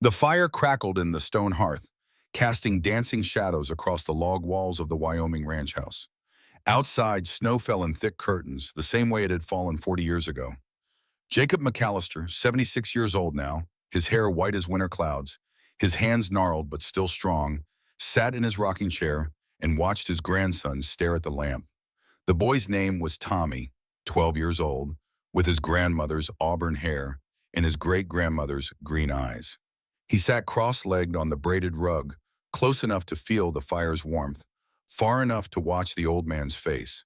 The fire crackled in the stone hearth, casting dancing shadows across the log walls of the Wyoming ranch house. Outside, snow fell in thick curtains, the same way it had fallen 40 years ago. Jacob McAllister, 76 years old now, his hair white as winter clouds, his hands gnarled but still strong, sat in his rocking chair and watched his grandson stare at the lamp. The boy's name was Tommy, 12 years old, with his grandmother's auburn hair and his great-grandmother's green eyes. He sat cross-legged on the braided rug, close enough to feel the fire's warmth, far enough to watch the old man's face.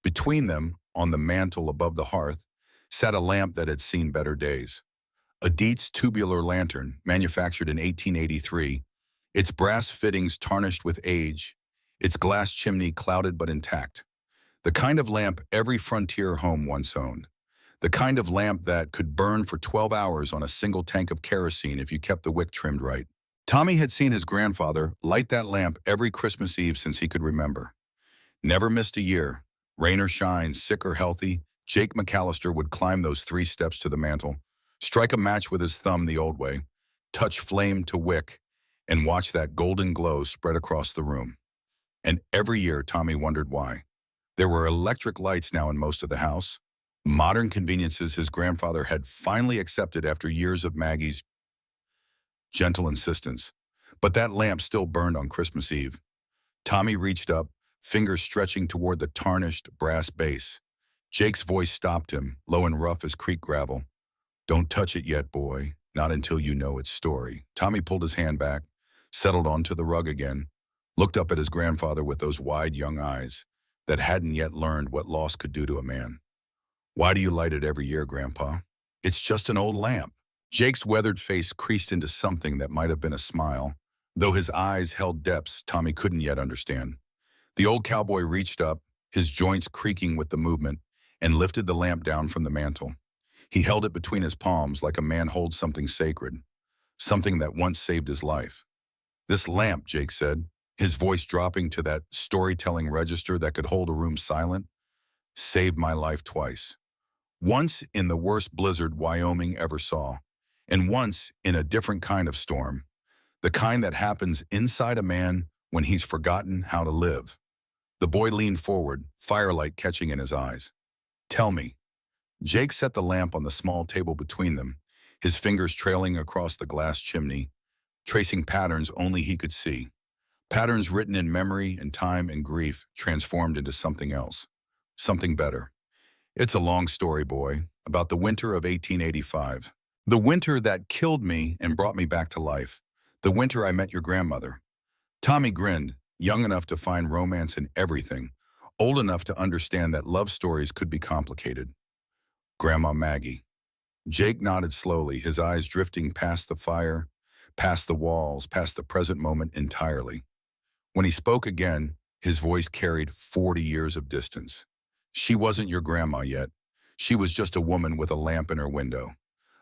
Between them, on the mantel above the hearth, sat a lamp that had seen better days. A Dietz tubular lantern, manufactured in 1883, its brass fittings tarnished with age, its glass chimney clouded but intact. The kind of lamp every frontier home once owned. The kind of lamp that could burn for 12 hours on a single tank of kerosene if you kept the wick trimmed right. Tommy had seen his grandfather light that lamp every Christmas Eve since he could remember. Never missed a year. Rain or shine, sick or healthy, Jake McAllister would climb those 3 steps to the mantel, strike a match with his thumb the old way, touch flame to wick, and watch that golden glow spread across the room. And every year, Tommy wondered why. There were electric lights now in most of the house, modern conveniences his grandfather had finally accepted after years of Maggie's gentle insistence. But that lamp still burned on Christmas Eve. Tommy reached up, fingers stretching toward the tarnished brass base. Jake's voice stopped him, low and rough as creek gravel. "Don't touch it yet, boy. Not until you know its story." Tommy pulled his hand back, settled onto the rug again, looked up at his grandfather with those wide young eyes that hadn't yet learned what loss could do to a man. "Why do you light it every year, Grandpa?" "It's just an old lamp." Jake's weathered face creased into something that might have been a smile, though his eyes held depths Tommy couldn't yet understand. The old cowboy reached up, his joints creaking with the movement, and lifted the lamp down from the mantel. He held it between his palms like a man holds something sacred, something that once saved his life. "This lamp," Jake said, his voice dropping to that storytelling register that could hold a room silent, "saved my life twice. Once in the worst blizzard Wyoming ever saw, and once in a different kind of storm, the kind that happens inside a man when he's forgotten how to live." The boy leaned forward, firelight catching in his eyes. "Tell me." Jake set the lamp on the small table between them, his fingers trailing across the glass chimney, tracing patterns only he could see. Patterns written in memory and time and grief transformed into something else, something better. "It's a long story, boy, about the winter of 1885. The winter that killed me and brought me back to life. The winter I met your grandmother." Tommy grinned, young enough to find romance in everything, old enough to understand that love stories could be complicated. "Grandma Maggie." Jake nodded slowly, his eyes drifting past the fire, past the walls, past the present moment entirely. When he spoke again, his voice carried 40 years of distance. "She wasn't your grandma yet. She was just a woman with a lamp in her window.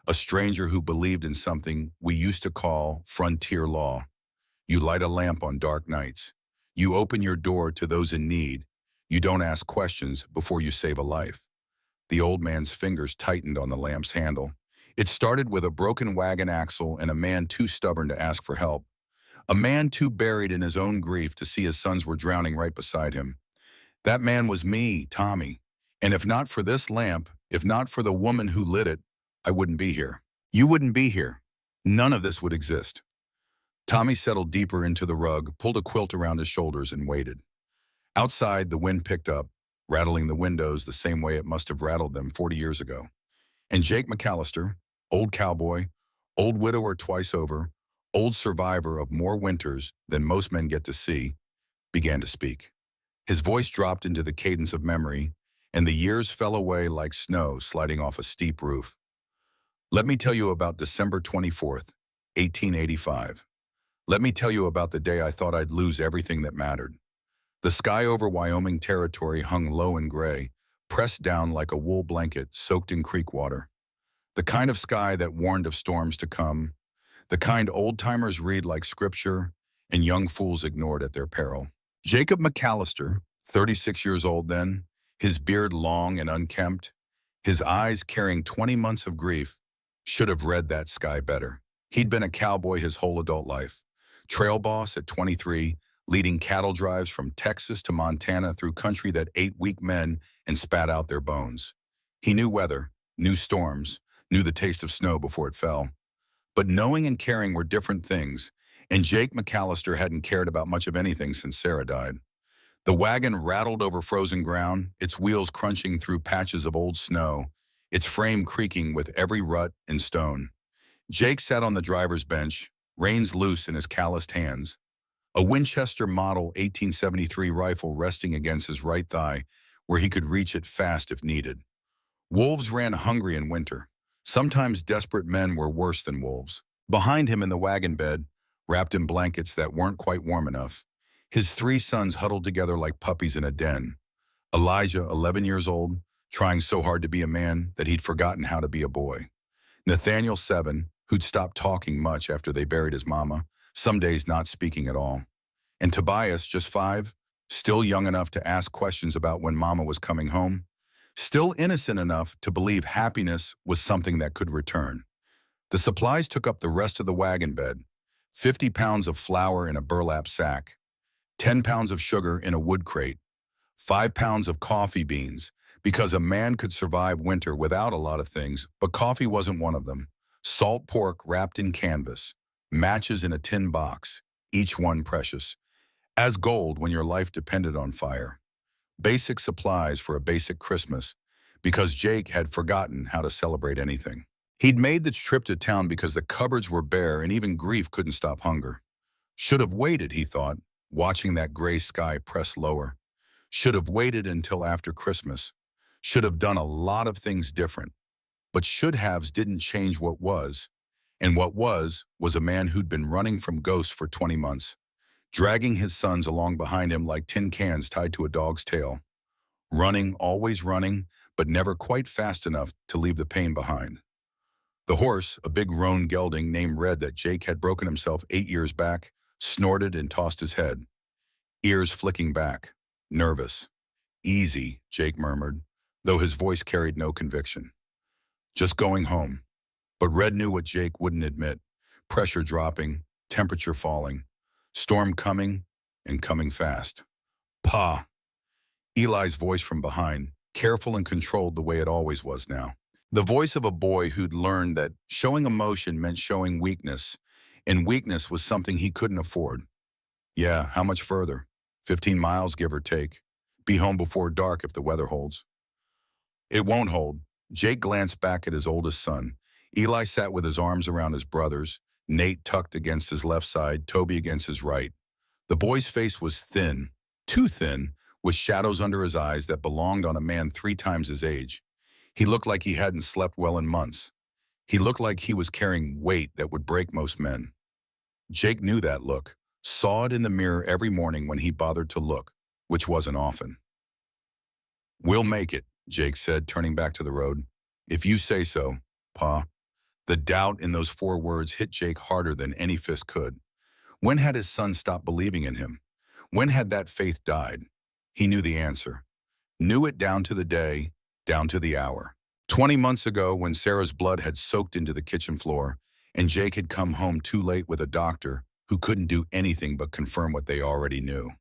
A stranger who believed in something we used to call frontier law. You light a lamp on dark nights. You open your door to those in need. You don't ask questions before you save a life." The old man's fingers tightened on the lamp's handle. It started with a broken wagon axle and a man too stubborn to ask for help. A man too buried in his own grief to see his sons were drowning right beside him. That man was me, Tommy. And if not for this lamp, if not for the woman who lit it, I wouldn't be here. You wouldn't be here. None of this would exist. Tommy settled deeper into the rug, pulled a quilt around his shoulders, and waited. Outside, the wind picked up, rattling the windows the same way it must have rattled them 40 years ago. And Jake McAllister, old cowboy, old widower twice over, old survivor of more winters than most men get to see, began to speak. His voice dropped into the cadence of memory, and the years fell away like snow sliding off a steep roof. "Let me tell you about December 24th, 1885. Let me tell you about the day I thought I'd lose everything that mattered. The sky over Wyoming territory hung low and gray, pressed down like a wool blanket soaked in creek water. The kind of sky that warned of storms to come, the kind old-timers read like scripture and young fools ignored at their peril. Jacob McAllister, 36 years old then, his beard long and unkempt, his eyes carrying 20 months of grief, should have read that sky better. He'd been a cowboy his whole adult life. Trail boss at 23, leading cattle drives from Texas to Montana through country that ate weak men and spat out their bones. He knew weather, knew storms, knew the taste of snow before it fell. But knowing and caring were different things, and Jake McAllister hadn't cared about much of anything since Sarah died. The wagon rattled over frozen ground, its wheels crunching through patches of old snow, its frame creaking with every rut and stone. Jake sat on the driver's bench, reins loose in his calloused hands, a Winchester Model 1873 rifle resting against his right thigh where he could reach it fast if needed. Wolves ran hungry in winter. Sometimes desperate men were worse than wolves. Behind him in the wagon bed, wrapped in blankets that weren't quite warm enough, his three sons huddled together like puppies in a den. Elijah, 11 years old, trying so hard to be a man that he'd forgotten how to be a boy. Nathaniel, 7, who'd stopped talking much after they buried his mama, some days not speaking at all. And Tobias, just 5, still young enough to ask questions about when mama was coming home, still innocent enough to believe happiness was something that could return. The supplies took up the rest of the wagon bed: 50 pounds of flour in a burlap sack, 10 pounds of sugar in a wood crate, 5 pounds of coffee beans, because a man could survive winter without a lot of things, but coffee wasn't one of them. Salt pork wrapped in canvas, matches in a tin box, each one precious, as gold when your life depended on fire. Basic supplies for a basic Christmas, because Jake had forgotten how to celebrate anything. He'd made the trip to town because the cupboards were bare and even grief couldn't stop hunger. Should have waited, he thought, watching that gray sky press lower. Should have waited until after Christmas. Should have done a lot of things different. But should-haves didn't change what was. And what was a man who'd been running from ghosts for 20 months, dragging his sons along behind him like tin cans tied to a dog's tail. Running, always running, but never quite fast enough to leave the pain behind. The horse, a big roan gelding named Red that Jake had broken himself 8 years back, snorted and tossed his head, ears flicking back, nervous. "Easy," Jake murmured, though his voice carried no conviction. "Just going home." But Red knew what Jake wouldn't admit: pressure dropping, temperature falling, storm coming, and coming fast. "Pa." Eli's voice from behind, careful and controlled the way it always was now. The voice of a boy who'd learned that showing emotion meant showing weakness, and weakness was something he couldn't afford. "Yeah, how much further?" 15 miles, give or take. "Be home before dark if the weather holds." "It won't hold." Jake glanced back at his oldest son. Eli sat with his arms around his brothers, Nate tucked against his left side, Toby against his right. The boy's face was thin, too thin, with shadows under his eyes that belonged on a man 3 times his age. He looked like he hadn't slept well in months. He looked like he was carrying weight that would break most men. Jake knew that look, saw it in the mirror every morning when he bothered to look, which wasn't often. "We'll make it," Jake said, turning back to the road. "If you say so, Pa." The doubt in those 4 words hit Jake harder than any fist could. When had his son stopped believing in him? When had that faith died? He knew the answer. Knew it down to the day, down to the hour. 20 months ago, when Sarah's blood had soaked into the kitchen floor, and Jake had come home too late with a doctor who couldn't do anything but confirm what they already knew.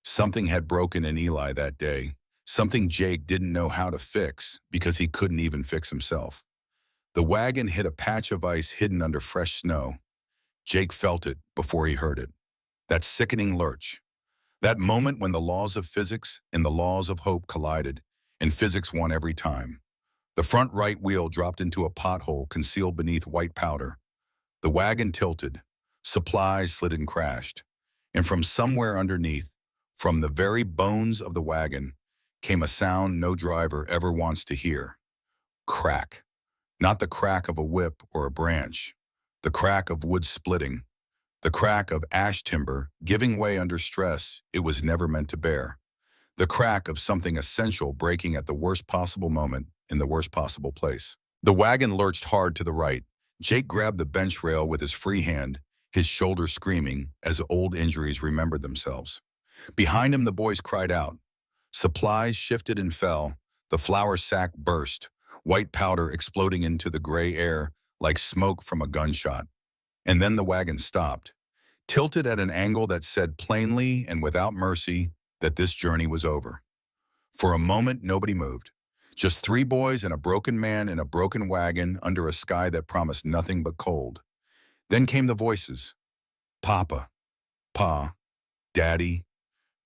Something had broken in Eli that day, something Jake didn't know how to fix because he couldn't even fix himself. The wagon hit a patch of ice hidden under fresh snow. Jake felt it before he heard it. That sickening lurch. That moment when the laws of physics and the laws of hope collided, and physics won every time. The front right wheel dropped into a pothole concealed beneath white powder. The wagon tilted. Supplies slid and crashed. And from somewhere underneath, from the very bones of the wagon, came a sound no driver ever wants to hear. Crack. Not the crack of a whip or a branch. The crack of wood splitting. The crack of ash timber giving way under stress it was never meant to bear. The crack of something essential breaking at the worst possible moment in the worst possible place. The wagon lurched hard to the right. Jake grabbed the bench rail with his free hand, his shoulder screaming as old injuries remembered themselves. Behind him, the boys cried out. Supplies shifted and fell. The flour sack burst, white powder exploding into the gray air like smoke from a gunshot. And then the wagon stopped, tilted at an angle that said plainly and without mercy that this journey was over. For a moment, nobody moved. Just three boys and a broken man in a broken wagon under a sky that promised nothing but cold. Then came the voices. Papa, Pa, Daddy.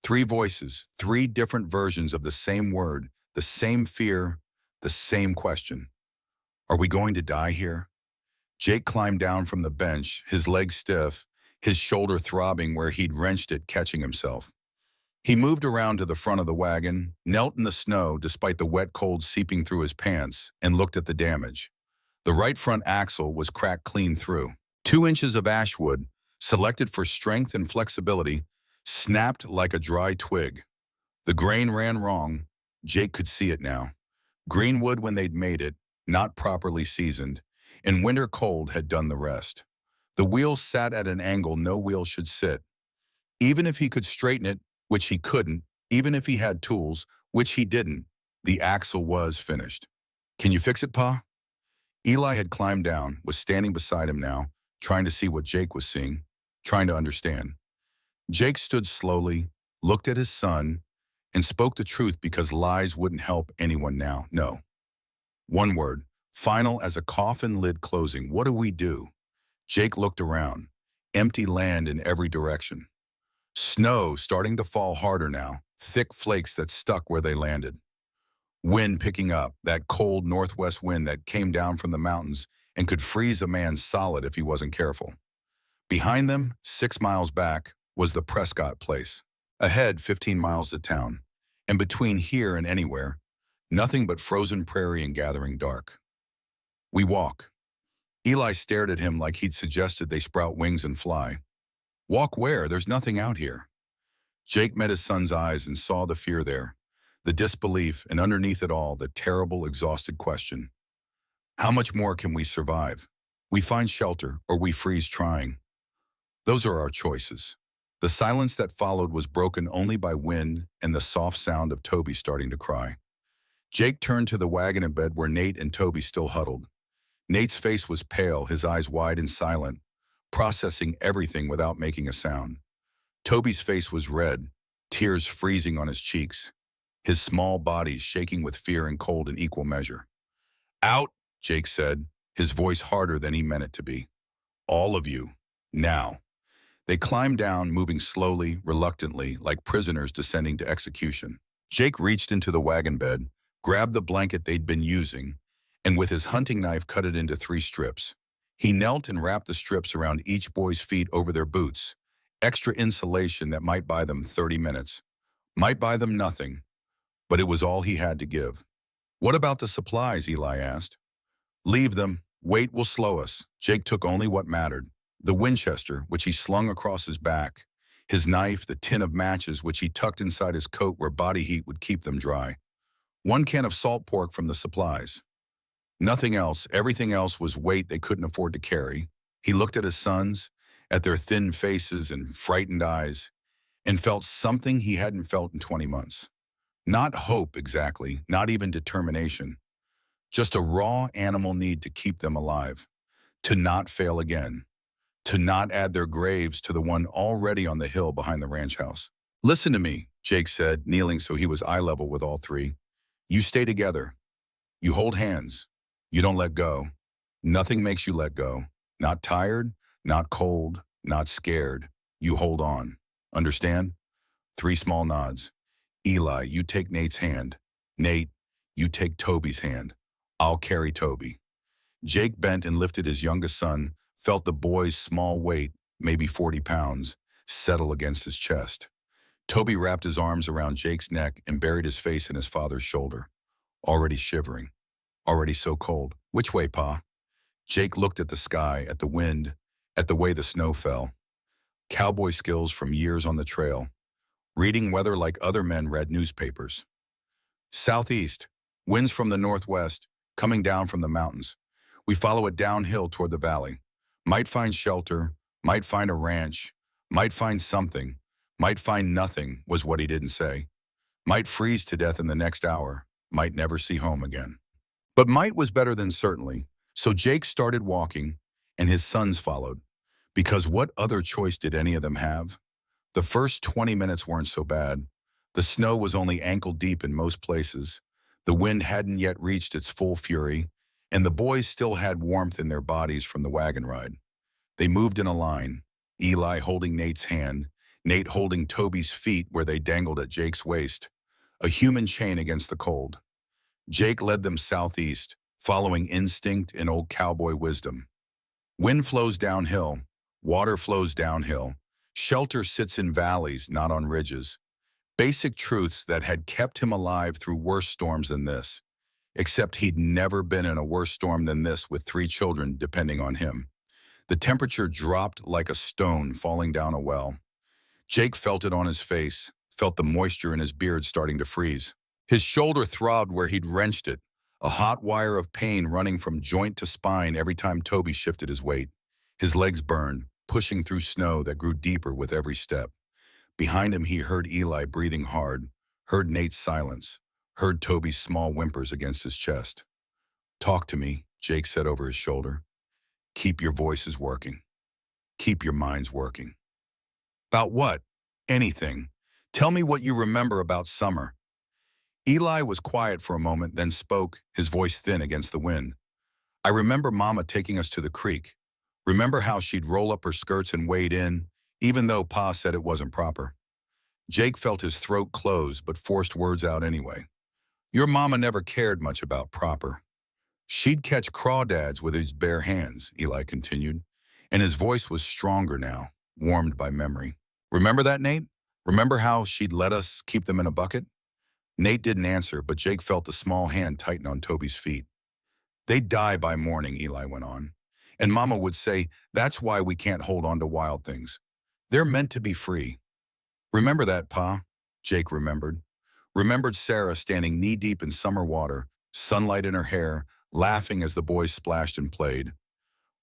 Three voices, three different versions of the same word, the same fear, the same question. Are we going to die here? Jake climbed down from the bench, his legs stiff, his shoulder throbbing where he'd wrenched it, catching himself. He moved around to the front of the wagon, knelt in the snow despite the wet cold seeping through his pants, and looked at the damage. The right front axle was cracked clean through. 2 inches of ash wood, selected for strength and flexibility, snapped like a dry twig. The grain ran wrong. Jake could see it now. Green wood when they'd made it, not properly seasoned, and winter cold had done the rest. The wheel sat at an angle no wheel should sit. Even if he could straighten it, which he couldn't, even if he had tools, which he didn't, the axle was finished. Can you fix it, Pa? Eli had climbed down, was standing beside him now, trying to see what Jake was seeing, trying to understand. Jake stood slowly, looked at his son, and spoke the truth because lies wouldn't help anyone now. No. One word, final as a coffin lid closing. What do we do? Jake looked around. Empty land in every direction. Snow starting to fall harder now, thick flakes that stuck where they landed. Wind picking up, that cold northwest wind that came down from the mountains and could freeze a man solid if he wasn't careful. Behind them, 6 miles back, was the Prescott place. Ahead, 15 miles to town. And between here and anywhere, nothing but frozen prairie and gathering dark. We walk. Eli stared at him like he'd suggested they sprout wings and fly. Walk where? There's nothing out here. Jake met his son's eyes and saw the fear there, the disbelief, and underneath it all, the terrible, exhausted question. How much more can we survive? We find shelter, or we freeze trying. Those are our choices. The silence that followed was broken only by wind and the soft sound of Toby starting to cry. Jake turned to the wagon and bed where Nate and Toby still huddled. Nate's face was pale, his eyes wide and silent, processing everything without making a sound. Toby's face was red, tears freezing on his cheeks, his small body shaking with fear and cold in equal measure. Out, Jake said, his voice harder than he meant it to be. All of you, now. They climbed down, moving slowly, reluctantly, like prisoners descending to execution. Jake reached into the wagon bed, grabbed the blanket they'd been using, and with his hunting knife cut it into 3 strips. He knelt and wrapped the strips around each boy's feet over their boots, extra insulation that might buy them 30 minutes, might buy them nothing, but it was all he had to give. What about the supplies, Eli asked. Leave them. Weight will slow us. Jake took only what mattered. The Winchester, which he slung across his back, his knife, the tin of matches, which he tucked inside his coat where body heat would keep them dry. 1 can of salt pork from the supplies. Nothing else, everything else was weight they couldn't afford to carry. He looked at his sons, at their thin faces and frightened eyes, and felt something he hadn't felt in 20 months. Not hope exactly, not even determination. Just a raw animal need to keep them alive, to not fail again, to not add their graves to the one already on the hill behind the ranch house. Listen to me, Jake said, kneeling so he was eye level with all 3. You stay together. You hold hands. You don't let go. Nothing makes you let go. Not tired, not cold, not scared. You hold on. Understand? 3 small nods. Eli, you take Nate's hand. Nate, you take Toby's hand. I'll carry Toby. Jake bent and lifted his youngest son, felt the boy's small weight, maybe 40 pounds, settle against his chest. Toby wrapped his arms around Jake's neck and buried his face in his father's shoulder. Already shivering. Already so cold. Which way, Pa? Jake looked at the sky, at the wind, at the way the snow fell. Cowboy skills from years on the trail. Reading weather like other men read newspapers. Southeast. Winds from the northwest, coming down from the mountains. We follow it downhill toward the valley. Might find shelter, might find a ranch, might find something, might find nothing, was what he didn't say. Might freeze to death in the next hour, might never see home again. But might was better than certainly, so Jake started walking, and his sons followed. Because what other choice did any of them have? The first 20 minutes weren't so bad. The snow was only ankle deep in most places. The wind hadn't yet reached its full fury, and the boys still had warmth in their bodies from the wagon ride. They moved in a line, Eli holding Nate's hand, Nate holding Toby's feet where they dangled at Jake's waist, a human chain against the cold. Jake led them southeast, following instinct and old cowboy wisdom. Wind flows downhill, water flows downhill, shelter sits in valleys, not on ridges. Basic truths that had kept him alive through worse storms than this, except he'd never been in a worse storm than this with 3 children depending on him. The temperature dropped like a stone falling down a well. Jake felt it on his face, felt the moisture in his beard starting to freeze. His shoulder throbbed where he'd wrenched it, a hot wire of pain running from joint to spine every time Toby shifted his weight. His legs burned, pushing through snow that grew deeper with every step. Behind him he heard Eli breathing hard, heard Nate's silence, heard Toby's small whimpers against his chest. "Talk to me," Jake said over his shoulder. "Keep your voices working. Keep your minds working." "About what?" "Anything. Tell me what you remember about summer." Eli was quiet for a moment, then spoke, his voice thin against the wind. "I remember Mama taking us to the creek. Remember how she'd roll up her skirts and wade in, even though Pa said it wasn't proper." Jake felt his throat close but forced words out anyway. "Your mama never cared much about proper. She'd catch crawdads with his bare hands," Eli continued, and his voice was stronger now, warmed by memory. "Remember that, Nate? Remember how she'd let us keep them in a bucket?" Nate didn't answer, but Jake felt a small hand tighten on Toby's feet. "They'd die by morning," Eli went on. "And Mama would say, that's why we can't hold on to wild things. They're meant to be free." "Remember that, Pa?" Jake remembered. Remembered Sarah standing knee-deep in summer water, sunlight in her hair, laughing as the boys splashed and played.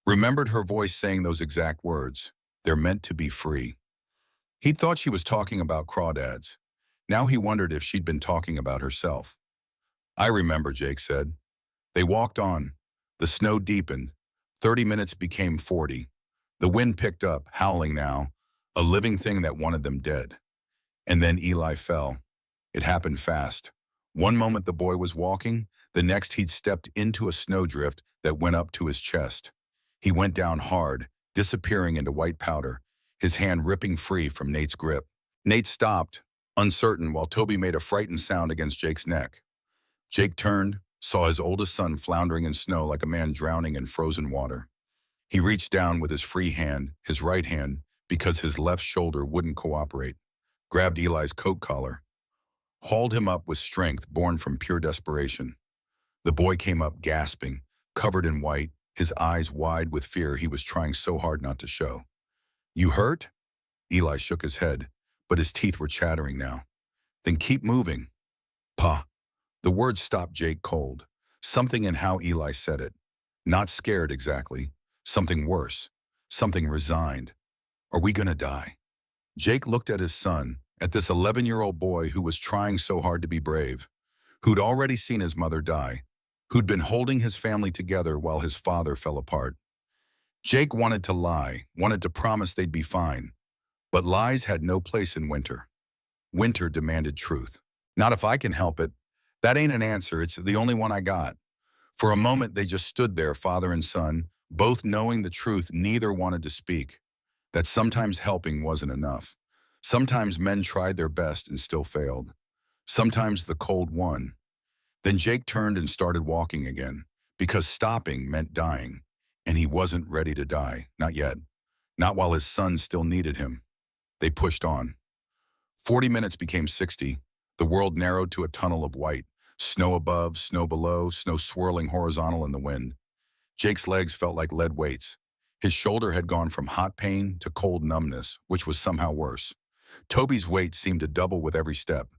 Remembered her voice saying those exact words. They're meant to be free. He thought she was talking about crawdads. Now he wondered if she'd been talking about herself. "I remember," Jake said. They walked on. The snow deepened. 30 minutes became 40. The wind picked up, howling now, a living thing that wanted them dead. And then Eli fell. It happened fast. One moment the boy was walking, the next he'd stepped into a snowdrift that went up to his chest. He went down hard, disappearing into white powder, his hand ripping free from Nate's grip. Nate stopped, uncertain, while Toby made a frightened sound against Jake's neck. Jake turned, saw his oldest son floundering in snow like a man drowning in frozen water. He reached down with his free hand, his right hand, because his left shoulder wouldn't cooperate, grabbed Eli's coat collar, hauled him up with strength born from pure desperation. The boy came up gasping, covered in white, his eyes wide with fear he was trying so hard not to show. "You hurt?" Eli shook his head, but his teeth were chattering now. "Then keep moving." "Pa." The words stopped Jake cold. Something in how Eli said it. Not scared exactly. Something worse. Something resigned. "Are we gonna die?" Jake looked at his son, at this 11-year-old boy who was trying so hard to be brave, who'd already seen his mother die, who'd been holding his family together while his father fell apart. Jake wanted to lie, wanted to promise they'd be fine. But lies had no place in winter. Winter demanded truth. "Not if I can help it. That ain't an answer, it's the only one I got." For a moment they just stood there, father and son, both knowing the truth neither wanted to speak. That sometimes helping wasn't enough. Sometimes men tried their best and still failed. Sometimes the cold won. Then Jake turned and started walking again, because stopping meant dying, and he wasn't ready to die, not yet. Not while his son still needed him. They pushed on. 40 minutes became 60. The world narrowed to a tunnel of white. Snow above, snow below, snow swirling horizontal in the wind. Jake's legs felt like lead weights. His shoulder had gone from hot pain to cold numbness, which was somehow worse. Toby's weight seemed to double with every step.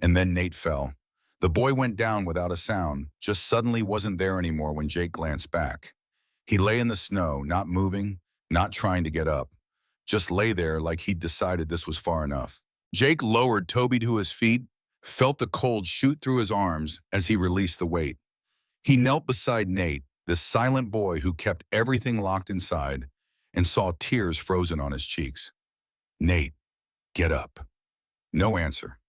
And then Nate fell. The boy went down without a sound, just suddenly wasn't there anymore when Jake glanced back. He lay in the snow, not moving, not trying to get up. Just lay there like he'd decided this was far enough. Jake lowered Toby to his feet, felt the cold shoot through his arms as he released the weight. He knelt beside Nate, this silent boy who kept everything locked inside, and saw tears frozen on his cheeks. "Nate, get up." No answer.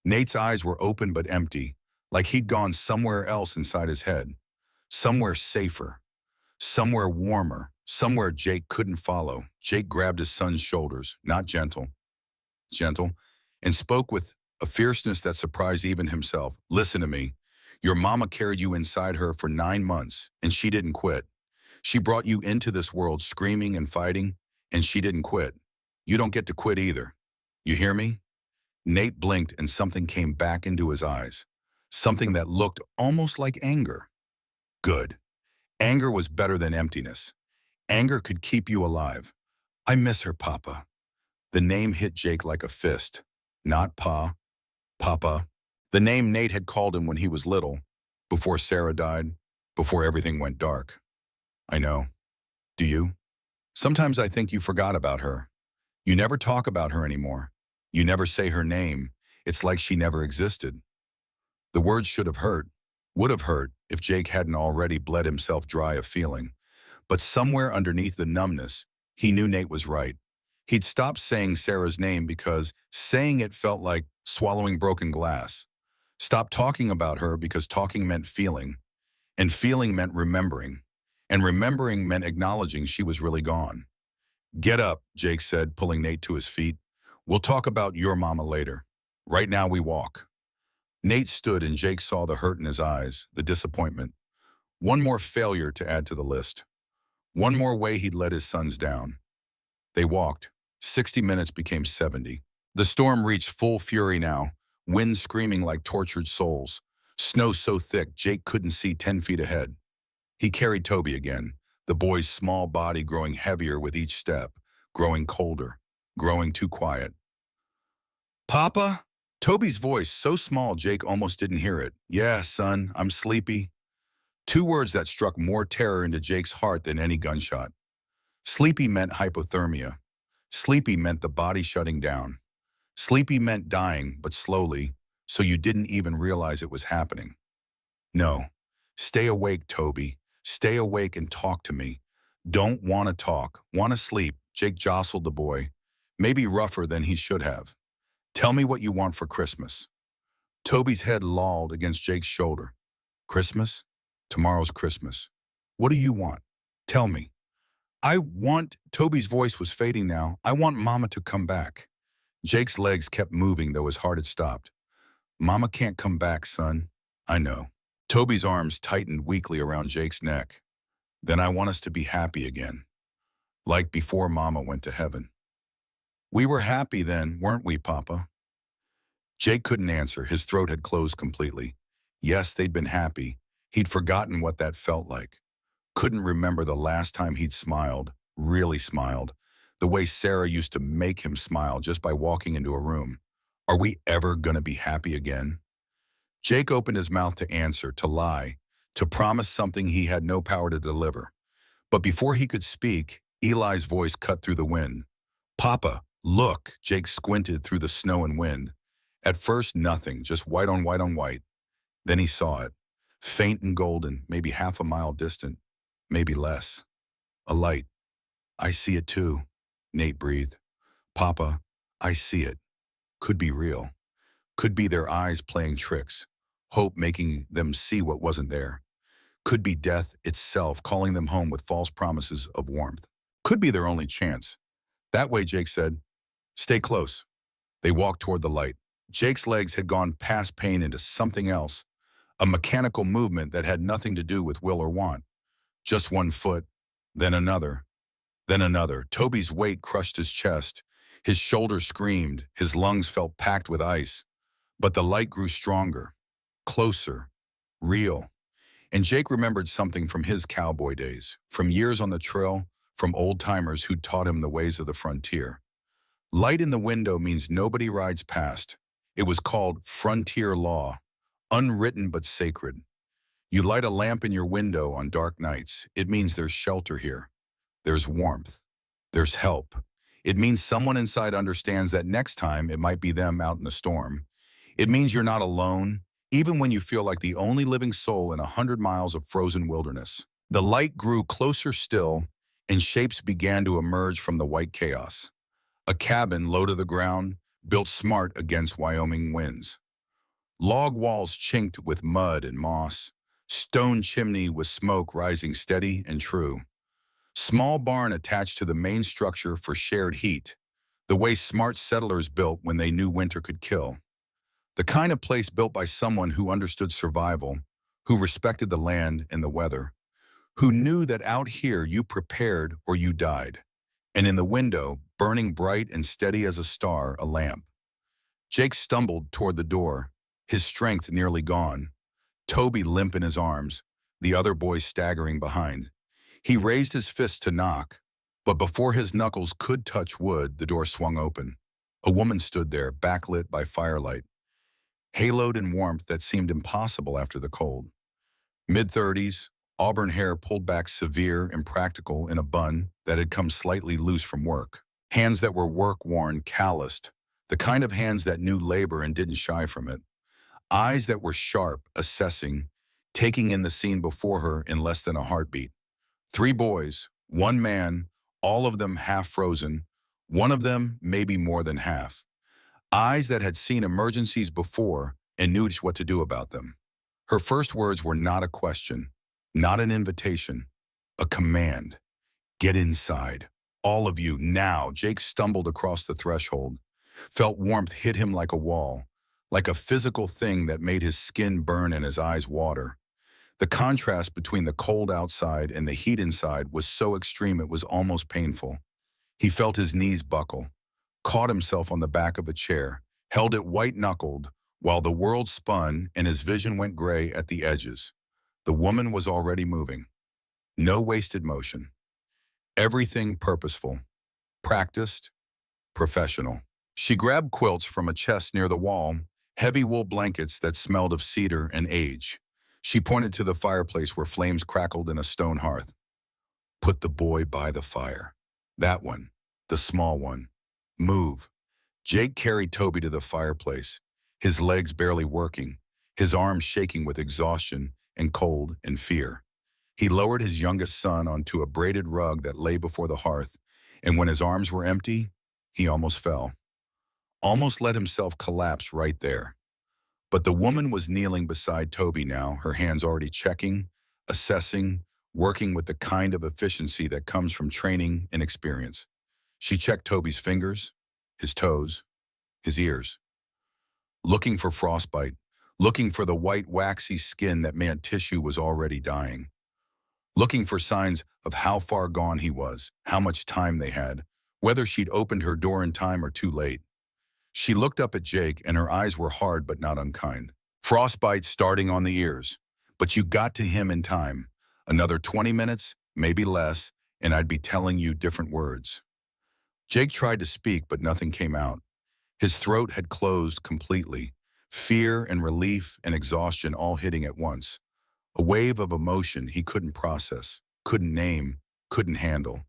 Nate's eyes were open but empty, like he'd gone somewhere else inside his head. Somewhere safer, somewhere warmer, somewhere Jake couldn't follow. Jake grabbed his son's shoulders, not gentle, and spoke with a fierceness that surprised even himself. "Listen to me. Your mama carried you inside her for 9 months, and she didn't quit. She brought you into this world screaming and fighting, and she didn't quit. You don't get to quit either. You hear me?" Nate blinked and something came back into his eyes. Something that looked almost like anger. Good. Anger was better than emptiness. Anger could keep you alive. "I miss her, Papa." The name hit Jake like a fist. Not Pa, Papa. The name Nate had called him when he was little, before Sarah died, before everything went dark. "I know. Do you? Sometimes I think you forgot about her. You never talk about her anymore. You never say her name. It's like she never existed." The words should have hurt, would have hurt, if Jake hadn't already bled himself dry of feeling. But somewhere underneath the numbness, he knew Nate was right. He'd stopped saying Sarah's name because saying it felt like swallowing broken glass. Stopped talking about her because talking meant feeling, and feeling meant remembering, and remembering meant acknowledging she was really gone. "Get up," Jake said, pulling Nate to his feet. "We'll talk about your mama later. Right now we walk." Nate stood and Jake saw the hurt in his eyes, the disappointment. One more failure to add to the list. One more way he'd let his sons down. They walked. 60 minutes became 70. The storm reached full fury now, wind screaming like tortured souls. Snow so thick Jake couldn't see 10 feet ahead. He carried Toby again, the boy's small body growing heavier with each step, growing colder, growing too quiet. "Papa?" Toby's voice so small Jake almost didn't hear it. "Yeah, son, I'm sleepy." Two words that struck more terror into Jake's heart than any gunshot. Sleepy meant hypothermia. Sleepy meant the body shutting down. Sleepy meant dying, but slowly, so you didn't even realize it was happening. "No. Stay awake, Toby. Stay awake and talk to me. Don't want to talk. Want to sleep." Jake jostled the boy, maybe rougher than he should have. "Tell me what you want for Christmas." Toby's head lolled against Jake's shoulder. "Christmas? Tomorrow's Christmas. What do you want? Tell me." "I want," Toby's voice was fading now, "I want Mama to come back." Jake's legs kept moving, though his heart had stopped. "Mama can't come back, son." "I know." Toby's arms tightened weakly around Jake's neck. "Then I want us to be happy again. Like before Mama went to heaven." "We were happy then, weren't we, Papa?" Jake couldn't answer. His throat had closed completely. Yes, they'd been happy. He'd forgotten what that felt like. Couldn't remember the last time he'd smiled, really smiled, the way Sarah used to make him smile just by walking into a room. Are we ever gonna be happy again? Jake opened his mouth to answer, to lie, to promise something he had no power to deliver. But before he could speak, Eli's voice cut through the wind. "Papa, look." Jake squinted through the snow and wind. At first, nothing, just white on white on white. Then he saw it, faint and golden, maybe half a mile distant, maybe less. A light. "I see it too," Nate breathed. "Papa, I see it. Could be real. Could be their eyes playing tricks, hope making them see what wasn't there. Could be death itself calling them home with false promises of warmth. Could be their only chance." "That way," Jake said. "Stay close." They walked toward the light. Jake's legs had gone past pain into something else, a mechanical movement that had nothing to do with will or want. Just one foot, then another, then another. Toby's weight crushed his chest. His shoulders screamed. His lungs felt packed with ice. But the light grew stronger, closer, real. And Jake remembered something from his cowboy days, from years on the trail, from old-timers who'd taught him the ways of the frontier. Light in the window means nobody rides past. It was called frontier law, unwritten but sacred. You light a lamp in your window on dark nights. It means there's shelter here. There's warmth. There's help. It means someone inside understands that next time it might be them out in the storm. It means you're not alone, even when you feel like the only living soul in 100 miles of frozen wilderness. The light grew closer still. and shapes began to emerge from the white chaos. A cabin low to the ground, built smart against Wyoming winds. Log walls chinked with mud and moss. Stone chimney with smoke rising steady and true. Small barn attached to the main structure for shared heat. The way smart settlers built when they knew winter could kill. The kind of place built by someone who understood survival, who respected the land and the weather, who knew that out here you prepared or you died. And in the window, burning bright and steady as a star, a lamp. Jake stumbled toward the door, his strength nearly gone. Toby limp in his arms, the other boys staggering behind. He raised his fist to knock, but before his knuckles could touch wood, the door swung open. A woman stood there, backlit by firelight, haloed in warmth that seemed impossible after the cold. Mid-30s, auburn hair pulled back severe and practical in a bun that had come slightly loose from work. Hands that were work-worn, calloused, the kind of hands that knew labor and didn't shy from it. Eyes that were sharp, assessing, taking in the scene before her in less than a heartbeat. 3 boys, 1 man, all of them half frozen, one of them maybe more than half. Eyes that had seen emergencies before and knew what to do about them. Her first words were not a question, not an invitation, a command. Get inside. All of you, now. Jake stumbled across the threshold, felt warmth hit him like a wall, like a physical thing that made his skin burn and his eyes water. The contrast between the cold outside and the heat inside was so extreme it was almost painful. He felt his knees buckle, caught himself on the back of a chair, held it white-knuckled, while the world spun and his vision went gray at the edges. The woman was already moving. No wasted motion. Everything purposeful, practiced, professional. She grabbed quilts from a chest near the wall, heavy wool blankets that smelled of cedar and age. She pointed to the fireplace where flames crackled in a stone hearth. Put the boy by the fire. That one, the small one. Move. Jake carried Toby to the fireplace, his legs barely working, his arms shaking with exhaustion and cold and fear. He lowered his youngest son onto a braided rug that lay before the hearth, and when his arms were empty, he almost fell. Almost let himself collapse right there. But the woman was kneeling beside Toby now, her hands already checking, assessing, working with the kind of efficiency that comes from training and experience. She checked Toby's fingers, his toes, his ears. Looking for frostbite, looking for the white waxy skin that meant tissue was already dying. Looking for signs of how far gone he was, how much time they had, whether she'd opened her door in time or too late. She looked up at Jake and her eyes were hard but not unkind. Frostbite starting on the ears, but you got to him in time. Another 20 minutes, maybe less, and I'd be telling you different words. Jake tried to speak, but nothing came out. His throat had closed completely, fear and relief and exhaustion all hitting at once. A wave of emotion he couldn't process, couldn't name, couldn't handle.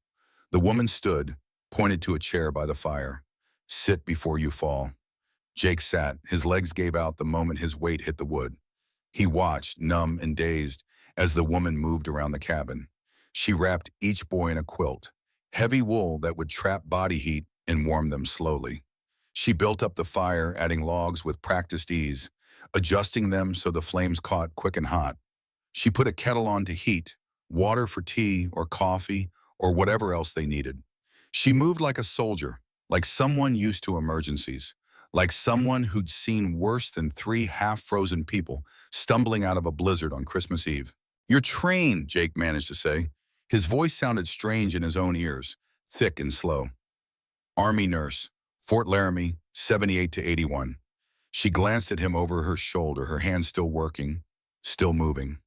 The woman stood, pointed to a chair by the fire. Sit before you fall. Jake sat, his legs gave out the moment his weight hit the wood. He watched, numb and dazed, as the woman moved around the cabin. She wrapped each boy in a quilt, heavy wool that would trap body heat and warm them slowly. She built up the fire, adding logs with practiced ease, adjusting them so the flames caught quick and hot. She put a kettle on to heat, water for tea or coffee or whatever else they needed. She moved like a soldier, like someone used to emergencies, like someone who'd seen worse than 3 half-frozen people stumbling out of a blizzard on Christmas Eve. You're trained, Jake managed to say. His voice sounded strange in his own ears, thick and slow. Army nurse, Fort Laramie, 78 to 81. She glanced at him over her shoulder, her hands still working, still moving,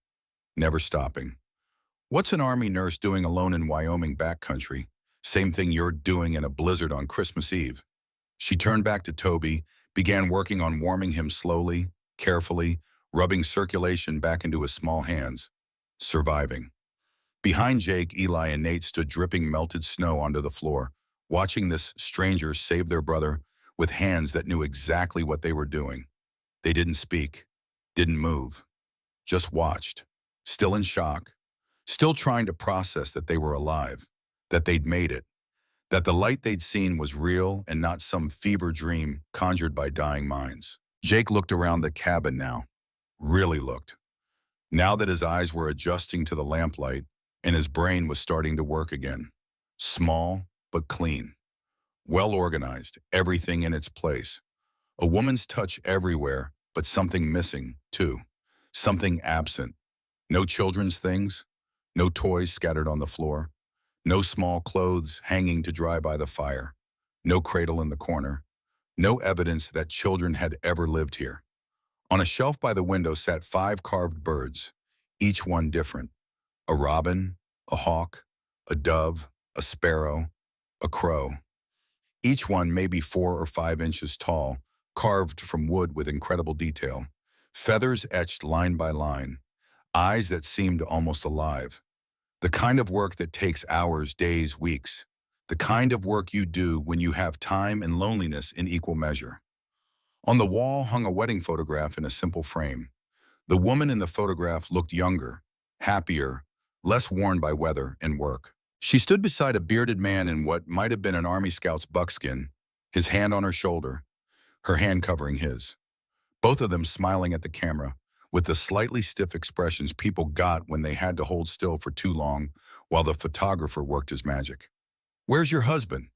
never stopping. What's an Army nurse doing alone in Wyoming backcountry? Same thing you're doing in a blizzard on Christmas Eve. She turned back to Toby, began working on warming him slowly, carefully, rubbing circulation back into his small hands. Surviving. Behind Jake, Eli and Nate stood dripping melted snow onto the floor, watching this stranger save their brother with hands that knew exactly what they were doing. They didn't speak, didn't move, just watched, still in shock, still trying to process that they were alive, that they'd made it, that the light they'd seen was real and not some fever dream conjured by dying minds. Jake looked around the cabin now, really looked. Now that his eyes were adjusting to the lamplight and his brain was starting to work again. Small, but clean. Well organized, everything in its place. A woman's touch everywhere, but something missing, too. Something absent. No children's things, no toys scattered on the floor, no small clothes hanging to dry by the fire, no cradle in the corner, no evidence that children had ever lived here. On a shelf by the window sat 5 carved birds, each one different. A robin, a hawk, a dove, a sparrow, a crow. Each one maybe 4 or 5 inches tall, carved from wood with incredible detail. Feathers etched line by line, eyes that seemed almost alive. The kind of work that takes hours, days, weeks. The kind of work you do when you have time and loneliness in equal measure. On the wall hung a wedding photograph in a simple frame. The woman in the photograph looked younger, happier, less worn by weather and work. She stood beside a bearded man in what might have been an Army Scout's buckskin, his hand on her shoulder, her hand covering his. Both of them smiling at the camera, with the slightly stiff expressions people got when they had to hold still for too long while the photographer worked his magic. "Where's your husband?"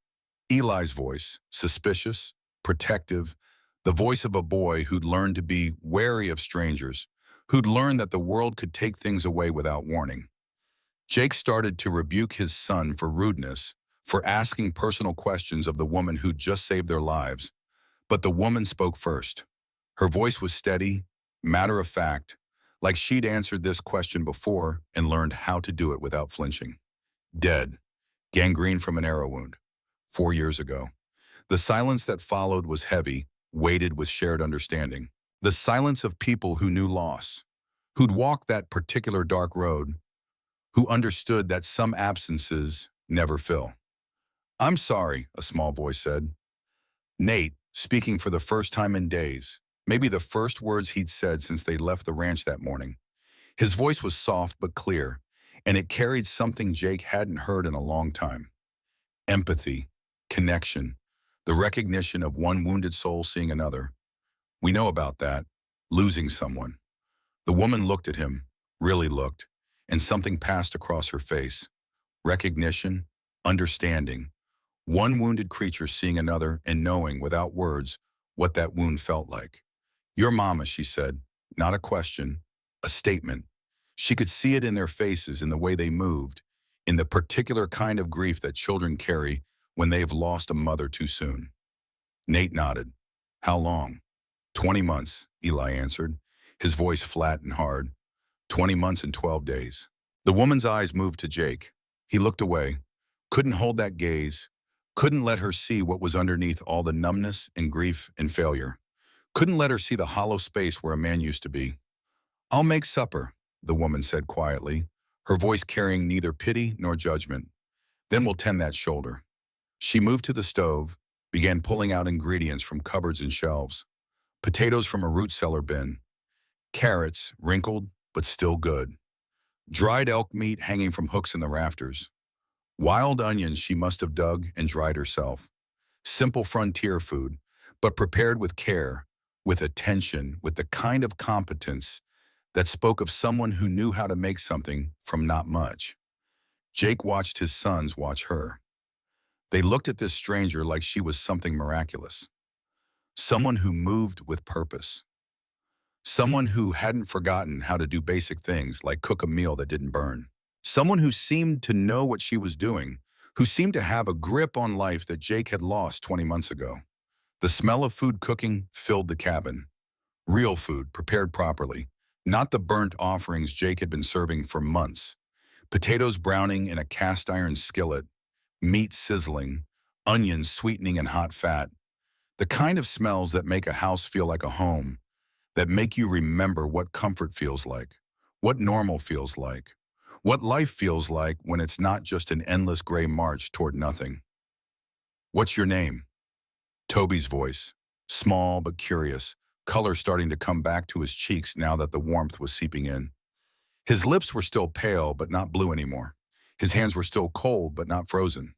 Eli's voice, suspicious, protective, the voice of a boy who'd learned to be wary of strangers, who'd learned that the world could take things away without warning. Jake started to rebuke his son for rudeness, for asking personal questions of the woman who'd just saved their lives. But the woman spoke first. Her voice was steady, matter of fact, like she'd answered this question before and learned how to do it without flinching. Dead. Gangrene from an arrow wound. 4 years ago. The silence that followed was heavy, weighted with shared understanding. The silence of people who knew loss, who'd walked that particular dark road, who understood that some absences never fill. "I'm sorry," a small voice said. Nate, speaking for the first time in days, maybe the first words he'd said since they left the ranch that morning. His voice was soft but clear, and it carried something Jake hadn't heard in a long time. Empathy, connection, the recognition of one wounded soul seeing another. We know about that, losing someone. The woman looked at him, really looked, and something passed across her face. Recognition, understanding. One wounded creature seeing another and knowing without words what that wound felt like. "Your mama," she said, not a question, a statement. She could see it in their faces, in the way they moved, in the particular kind of grief that children carry when they've lost a mother too soon. Nate nodded. "How long?" 20 months, Eli answered, his voice flat and hard. 20 months and 12 days. The woman's eyes moved to Jake. He looked away, couldn't hold that gaze, couldn't let her see what was underneath all the numbness and grief and failure. Couldn't let her see the hollow space where a man used to be. "I'll make supper," the woman said quietly, her voice carrying neither pity nor judgment. "Then we'll tend that shoulder." She moved to the stove, began pulling out ingredients from cupboards and shelves. Potatoes from a root cellar bin. Carrots, wrinkled but still good. Dried elk meat hanging from hooks in the rafters. Wild onions she must have dug and dried herself. Simple frontier food, but prepared with care, with attention, with the kind of competence that spoke of someone who knew how to make something from not much. Jake watched his sons watch her. They looked at this stranger like she was something miraculous. Someone who moved with purpose. Someone who hadn't forgotten how to do basic things like cook a meal that didn't burn. Someone who seemed to know what she was doing, who seemed to have a grip on life that Jake had lost 20 months ago. The smell of food cooking filled the cabin. Real food, prepared properly, not the burnt offerings Jake had been serving for months. Potatoes browning in a cast iron skillet, meat sizzling, onions sweetening in hot fat. The kind of smells that make a house feel like a home, that make you remember what comfort feels like, what normal feels like, what life feels like when it's not just an endless gray march toward nothing. "What's your name?" Toby's voice, small but curious, color starting to come back to his cheeks now that the warmth was seeping in. His lips were still pale but not blue anymore. His hands were still cold, but not frozen.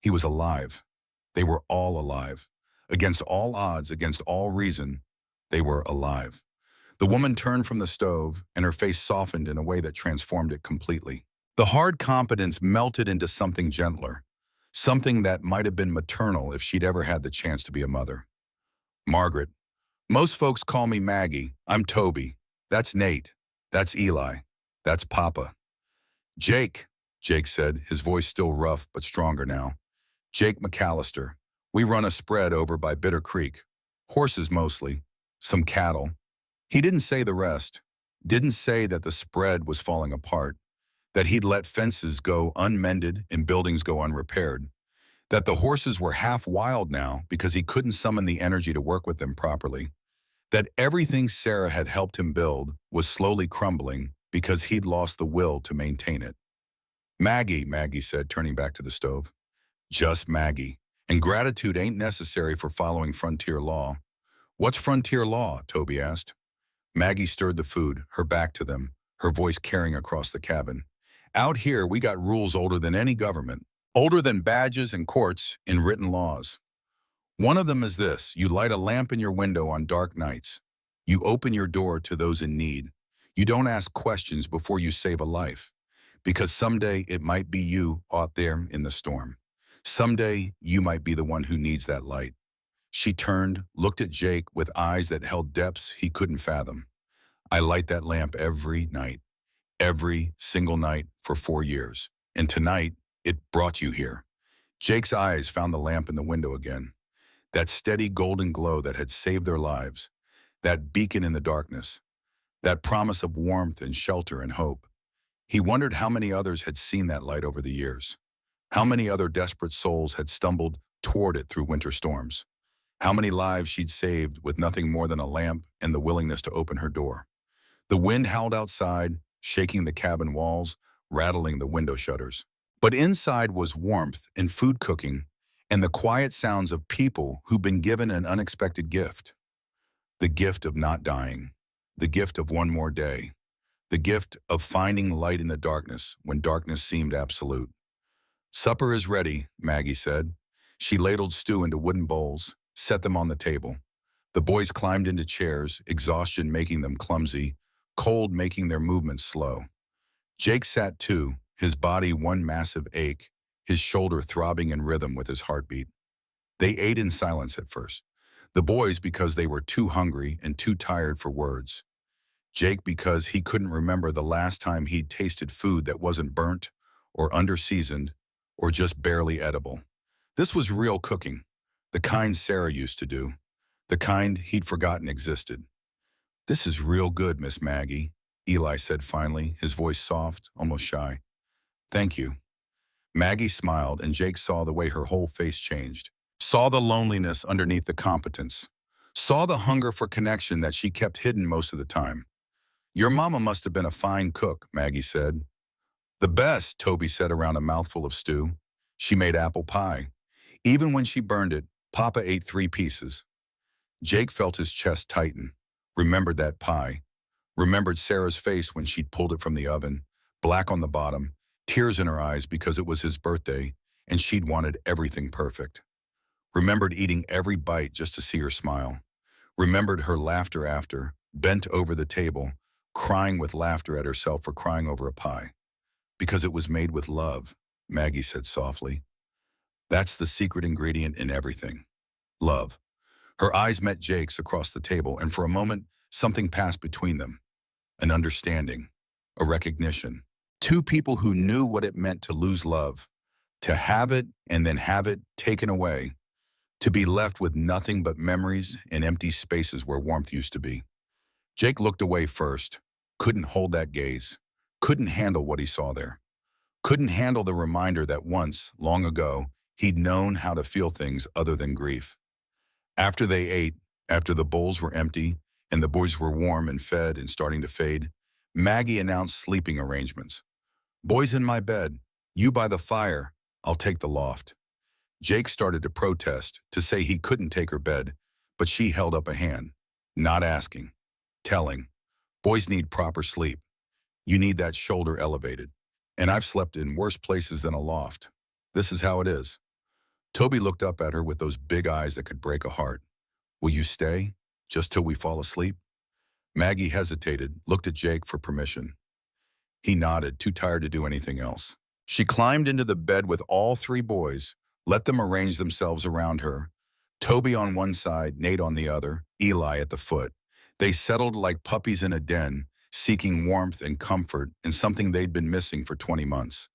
He was alive. They were all alive. Against all odds, against all reason, they were alive. The woman turned from the stove, and her face softened in a way that transformed it completely. The hard competence melted into something gentler, something that might have been maternal if she'd ever had the chance to be a mother. Margaret. Most folks call me Maggie. I'm Toby. That's Nate. That's Eli. That's Papa. Jake, Jake said, his voice still rough but stronger now. Jake McAllister. We run a spread over by Bitter Creek. Horses mostly. Some cattle. He didn't say the rest. Didn't say that the spread was falling apart, that he'd let fences go unmended and buildings go unrepaired, that the horses were half wild now because he couldn't summon the energy to work with them properly, that everything Sarah had helped him build was slowly crumbling because he'd lost the will to maintain it. Maggie, Maggie said, turning back to the stove. Just Maggie. And gratitude ain't necessary for following frontier law. What's frontier law? Toby asked. Maggie stirred the food, her back to them, her voice carrying across the cabin. Out here, we got rules older than any government, older than badges and courts and written laws. One of them is this: you light a lamp in your window on dark nights. You open your door to those in need. You don't ask questions before you save a life, because someday it might be you out there in the storm. Someday you might be the one who needs that light. She turned, looked at Jake with eyes that held depths he couldn't fathom. I light that lamp every single night for 4 years. And tonight, it brought you here. Jake's eyes found the lamp in the window again. That steady golden glow that had saved their lives. That beacon in the darkness. That promise of warmth and shelter and hope. He wondered how many others had seen that light over the years. How many other desperate souls had stumbled toward it through winter storms. How many lives she'd saved with nothing more than a lamp and the willingness to open her door. The wind howled outside, shaking the cabin walls, rattling the window shutters. But inside was warmth and food cooking and the quiet sounds of people who'd been given an unexpected gift. The gift of not dying. The gift of one more day. The gift of finding light in the darkness when darkness seemed absolute. Supper is ready, Maggie said. She ladled stew into wooden bowls, set them on the table. The boys climbed into chairs, exhaustion making them clumsy, cold making their movements slow. Jake sat too, his body one massive ache, his shoulder throbbing in rhythm with his heartbeat. They ate in silence at first. The boys because they were too hungry and too tired for words. Jake because he couldn't remember the last time he'd tasted food that wasn't burnt or under-seasoned or just barely edible. This was real cooking, the kind Sarah used to do, the kind he'd forgotten existed. This is real good, Miss Maggie, Eli said finally, his voice soft, almost shy. Thank you. Maggie smiled, and Jake saw the way her whole face changed. Saw the loneliness underneath the competence. Saw the hunger for connection that she kept hidden most of the time. Your mama must have been a fine cook, Maggie said. The best, Toby said around a mouthful of stew. She made apple pie. Even when she burned it, Papa ate 3 pieces. Jake felt his chest tighten, remembered that pie, remembered Sarah's face when she'd pulled it from the oven, black on the bottom, tears in her eyes because it was his birthday and she'd wanted everything perfect. Remembered eating every bite just to see her smile. Remembered her laughter after, bent over the table, crying with laughter at herself for crying over a pie. Because it was made with love, Maggie said softly. That's the secret ingredient in everything. Love. Her eyes met Jake's across the table, and for a moment, something passed between them. An understanding. A recognition. 2 people who knew what it meant to lose love. To have it and then have it taken away. To be left with nothing but memories and empty spaces where warmth used to be. Jake looked away first. Couldn't hold that gaze. Couldn't handle what he saw there. Couldn't handle the reminder that once, long ago, he'd known how to feel things other than grief. After they ate, after the bowls were empty, and the boys were warm and fed and starting to fade, Maggie announced sleeping arrangements. Boys in my bed, you by the fire, I'll take the loft. Jake started to protest, to say he couldn't take her bed, but she held up a hand, not asking, telling. Boys need proper sleep. You need that shoulder elevated. And I've slept in worse places than a loft. This is how it is. Toby looked up at her with those big eyes that could break a heart. Will you stay? Just till we fall asleep? Maggie hesitated, looked at Jake for permission. He nodded, too tired to do anything else. She climbed into the bed with all three boys, let them arrange themselves around her. Toby on one side, Nate on the other, Eli at the foot. They settled like puppies in a den, seeking warmth and comfort in something they'd been missing for 20 months.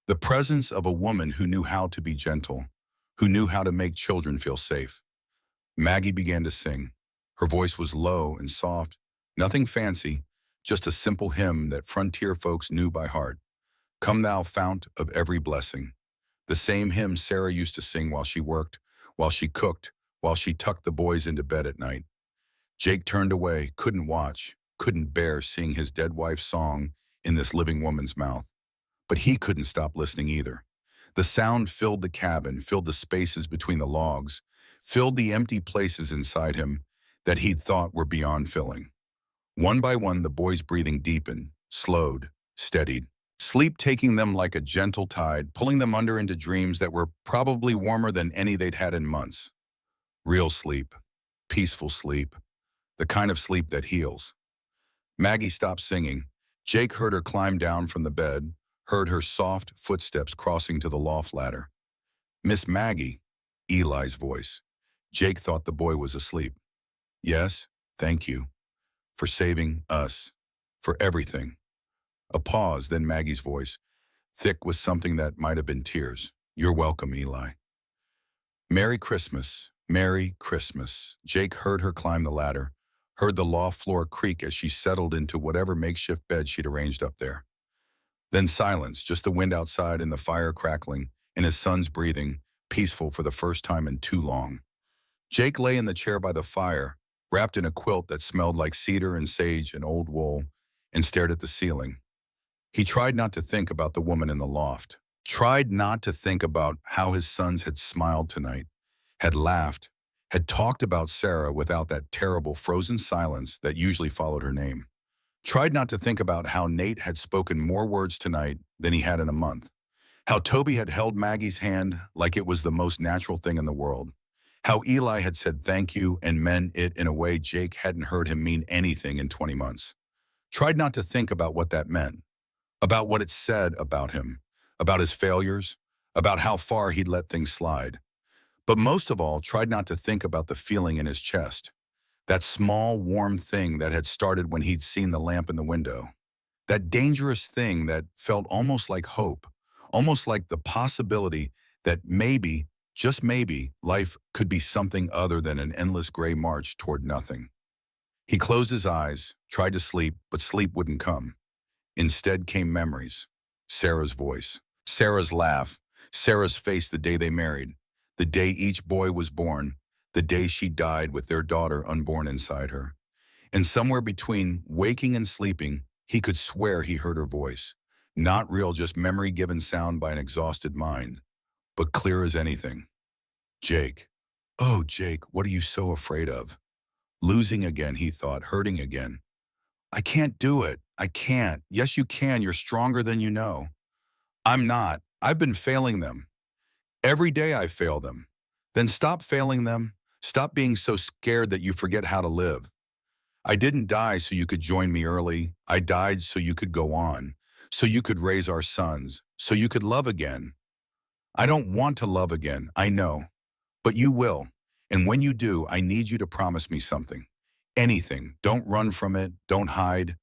The presence of a woman who knew how to be gentle, who knew how to make children feel safe. Maggie began to sing. Her voice was low and soft, nothing fancy, just a simple hymn that frontier folks knew by heart. Come thou fount of every blessing. The same hymn Sarah used to sing while she worked, while she cooked, while she tucked the boys into bed at night. Jake turned away, couldn't watch, couldn't bear seeing his dead wife's song in this living woman's mouth. But he couldn't stop listening either. The sound filled the cabin, filled the spaces between the logs, filled the empty places inside him that he'd thought were beyond filling. One by one, the boys' breathing deepened, slowed, steadied, sleep taking them like a gentle tide, pulling them under into dreams that were probably warmer than any they'd had in months. Real sleep, peaceful sleep, the kind of sleep that heals. Maggie stopped singing. Jake heard her climb down from the bed, heard her soft footsteps crossing to the loft ladder. Miss Maggie, Eli's voice. Jake thought the boy was asleep. Yes, thank you. For saving us. For everything. A pause, then Maggie's voice, thick with something that might have been tears. You're welcome, Eli. Merry Christmas. Merry Christmas. Jake heard her climb the ladder, heard the loft floor creak as she settled into whatever makeshift bed she'd arranged up there. Then silence, just the wind outside and the fire crackling, and his son's breathing, peaceful for the first time in too long. Jake lay in the chair by the fire, wrapped in a quilt that smelled like cedar and sage and old wool, and stared at the ceiling. He tried not to think about the woman in the loft, tried not to think about how his sons had smiled tonight, had laughed, had talked about Sarah without that terrible frozen silence that usually followed her name. Tried not to think about how Nate had spoken more words tonight than he had in a month, how Toby had held Maggie's hand like it was the most natural thing in the world, how Eli had said thank you and meant it in a way Jake hadn't heard him mean anything in 20 months. Tried not to think about what that meant, about what it said about him, about his failures, about how far he'd let things slide. But most of all, tried not to think about the feeling in his chest, that small, warm thing that had started when he'd seen the lamp in the window, that dangerous thing that felt almost like hope, almost like the possibility that maybe, just maybe, life could be something other than an endless gray march toward nothing. He closed his eyes, tried to sleep, but sleep wouldn't come. Instead came memories. Sarah's voice, Sarah's laugh, Sarah's face the day they married, the day each boy was born, the day she died with their daughter unborn inside her. And somewhere between waking and sleeping, he could swear he heard her voice. Not real, just memory-given sound by an exhausted mind, but clear as anything. Jake. Oh, Jake, what are you so afraid of? Losing again, he thought, hurting again. I can't do it. I can't. Yes, you can. You're stronger than you know. I'm not. I've been failing them. Every day I fail them. Then stop failing them. Stop being so scared that you forget how to live. I didn't die so you could join me early. I died so you could go on, so you could raise our sons, so you could love again. I don't want to love again, I know, but you will. And when you do, I need you to promise me something. Anything. Don't run from it. Don't hide.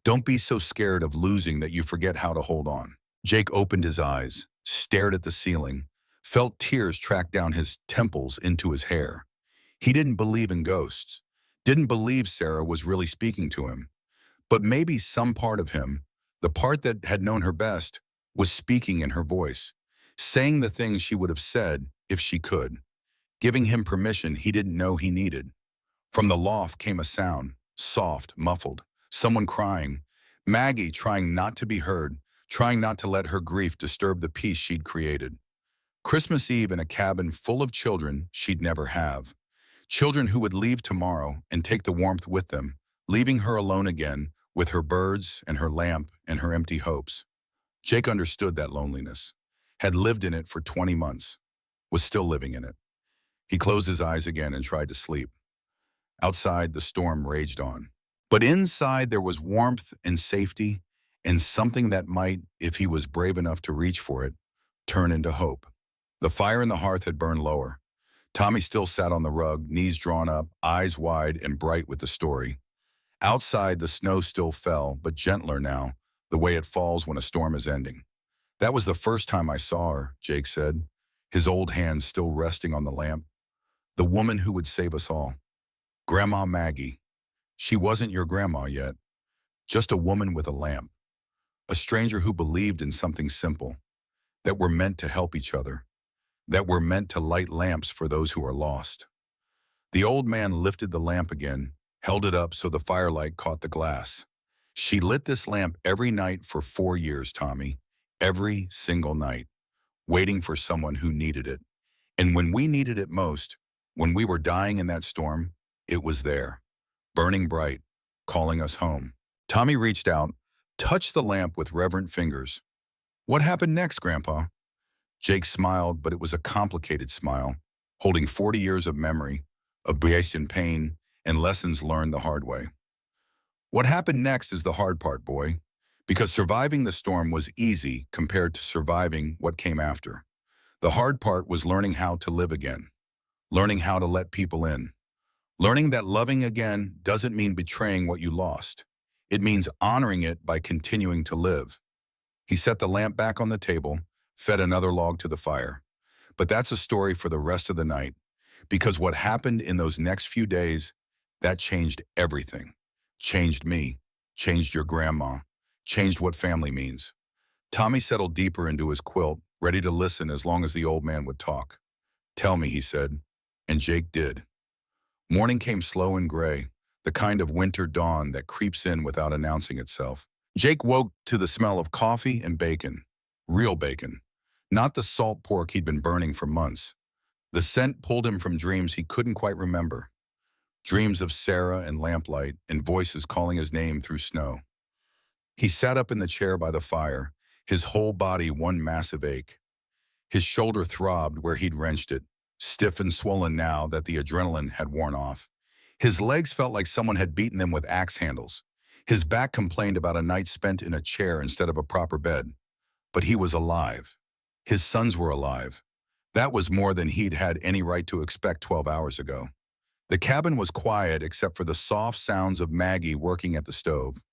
Don't be so scared of losing that you forget how to hold on. Jake opened his eyes, stared at the ceiling, felt tears track down his temples into his hair. He didn't believe in ghosts, didn't believe Sarah was really speaking to him. But maybe some part of him, the part that had known her best, was speaking in her voice, saying the things she would have said if she could, giving him permission he didn't know he needed. From the loft came a sound, soft, muffled, someone crying, Maggie trying not to be heard, trying not to let her grief disturb the peace she'd created. Christmas Eve in a cabin full of children she'd never have. Children who would leave tomorrow and take the warmth with them, leaving her alone again with her birds and her lamp and her empty hopes. Jake understood that loneliness, had lived in it for 20 months, was still living in it. He closed his eyes again and tried to sleep. Outside, the storm raged on. But inside, there was warmth and safety and something that might, if he was brave enough to reach for it, turn into hope. The fire in the hearth had burned lower. Tommy still sat on the rug, knees drawn up, eyes wide and bright with the story. Outside, the snow still fell, but gentler now, the way it falls when a storm is ending. That was the first time I saw her, Jake said, his old hands still resting on the lamp. The woman who would save us all. Grandma Maggie. She wasn't your grandma yet, just a woman with a lamp. A stranger who believed in something simple, that we're meant to help each other, that we're meant to light lamps for those who are lost. The old man lifted the lamp again, held it up so the firelight caught the glass. She lit this lamp every night for 4 years, Tommy, every single night, waiting for someone who needed it. And when we needed it most, when we were dying in that storm, it was there, burning bright, calling us home. Tommy reached out, touched the lamp with reverent fingers. What happened next, Grandpa? Jake smiled, but it was a complicated smile, holding 40 years of memory, of and pain, and lessons learned the hard way. What happened next is the hard part, boy, because surviving the storm was easy compared to surviving what came after. The hard part was learning how to live again, learning how to let people in, learning that loving again doesn't mean betraying what you lost. It means honoring it by continuing to live. He set the lamp back on the table, fed another log to the fire. But that's a story for the rest of the night, because what happened in those next few days, that changed everything. Changed me, changed your grandma, changed what family means. Tommy settled deeper into his quilt, ready to listen as long as the old man would talk. Tell me, he said, and Jake did. Morning came slow and gray, the kind of winter dawn that creeps in without announcing itself. Jake woke to the smell of coffee and bacon. Real bacon. Not the salt pork he'd been burning for months. The scent pulled him from dreams he couldn't quite remember. Dreams of Sarah and lamplight and voices calling his name through snow. He sat up in the chair by the fire, his whole body one massive ache. His shoulder throbbed where he'd wrenched it, stiff and swollen now that the adrenaline had worn off. His legs felt like someone had beaten them with axe handles. His back complained about a night spent in a chair instead of a proper bed. But he was alive. His sons were alive. That was more than he'd had any right to expect 12 hours ago. The cabin was quiet except for the soft sounds of Maggie working at the stove.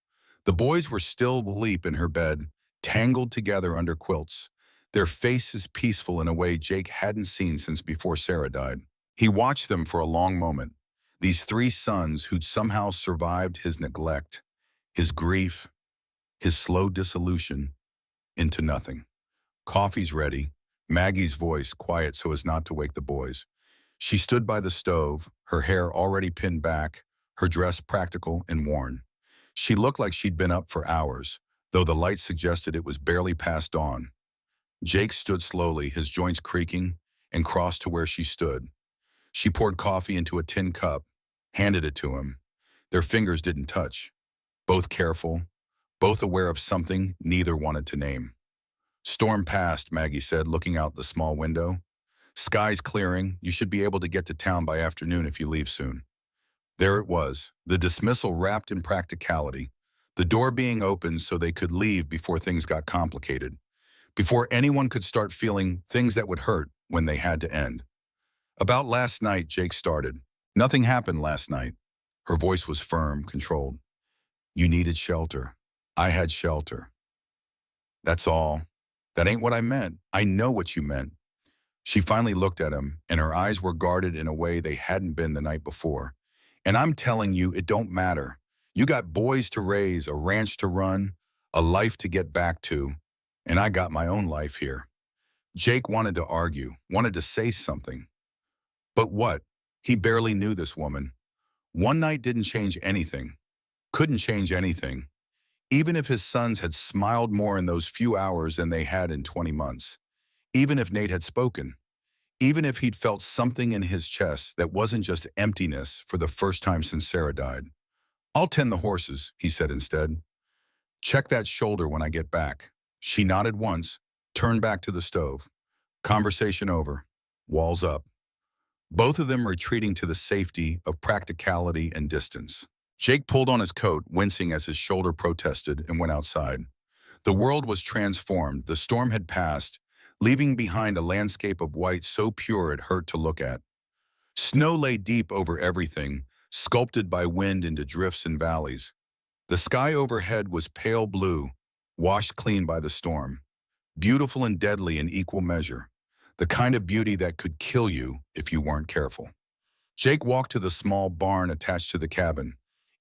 The boys were still asleep in her bed, tangled together under quilts, their faces peaceful in a way Jake hadn't seen since before Sarah died. He watched them for a long moment, these 3 sons who'd somehow survived his neglect, his grief, his slow dissolution, into nothing. Coffee's ready, Maggie's voice quiet so as not to wake the boys. She stood by the stove, her hair already pinned back, her dress practical and worn. She looked like she'd been up for hours, though the light suggested it was barely past dawn. Jake stood slowly, his joints creaking, and crossed to where she stood. She poured coffee into a tin cup, handed it to him. Their fingers didn't touch. Both careful, both aware of something neither wanted to name. Storm passed, Maggie said, looking out the small window. Sky's clearing. You should be able to get to town by afternoon if you leave soon. There it was, the dismissal wrapped in practicality, the door being opened so they could leave before things got complicated, before anyone could start feeling things that would hurt when they had to end. About last night, Jake started. Nothing happened last night. Her voice was firm, controlled. You needed shelter. I had shelter. That's all. That ain't what I meant. I know what you meant. She finally looked at him, and her eyes were guarded in a way they hadn't been the night before. And I'm telling you, it don't matter. You got boys to raise, a ranch to run, a life to get back to, and I got my own life here. Jake wanted to argue, wanted to say something. But what? He barely knew this woman. One night didn't change anything. Couldn't change anything. Even if his sons had smiled more in those few hours than they had in 20 months. Even if Nate had spoken. Even if he'd felt something in his chest that wasn't just emptiness for the first time since Sarah died. I'll tend the horses, he said instead. Check that shoulder when I get back. She nodded once, turned back to the stove. Conversation over. Walls up. Both of them retreating to the safety of practicality and distance. Jake pulled on his coat, wincing as his shoulder protested, and went outside. The world was transformed. The storm had passed, leaving behind a landscape of white so pure it hurt to look at. Snow lay deep over everything, sculpted by wind into drifts and valleys. The sky overhead was pale blue, washed clean by the storm. Beautiful and deadly in equal measure. The kind of beauty that could kill you if you weren't careful. Jake walked to the small barn attached to the cabin.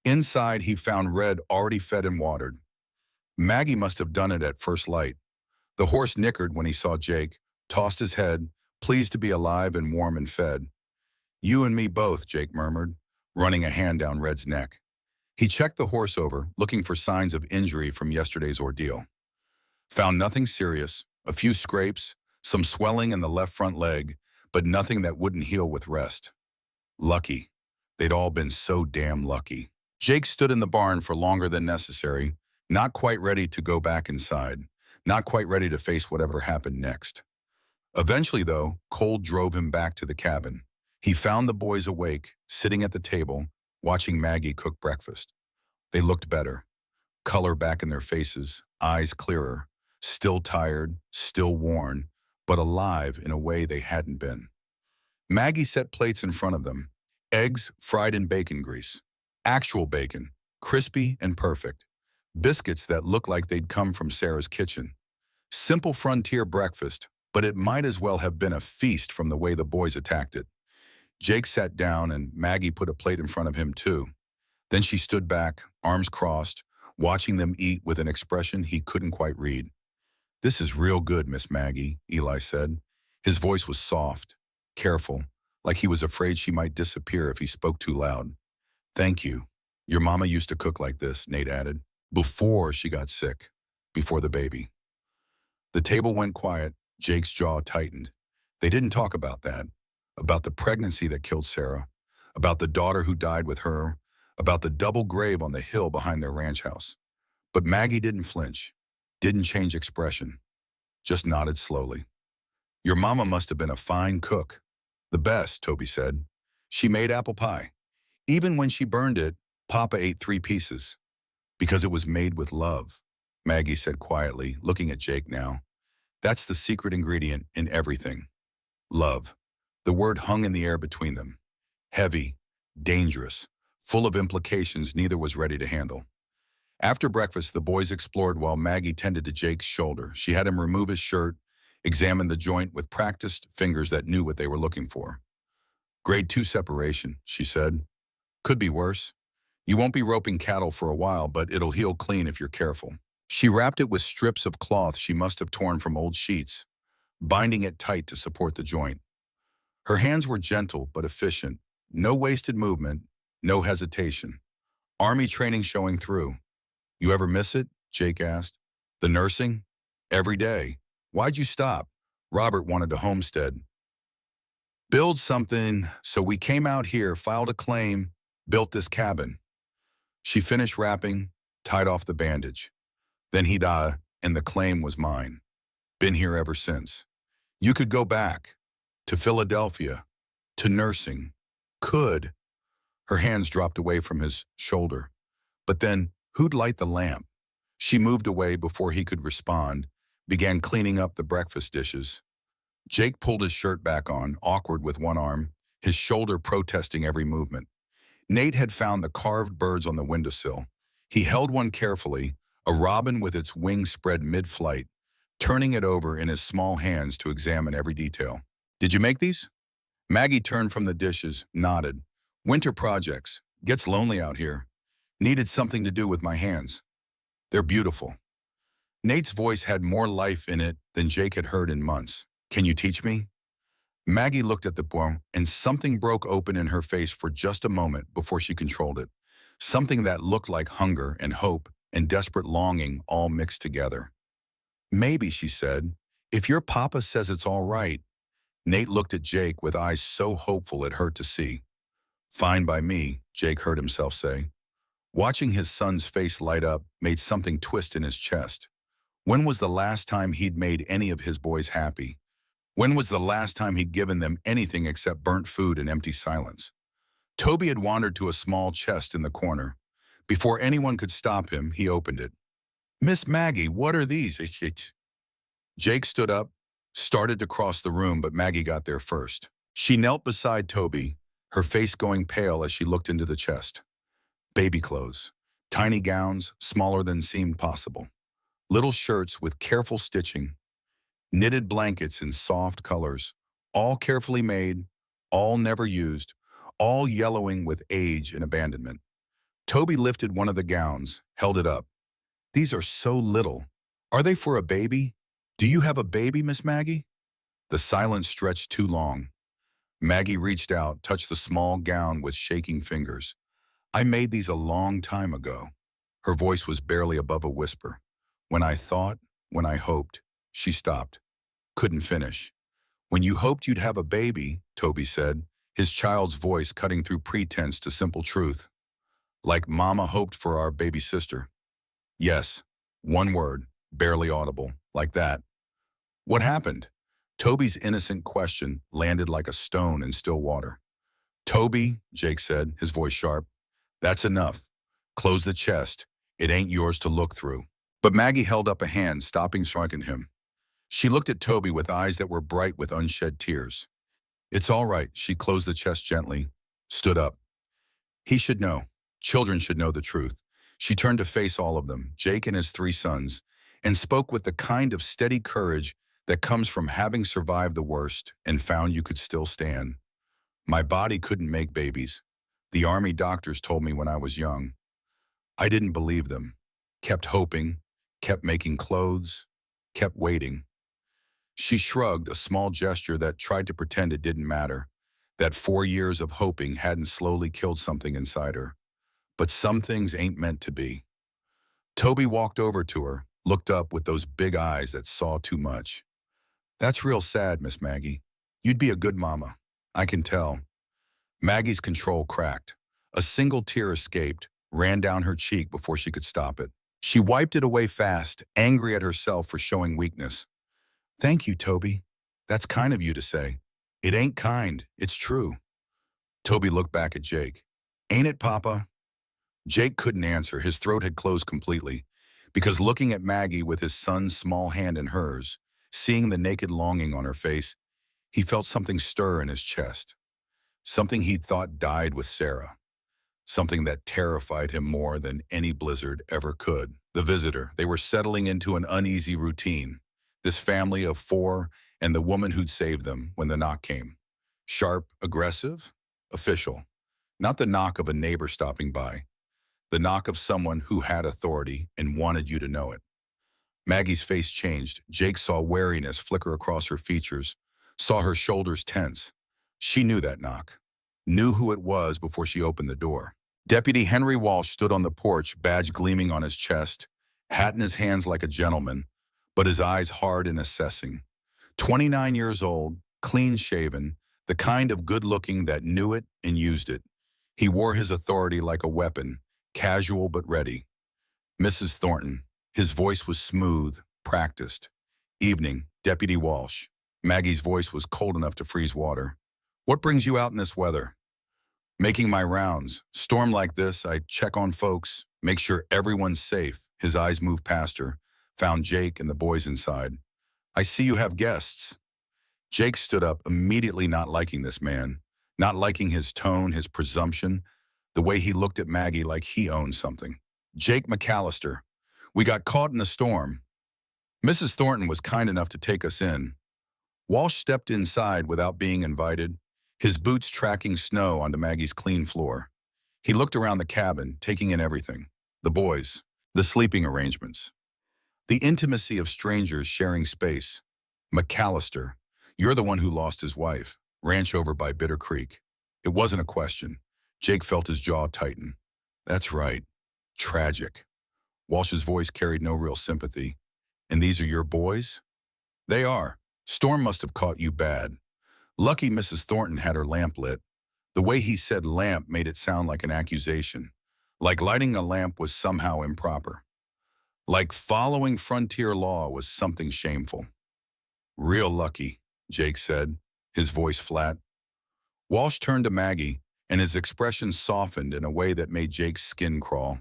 Inside, he found Red already fed and watered. Maggie must have done it at first light. The horse nickered when he saw Jake, tossed his head, pleased to be alive and warm and fed. "You and me both," Jake murmured, running a hand down Red's neck. He checked the horse over, looking for signs of injury from yesterday's ordeal. Found nothing serious, a few scrapes, some swelling in the left front leg, but nothing that wouldn't heal with rest. Lucky. They'd all been so damn lucky. Jake stood in the barn for longer than necessary, not quite ready to go back inside, not quite ready to face whatever happened next. Eventually, though, cold drove him back to the cabin. He found the boys awake, sitting at the table, watching Maggie cook breakfast. They looked better. Color back in their faces, eyes clearer, still tired, still worn, but alive in a way they hadn't been. Maggie set plates in front of them. Eggs fried in bacon grease. Actual bacon, crispy and perfect. Biscuits that looked like they'd come from Sarah's kitchen. Simple frontier breakfast, but it might as well have been a feast from the way the boys attacked it. Jake sat down and Maggie put a plate in front of him too. Then she stood back, arms crossed, watching them eat with an expression he couldn't quite read. "This is real good, Miss Maggie," Eli said. His voice was soft, careful, like he was afraid she might disappear if he spoke too loud. "Thank you. Your mama used to cook like this," Nate added, "before she got sick, before the baby." The table went quiet. Jake's jaw tightened. They didn't talk about that, about the pregnancy that killed Sarah, about the daughter who died with her, about the double grave on the hill behind their ranch house. But Maggie didn't flinch, didn't change expression, just nodded slowly. "Your mama must have been a fine cook." "The best," Toby said. "She made apple pie. Even when she burned it, Papa ate 3 pieces. Because it was made with love," Maggie said quietly, looking at Jake now. "That's the secret ingredient in everything. Love." The word hung in the air between them. Heavy, dangerous, full of implications neither was ready to handle. After breakfast, the boys explored while Maggie tended to Jake's shoulder. She had him remove his shirt, examine the joint with practiced fingers that knew what they were looking for. "Grade 2 separation," she said. "Could be worse. You won't be roping cattle for a while, but it'll heal clean if you're careful." She wrapped it with strips of cloth she must have torn from old sheets, binding it tight to support the joint. Her hands were gentle but efficient. No wasted movement, no hesitation. Army training showing through. "You ever miss it?" Jake asked. "The nursing?" "Every day." "Why'd you stop?" "Robert wanted to homestead. Build something, so we came out here, filed a claim, built this cabin." She finished wrapping, tied off the bandage. "Then he died, and the claim was mine. Been here ever since. You could go back. To Philadelphia. To nursing. Could." Her hands dropped away from his shoulder. "But then, who'd light the lamp?" She moved away before he could respond, began cleaning up the breakfast dishes. Jake pulled his shirt back on, awkward with one arm, his shoulder protesting every movement. Nate had found the carved birds on the windowsill. He held one carefully, a robin with its wings spread mid-flight, turning it over in his small hands to examine every detail. "Did you make these?" Maggie turned from the dishes, nodded. "Winter projects. Gets lonely out here. Needed something to do with my hands. They're beautiful." Nate's voice had more life in it than Jake had heard in months. "Can you teach me?" Maggie looked at the boy, and something broke open in her face for just a moment before she controlled it. Something that looked like hunger and hope and desperate longing all mixed together. "Maybe," she said, "if your papa says it's all right." Nate looked at Jake with eyes so hopeful it hurt to see. "Fine by me," Jake heard himself say. Watching his son's face light up made something twist in his chest. When was the last time he'd made any of his boys happy? When was the last time he'd given them anything except burnt food and empty silence? Toby had wandered to a small chest in the corner. Before anyone could stop him, he opened it. "Miss Maggie, what are these?" Jake stood up, started to cross the room, but Maggie got there first. She knelt beside Toby, her face going pale as she looked into the chest. Baby clothes, tiny gowns, smaller than seemed possible. Little shirts with careful stitching, knitted blankets in soft colors, all carefully made, all never used, all yellowing with age and abandonment. Toby lifted one of the gowns, held it up. "These are so little. Are they for a baby? Do you have a baby, Miss Maggie?" The silence stretched too long. Maggie reached out, touched the small gown with shaking fingers. "I made these a long time ago." Her voice was barely above a whisper. "When I thought, when I hoped." She stopped. Couldn't finish. "When you hoped you'd have a baby," Toby said, his child's voice cutting through pretense to simple truth. "Like Mama hoped for our baby sister." "Yes." One word, barely audible, like that. "What happened?" Toby's innocent question landed like a stone in still water. "Toby," Jake said, his voice sharp, "that's enough. Close the chest. It ain't yours to look through." But Maggie held up a hand, stopping striking him. She looked at Toby with eyes that were bright with unshed tears. "It's all right." She closed the chest gently, stood up. "He should know. Children should know the truth." She turned to face all of them, Jake and his three sons, and spoke with the kind of steady courage that comes from having survived the worst and found you could still stand. "My body couldn't make babies. The army doctors told me when I was young. I didn't believe them. Kept hoping, kept making clothes, kept waiting." She shrugged, a small gesture that tried to pretend it didn't matter, that 4 years of hoping hadn't slowly killed something inside her. But some things ain't meant to be. Toby walked over to her, looked up with those big eyes that saw too much. "That's real sad, Miss Maggie. You'd be a good mama. I can tell." Maggie's control cracked. A single tear escaped, ran down her cheek before she could stop it. She wiped it away fast, angry at herself for showing weakness. "Thank you, Toby. That's kind of you to say." "It ain't kind, it's true." Toby looked back at Jake. "Ain't it, Papa?" Jake couldn't answer. His throat had closed completely, because looking at Maggie with his son's small hand in hers, seeing the naked longing on her face, he felt something stir in his chest. Something he'd thought died with Sarah. Something that terrified him more than any blizzard ever could. The visitor. They were settling into an uneasy routine. This family of four and the woman who'd saved them when the knock came. Sharp, aggressive, official. Not the knock of a neighbor stopping by. The knock of someone who had authority and wanted you to know it. Maggie's face changed. Jake saw wariness flicker across her features, saw her shoulders tense. She knew that knock, knew who it was before she opened the door. Deputy Henry Walsh stood on the porch, badge gleaming on his chest, hat in his hands like a gentleman, but his eyes hard and assessing. 29 years old, clean-shaven, the kind of good-looking that knew it and used it. He wore his authority like a weapon, casual but ready. "Mrs. Thornton." His voice was smooth, practiced. "Evening, Deputy Walsh." Maggie's voice was cold enough to freeze water. "What brings you out in this weather?" "Making my rounds. Storm like this, I check on folks, make sure everyone's safe." His eyes moved past her, found Jake and the boys inside. "I see you have guests." Jake stood up, immediately not liking this man, not liking his tone, his presumption, the way he looked at Maggie like he owned something. "Jake McAllister. We got caught in the storm. Mrs. Thornton was kind enough to take us in." Walsh stepped inside without being invited, his boots tracking snow onto Maggie's clean floor. He looked around the cabin, taking in everything. The boys, the sleeping arrangements, the intimacy of strangers sharing space. "McAllister, you're the one who lost his wife. Ranch over by Bitter Creek." It wasn't a question. Jake felt his jaw tighten. "That's right. Tragic." Walsh's voice carried no real sympathy. "And these are your boys?" "They are. Storm must have caught you bad. Lucky Mrs. Thornton had her lamp lit." The way he said lamp made it sound like an accusation, like lighting a lamp was somehow improper. Like following frontier law was something shameful. Real lucky, Jake said, his voice flat. Walsh turned to Maggie, and his expression softened in a way that made Jake's skin crawl.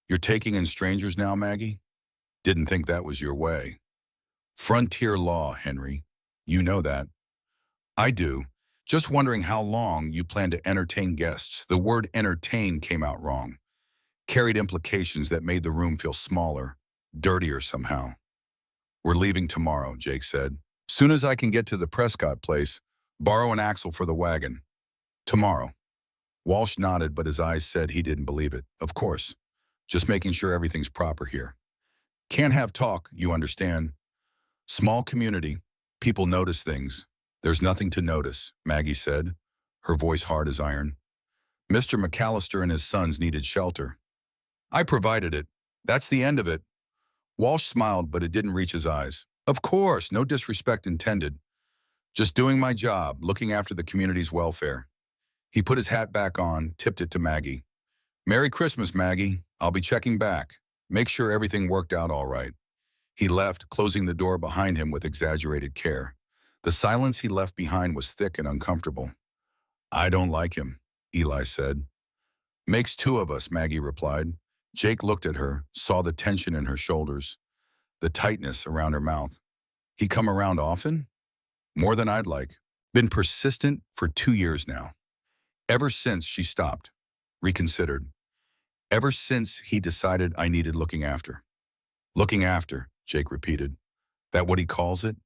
You're taking in strangers now, Maggie? Didn't think that was your way. Frontier law, Henry. You know that. I do. Just wondering how long you plan to entertain guests. The word entertain came out wrong. Carried implications that made the room feel smaller, dirtier somehow. We're leaving tomorrow, Jake said. Soon as I can get to the Prescott place, borrow an axle for the wagon. Tomorrow. Walsh nodded, but his eyes said he didn't believe it. Of course. Just making sure everything's proper here. Can't have talk, you understand. Small community. People notice things. There's nothing to notice, Maggie said, her voice hard as iron. Mr. McAllister and his sons needed shelter. I provided it. That's the end of it. Walsh smiled, but it didn't reach his eyes. Of course, no disrespect intended. Just doing my job, looking after the community's welfare. He put his hat back on, tipped it to Maggie. Merry Christmas, Maggie. I'll be checking back. Make sure everything worked out all right. He left, closing the door behind him with exaggerated care. The silence he left behind was thick and uncomfortable. I don't like him, Eli said. Makes two of us, Maggie replied. Jake looked at her, saw the tension in her shoulders, the tightness around her mouth. He come around often? More than I'd like. Been persistent for 2 years now. Ever since she stopped, reconsidered. Ever since he decided I needed looking after. Looking after, Jake repeated. That what he calls it?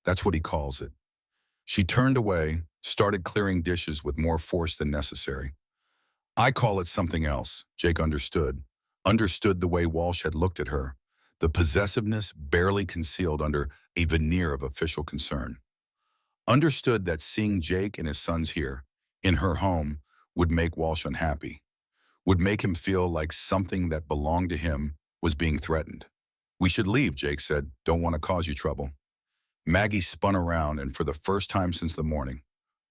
That's what he calls it. She turned away, started clearing dishes with more force than necessary. I call it something else, Jake understood. Understood the way Walsh had looked at her, the possessiveness barely concealed under a veneer of official concern. Understood that seeing Jake and his sons here, in her home, would make Walsh unhappy, would make him feel like something that belonged to him was being threatened. We should leave, Jake said. Don't want to cause you trouble. Maggie spun around, and for the first time since the morning,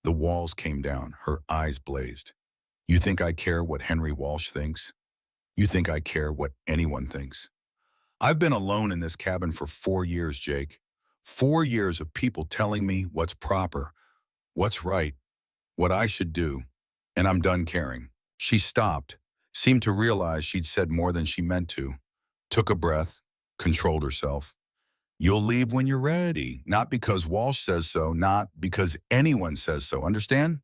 the walls came down, her eyes blazed. You think I care what Henry Walsh thinks? You think I care what anyone thinks? I've been alone in this cabin for 4 years, Jake. 4 years of people telling me what's proper, what's right, what I should do, and I'm done caring. She stopped, seemed to realize she'd said more than she meant to, took a breath, controlled herself. You'll leave when you're ready, not because Walsh says so, not because anyone says so, understand?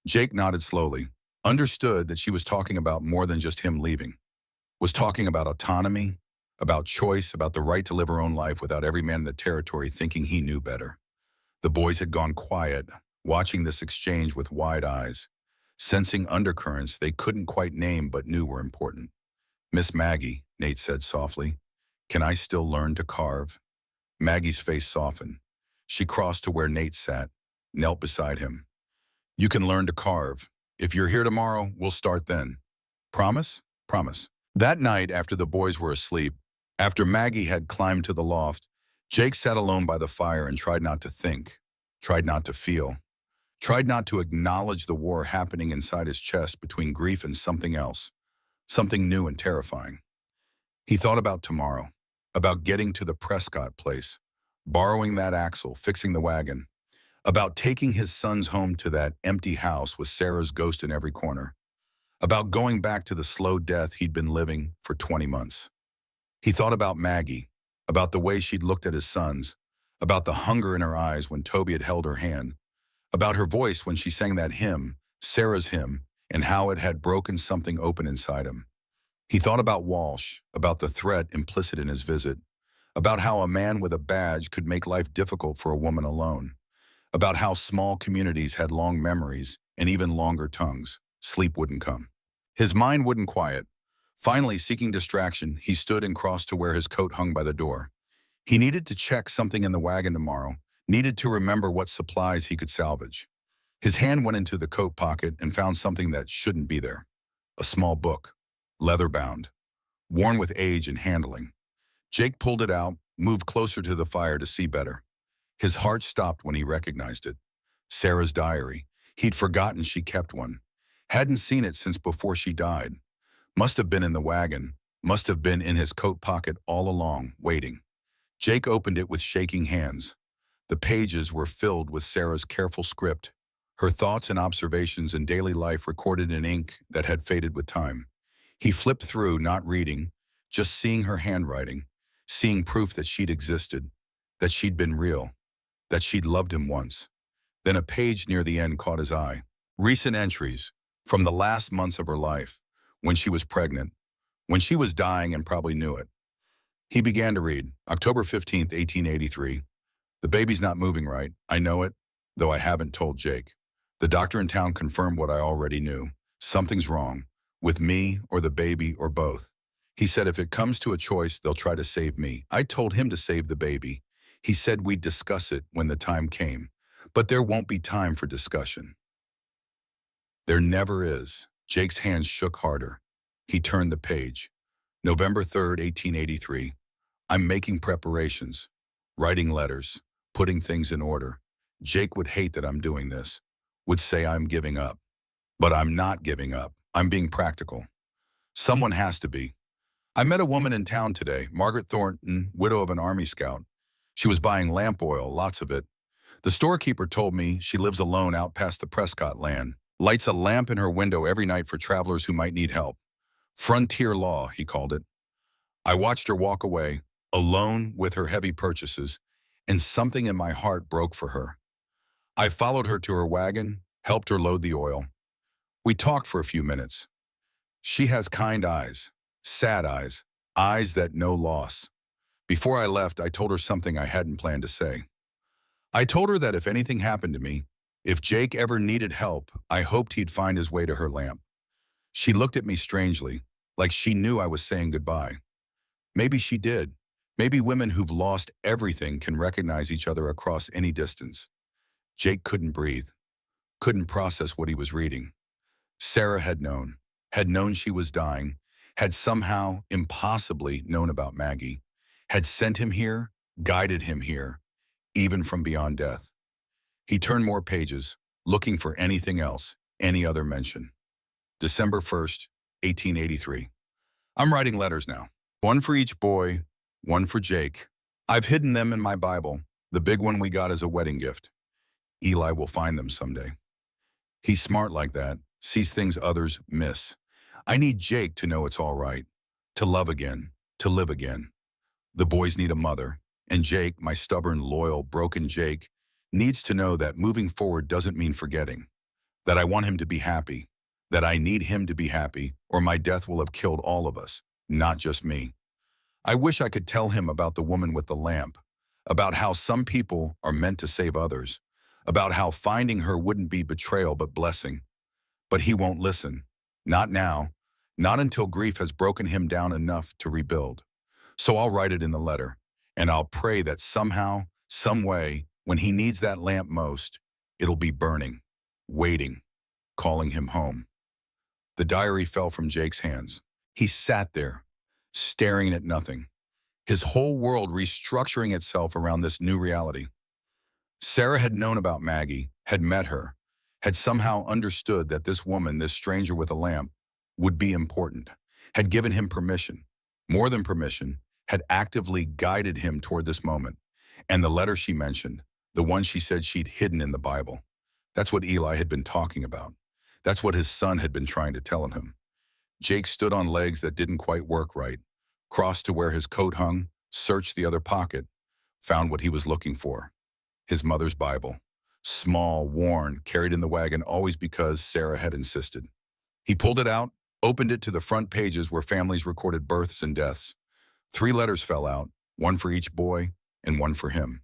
Jake nodded slowly, understood that she was talking about more than just him leaving, was talking about autonomy, about choice, about the right to live her own life without every man in the territory thinking he knew better. The boys had gone quiet, watching this exchange with wide eyes, sensing undercurrents they couldn't quite name but knew were important. Miss Maggie, Nate said softly, can I still learn to carve? Maggie's face softened. She crossed to where Nate sat, knelt beside him. You can learn to carve. If you're here tomorrow, we'll start then. Promise? Promise. That night, after the boys were asleep, after Maggie had climbed to the loft, Jake sat alone by the fire and tried not to think, tried not to feel, tried not to acknowledge the war happening inside his chest between grief and something else, something new and terrifying. He thought about tomorrow, about getting to the Prescott place, borrowing that axle, fixing the wagon, about taking his sons home to that empty house with Sarah's ghost in every corner, about going back to the slow death he'd been living for 20 months. He thought about Maggie, about the way she'd looked at his sons, about the hunger in her eyes when Toby had held her hand, about her voice when she sang that hymn, Sarah's hymn, and how it had broken something open inside him. He thought about Walsh, about the threat implicit in his visit, about how a man with a badge could make life difficult for a woman alone, about how small communities had long memories and even longer tongues. Sleep wouldn't come. His mind wouldn't quiet. Finally, seeking distraction, he stood and crossed to where his coat hung by the door. He needed to check something in the wagon tomorrow, needed to remember what supplies he could salvage. His hand went into the coat pocket and found something that shouldn't be there. A small book, leather-bound, worn with age and handling. Jake pulled it out, moved closer to the fire to see better. His heart stopped when he recognized it. Sarah's diary. He'd forgotten she kept one. Hadn't seen it since before she died. Must have been in the wagon, Must have been in his coat pocket all along, waiting. Jake opened it with shaking hands. The pages were filled with Sarah's careful script, her thoughts and observations in daily life recorded in ink that had faded with time. He flipped through, not reading, just seeing her handwriting, seeing proof that she'd existed, that she'd been real, that she'd loved him once. Then a page near the end caught his eye. Recent entries from the last months of her life, when she was pregnant, when she was dying and probably knew it. He began to read, October 15th, 1883. The baby's not moving right. I know it, though I haven't told Jake. The doctor in town confirmed what I already knew. Something's wrong, with me or the baby or both. He said if it comes to a choice, they'll try to save me. I told him to save the baby. He said we'd discuss it when the time came. But there won't be time for discussion. There never is. Jake's hands shook harder. He turned the page. November 3rd, 1883. I'm making preparations, writing letters, putting things in order. Jake would hate that I'm doing this, would say I'm giving up. But I'm not giving up. I'm being practical. Someone has to be. I met a woman in town today, Margaret Thornton, widow of an Army scout. She was buying lamp oil, lots of it. The storekeeper told me she lives alone out past the Prescott land, lights a lamp in her window every night for travelers who might need help. Frontier law, he called it. I watched her walk away, alone with her heavy purchases, and something in my heart broke for her. I followed her to her wagon, helped her load the oil. We talked for a few minutes. She has kind eyes, sad eyes, eyes that know loss. Before I left, I told her something I hadn't planned to say. I told her that if anything happened to me, if Jake ever needed help, I hoped he'd find his way to her lamp. She looked at me strangely, like she knew I was saying goodbye. Maybe she did. Maybe women who've lost everything can recognize each other across any distance. Jake couldn't breathe, couldn't process what he was reading. Sarah had known she was dying, had somehow, impossibly known about Maggie, had sent him here, guided him here, even from beyond death. He turned more pages, looking for anything else, any other mention. December 1st, 1883. I'm writing letters now. One for each boy, one for Jake. I've hidden them in my Bible, the big one we got as a wedding gift. Eli will find them someday. He's smart like that, sees things others miss. I need Jake to know it's all right, to love again, to live again. The boys need a mother, and Jake, my stubborn, loyal, broken Jake, needs to know that moving forward doesn't mean forgetting, that I want him to be happy, that I need him to be happy, or my death will have killed all of us, not just me. I wish I could tell him about the woman with the lamp, about how some people are meant to save others, about how finding her wouldn't be betrayal but blessing. But he won't listen. Not now. Not until grief has broken him down enough to rebuild. So I'll write it in the letter, and I'll pray that somehow, some way, when he needs that lamp most, it'll be burning, waiting, calling him home. The diary fell from Jake's hands. He sat there, staring at nothing, his whole world restructuring itself around this new reality. Sarah had known about Maggie, had met her, had somehow understood that this woman, this stranger with a lamp, would be important, had given him permission, more than permission, had actively guided him toward this moment. And the letter she mentioned, the one she said she'd hidden in the Bible, that's what Eli had been talking about. That's what his son had been trying to tell him. Jake stood on legs that didn't quite work right, crossed to where his coat hung, searched the other pocket, found what he was looking for. His mother's Bible. Small, worn, carried in the wagon always because Sarah had insisted. He pulled it out, opened it to the front pages where families recorded births and deaths. 3 letters fell out, one for each boy and one for him.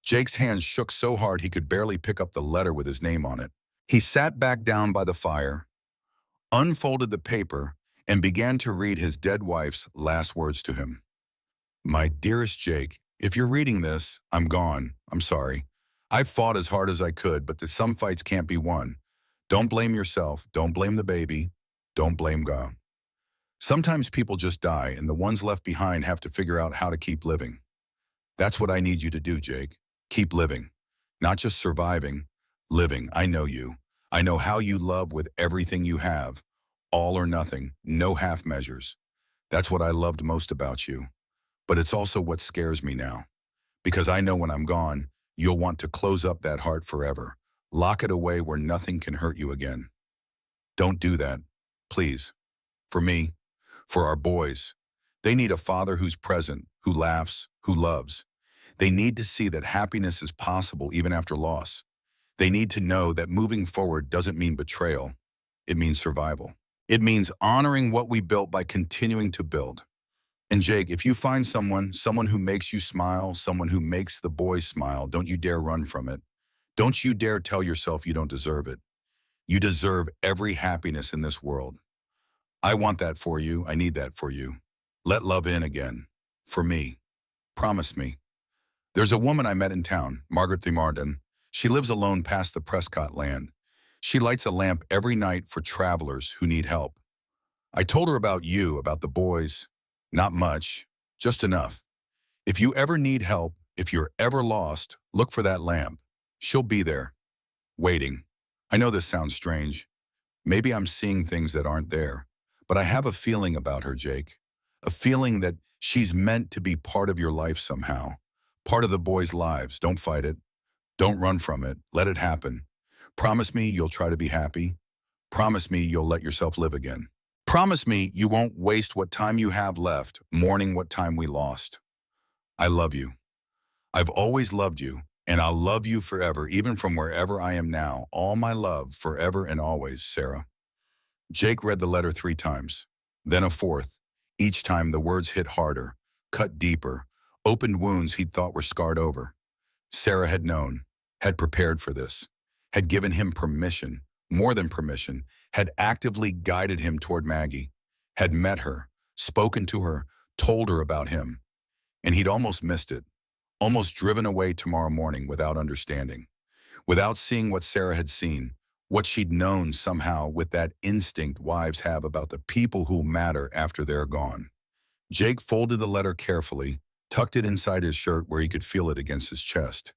Jake's hands shook so hard he could barely pick up the letter with his name on it. He sat back down by the fire, unfolded the paper, and began to read his dead wife's last words to him. My dearest Jake, if you're reading this, I'm gone. I'm sorry. I've fought as hard as I could, but some fights can't be won. Don't blame yourself. Don't blame the baby. Don't blame God. Sometimes people just die, and the ones left behind have to figure out how to keep living. That's what I need you to do, Jake. Keep living. Not just surviving, living. I know you. I know how you love with everything you have. All or nothing. No half measures. That's what I loved most about you. But it's also what scares me now. Because I know when I'm gone, you'll want to close up that heart forever. Lock it away where nothing can hurt you again. Don't do that. Please. For me, for our boys. They need a father who's present, who laughs, who loves. They need to see that happiness is possible even after loss. They need to know that moving forward doesn't mean betrayal. It means survival. It means honoring what we built by continuing to build. And Jake, if you find someone who makes you smile, someone who makes the boys smile, don't you dare run from it. Don't you dare tell yourself you don't deserve it. You deserve every happiness in this world. I want that for you. I need that for you. Let love in again. For me. Promise me. There's a woman I met in town, Margaret Thimarden. She lives alone past the Prescott land. She lights a lamp every night for travelers who need help. I told her about you, about the boys. Not much, just enough. If you ever need help, if you're ever lost, look for that lamp. She'll be there, waiting. I know this sounds strange. Maybe I'm seeing things that aren't there. But I have a feeling about her, Jake. A feeling that she's meant to be part of your life somehow. Part of the boys' lives. Don't fight it. Don't run from it. Let it happen. Promise me you'll try to be happy. Promise me you'll let yourself live again. Promise me you won't waste what time you have left mourning what time we lost. I love you. I've always loved you, and I'll love you forever, even from wherever I am now. All my love, forever and always, Sarah. Jake read the letter 3 times, then a 4th. Each time the words hit harder, cut deeper, opened wounds he'd thought were scarred over. Sarah had known, had prepared for this, had given him permission, more than permission, had actively guided him toward Maggie, had met her, spoken to her, told her about him. And he'd almost missed it, almost driven away tomorrow morning without understanding, without seeing what Sarah had seen, what she'd known somehow with that instinct wives have about the people who matter after they're gone. Jake folded the letter carefully, tucked it inside his shirt where he could feel it against his chest.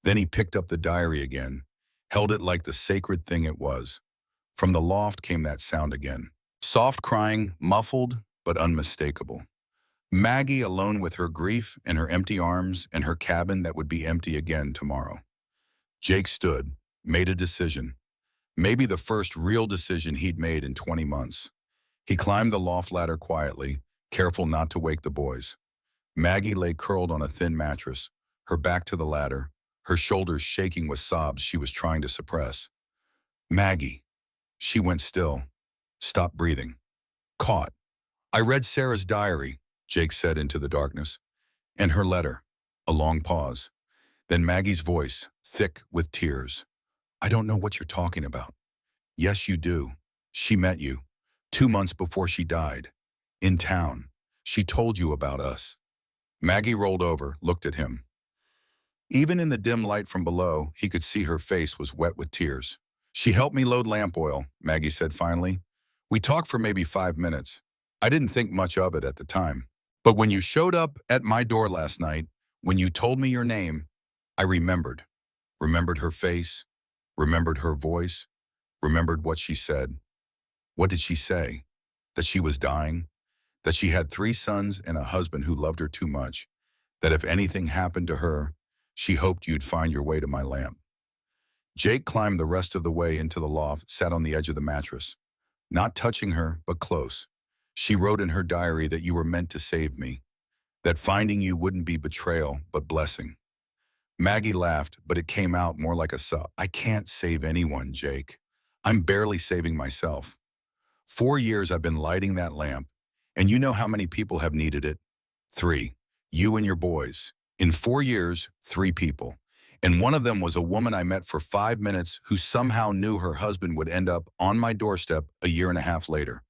Then he picked up the diary again, held it like the sacred thing it was. From the loft came that sound again. Soft crying, muffled, but unmistakable. Maggie alone with her grief and her empty arms and her cabin that would be empty again tomorrow. Jake stood, made a decision. Maybe the first real decision he'd made in 20 months. He climbed the loft ladder quietly, careful not to wake the boys. Maggie lay curled on a thin mattress, her back to the ladder, her shoulders shaking with sobs she was trying to suppress. Maggie. She went still, stopped breathing. Caught. I read Sarah's diary, Jake said into the darkness, and her letter. A long pause. Then Maggie's voice, thick with tears. I don't know what you're talking about. Yes, you do. She met you 2 months before she died. In town. She told you about us. Maggie rolled over, looked at him. Even in the dim light from below, he could see her face was wet with tears. She helped me load lamp oil, Maggie said finally. We talked for maybe 5 minutes. I didn't think much of it at the time. But when you showed up at my door last night, when you told me your name, I remembered. Remembered her face, remembered her voice, remembered what she said. What did she say? That she was dying? That she had 3 sons and a husband who loved her too much? That if anything happened to her, she hoped you'd find your way to my lamp? Jake climbed the rest of the way into the loft, sat on the edge of the mattress. Not touching her, but close. She wrote in her diary that you were meant to save me. That finding you wouldn't be betrayal, but blessing. Maggie laughed, but it came out more like a sob. I can't save anyone, Jake. I'm barely saving myself. 4 years I've been lighting that lamp, and you know how many people have needed it? 3. You and your boys. In 4 years, 3 people. And one of them was a woman I met for 5 minutes who somehow knew her husband would end up on my doorstep a year and a half later.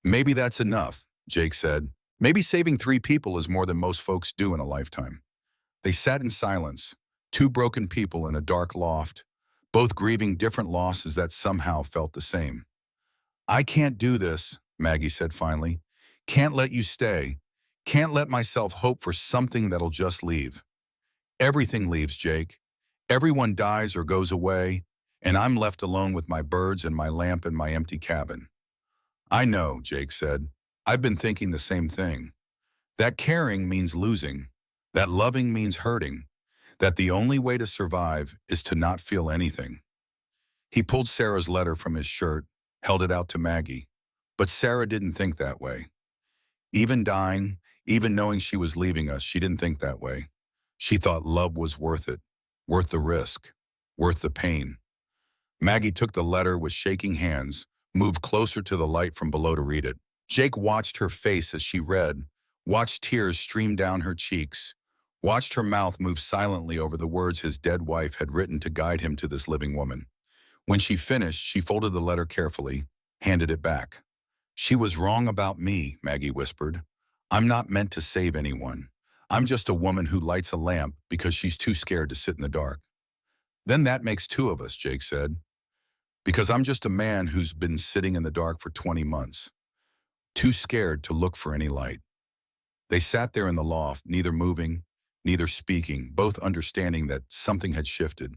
Maybe that's enough, Jake said. Maybe saving 3 people is more than most folks do in a lifetime. They sat in silence, 2 broken people in a dark loft, both grieving different losses that somehow felt the same. I can't do this, Maggie said finally. Can't let you stay. Can't let myself hope for something that'll just leave. Everything leaves, Jake. Everyone dies or goes away, and I'm left alone with my birds and my lamp and my empty cabin. I know, Jake said. I've been thinking the same thing. That caring means losing. That loving means hurting. That the only way to survive is to not feel anything. He pulled Sarah's letter from his shirt, held it out to Maggie. But Sarah didn't think that way. Even dying, even knowing she was leaving us, she didn't think that way. She thought love was worth it, worth the risk, worth the pain. Maggie took the letter with shaking hands, moved closer to the light from below to read it. Jake watched her face as she read, watched tears stream down her cheeks, watched her mouth move silently over the words his dead wife had written to guide him to this living woman. When she finished, she folded the letter carefully, handed it back. "She was wrong about me," Maggie whispered. "I'm not meant to save anyone. I'm just a woman who lights a lamp because she's too scared to sit in the dark." "Then that makes two of us," Jake said. "Because I'm just a man who's been sitting in the dark for 20 months, too scared to look for any light." They sat there in the loft, neither moving, neither speaking, both understanding that something had shifted,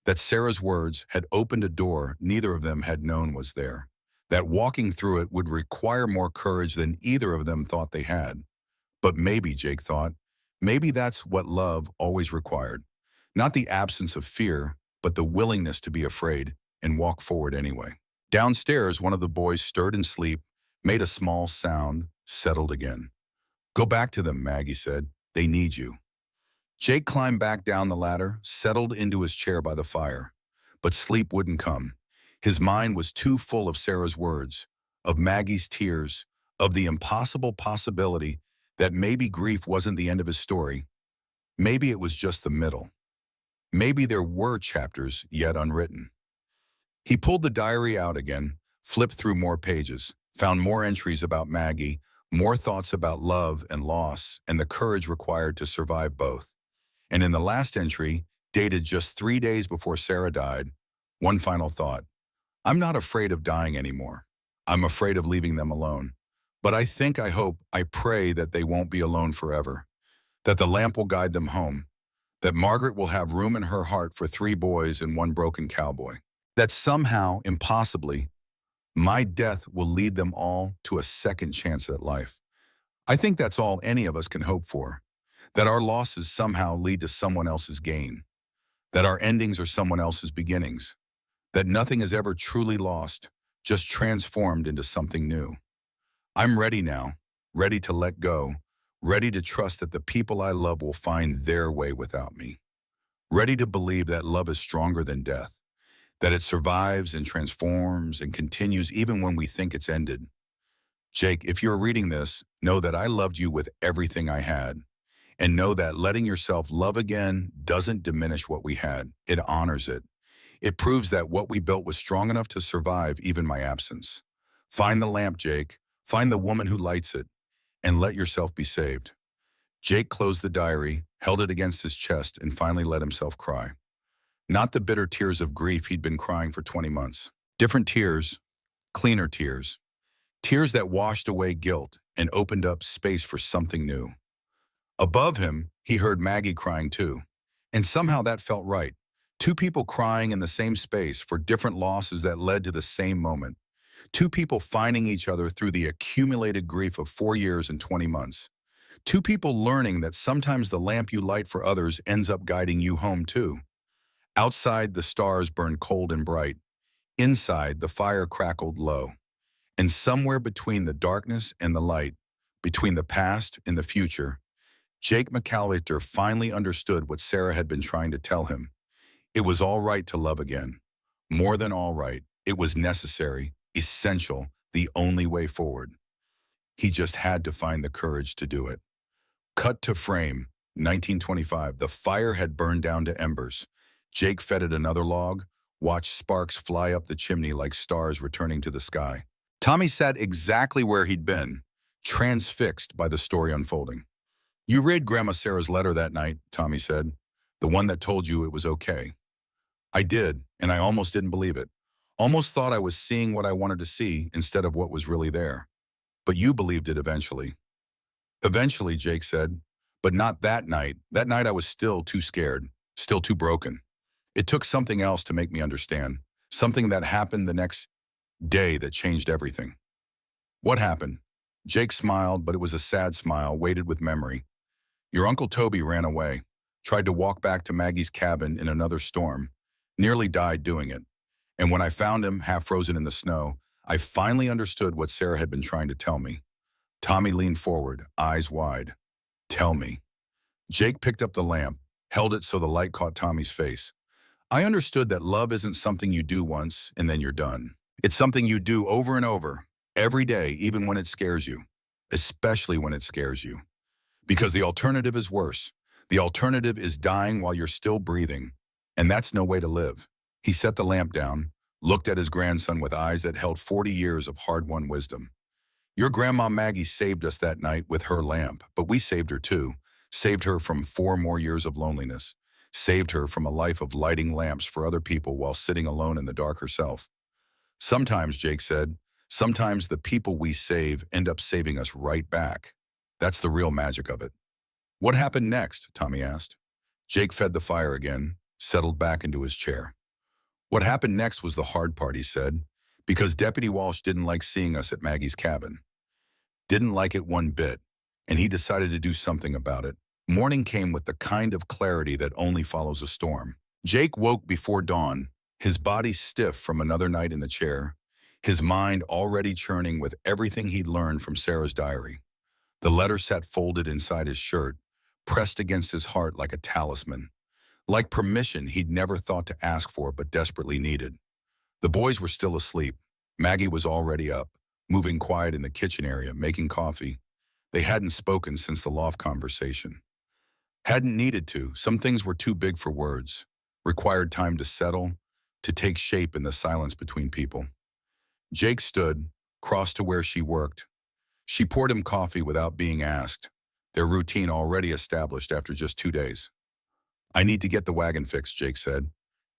that Sarah's words had opened a door neither of them had known was there, that walking through it would require more courage than either of them thought they had. But maybe, Jake thought, maybe that's what love always required. Not the absence of fear, but the willingness to be afraid and walk forward anyway. Downstairs, one of the boys stirred in sleep, made a small sound, settled again. "Go back to them," Maggie said. "They need you." Jake climbed back down the ladder, settled into his chair by the fire. But sleep wouldn't come. His mind was too full of Sarah's words, of Maggie's tears, of the impossible possibility that maybe grief wasn't the end of his story. Maybe it was just the middle. Maybe there were chapters yet unwritten. He pulled the diary out again, flipped through more pages, found more entries about Maggie, more thoughts about love and loss and the courage required to survive both. And in the last entry, dated just 3 days before Sarah died, one final thought: "I'm not afraid of dying anymore. I'm afraid of leaving them alone. But I hope, I pray that they won't be alone forever, that the lamp will guide them home, that Margaret will have room in her heart for 3 boys and 1 broken cowboy, that somehow, impossibly, my death will lead them all to a second chance at life. I think that's all any of us can hope for, that our losses somehow lead to someone else's gain, that our endings are someone else's beginnings, that nothing is ever truly lost, just transformed into something new. I'm ready now, ready to let go, ready to trust that the people I love will find their way without me, ready to believe that love is stronger than death, that it survives and transforms and continues even when we think it's ended. Jake, if you're reading this, know that I loved you with everything I had. And know that letting yourself love again doesn't diminish what we had. It honors it. It proves that what we built was strong enough to survive even my absence. Find the lamp, Jake. Find the woman who lights it. And let yourself be saved. Jake closed the diary, held it against his chest, and finally let himself cry. Not the bitter tears of grief he'd been crying for 20 months. Different tears, cleaner tears. Tears that washed away guilt and opened up space for something new. Above him, he heard Maggie crying too. And somehow that felt right. 2 people crying in the same space for different losses that led to the same moment. 2 people finding each other through the accumulated grief of 4 years and 20 months. 2 people learning that sometimes the lamp you light for others ends up guiding you home too. Outside, the stars burned cold and bright. Inside, the fire crackled low. And somewhere between the darkness and the light, between the past and the future, Jake McAllister finally understood what Sarah had been trying to tell him. It was all right to love again. More than all right, it was necessary, essential, the only way forward. He just had to find the courage to do it. Cut to frame, 1925. The fire had burned down to embers. Jake fetted another log, watched sparks fly up the chimney like stars returning to the sky. Tommy sat exactly where he'd been, transfixed by the story unfolding. "You read Grandma Sarah's letter that night," Tommy said. "The one that told you it was okay." "I did, and I almost didn't believe it. Almost thought I was seeing what I wanted to see instead of what was really there. But you believed it eventually." "Eventually," Jake said. "But not that night. That night I was still too scared, still too broken. It took something else to make me understand. Something that happened the next day that changed everything." "What happened?" Jake smiled, but it was a sad smile, weighted with memory. Your Uncle Toby ran away, tried to walk back to Maggie's cabin in another storm, nearly died doing it. And when I found him, half frozen in the snow, I finally understood what Sarah had been trying to tell me. Tommy leaned forward, eyes wide. Tell me. Jake picked up the lamp, held it so the light caught Tommy's face. I understood that love isn't something you do once and then you're done. It's something you do over and over, every day, even when it scares you, especially when it scares you. Because the alternative is worse. The alternative is dying while you're still breathing, and that's no way to live. He set the lamp down, looked at his grandson with eyes that held 40 years of hard-won wisdom. Your grandma Maggie saved us that night with her lamp, but we saved her too. Saved her from 4 more years of loneliness. Saved her from a life of lighting lamps for other people while sitting alone in the dark herself. Sometimes, Jake said, sometimes the people we save end up saving us right back. That's the real magic of it. What happened next? Tommy asked. Jake fed the fire again, settled back into his chair. What happened next was the hard part, he said, because Deputy Walsh didn't like seeing us at Maggie's cabin. Didn't like it one bit, and he decided to do something about it. Morning came with the kind of clarity that only follows a storm. Jake woke before dawn, his body stiff from another night in the chair, his mind already churning with everything he'd learned from Sarah's diary. The letter sat folded inside his shirt, pressed against his heart like a talisman, like permission he'd never thought to ask for but desperately needed. The boys were still asleep. Maggie was already up, moving quiet in the kitchen area, making coffee. They hadn't spoken since the loft conversation. Hadn't needed to. Some things were too big for words, required time to settle, to take shape in the silence between people. Jake stood, crossed to where she worked. She poured him coffee without being asked, their routine already established after just 2 days. I need to get the wagon fixed, Jake said.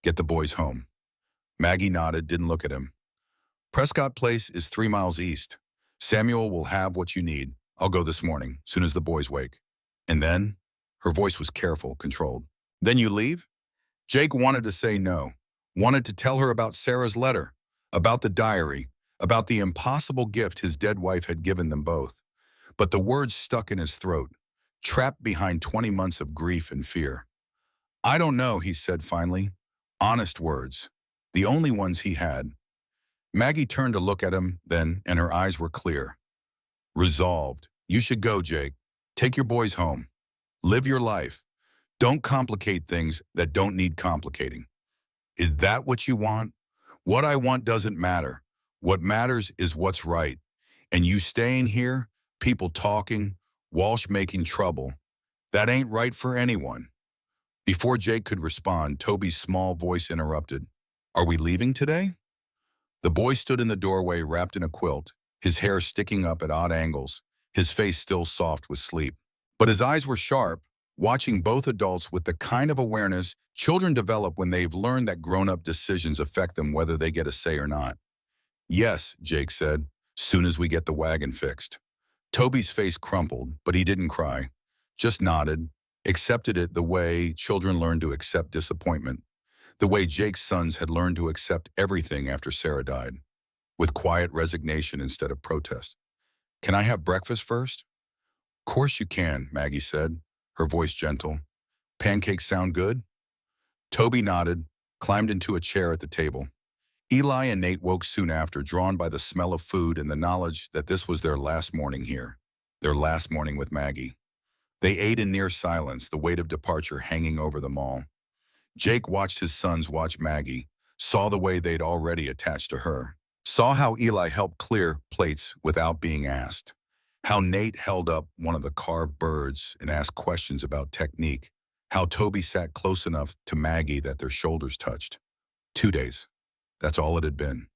Get the boys home. Maggie nodded, didn't look at him. Prescott Place is 3 miles east. Samuel will have what you need. I'll go this morning, soon as the boys wake. And then? Her voice was careful, controlled. Then you leave? Jake wanted to say no, wanted to tell her about Sarah's letter, about the diary, about the impossible gift his dead wife had given them both. But the words stuck in his throat, trapped behind 20 months of grief and fear. I don't know, he said finally. Honest words, the only ones he had. Maggie turned to look at him then, and her eyes were clear. Resolved. You should go, Jake. Take your boys home. Live your life. Don't complicate things that don't need complicating. Is that what you want? What I want doesn't matter. What matters is what's right. And you staying here, people talking, Walsh making trouble, that ain't right for anyone. Before Jake could respond, Toby's small voice interrupted. Are we leaving today? The boy stood in the doorway wrapped in a quilt, his hair sticking up at odd angles, his face still soft with sleep. But his eyes were sharp, watching both adults with the kind of awareness children develop when they've learned that grown-up decisions affect them whether they get a say or not. Yes, Jake said, soon as we get the wagon fixed. Toby's face crumpled, but he didn't cry, just nodded, accepted it the way children learn to accept disappointment, the way Jake's sons had learned to accept everything after Sarah died, with quiet resignation instead of protest. Can I have breakfast first? Course you can, Maggie said, her voice gentle. Pancakes sound good? Toby nodded, climbed into a chair at the table. Eli and Nate woke soon after, drawn by the smell of food and the knowledge that this was their last morning here, their last morning with Maggie. They ate in near silence, the weight of departure hanging over them all. Jake watched his sons watch Maggie, saw the way they'd already attached to her, saw how Eli helped clear plates without being asked, how Nate held up one of the carved birds and asked questions about technique, how Toby sat close enough to Maggie that their shoulders touched. 2 days. That's all it had been.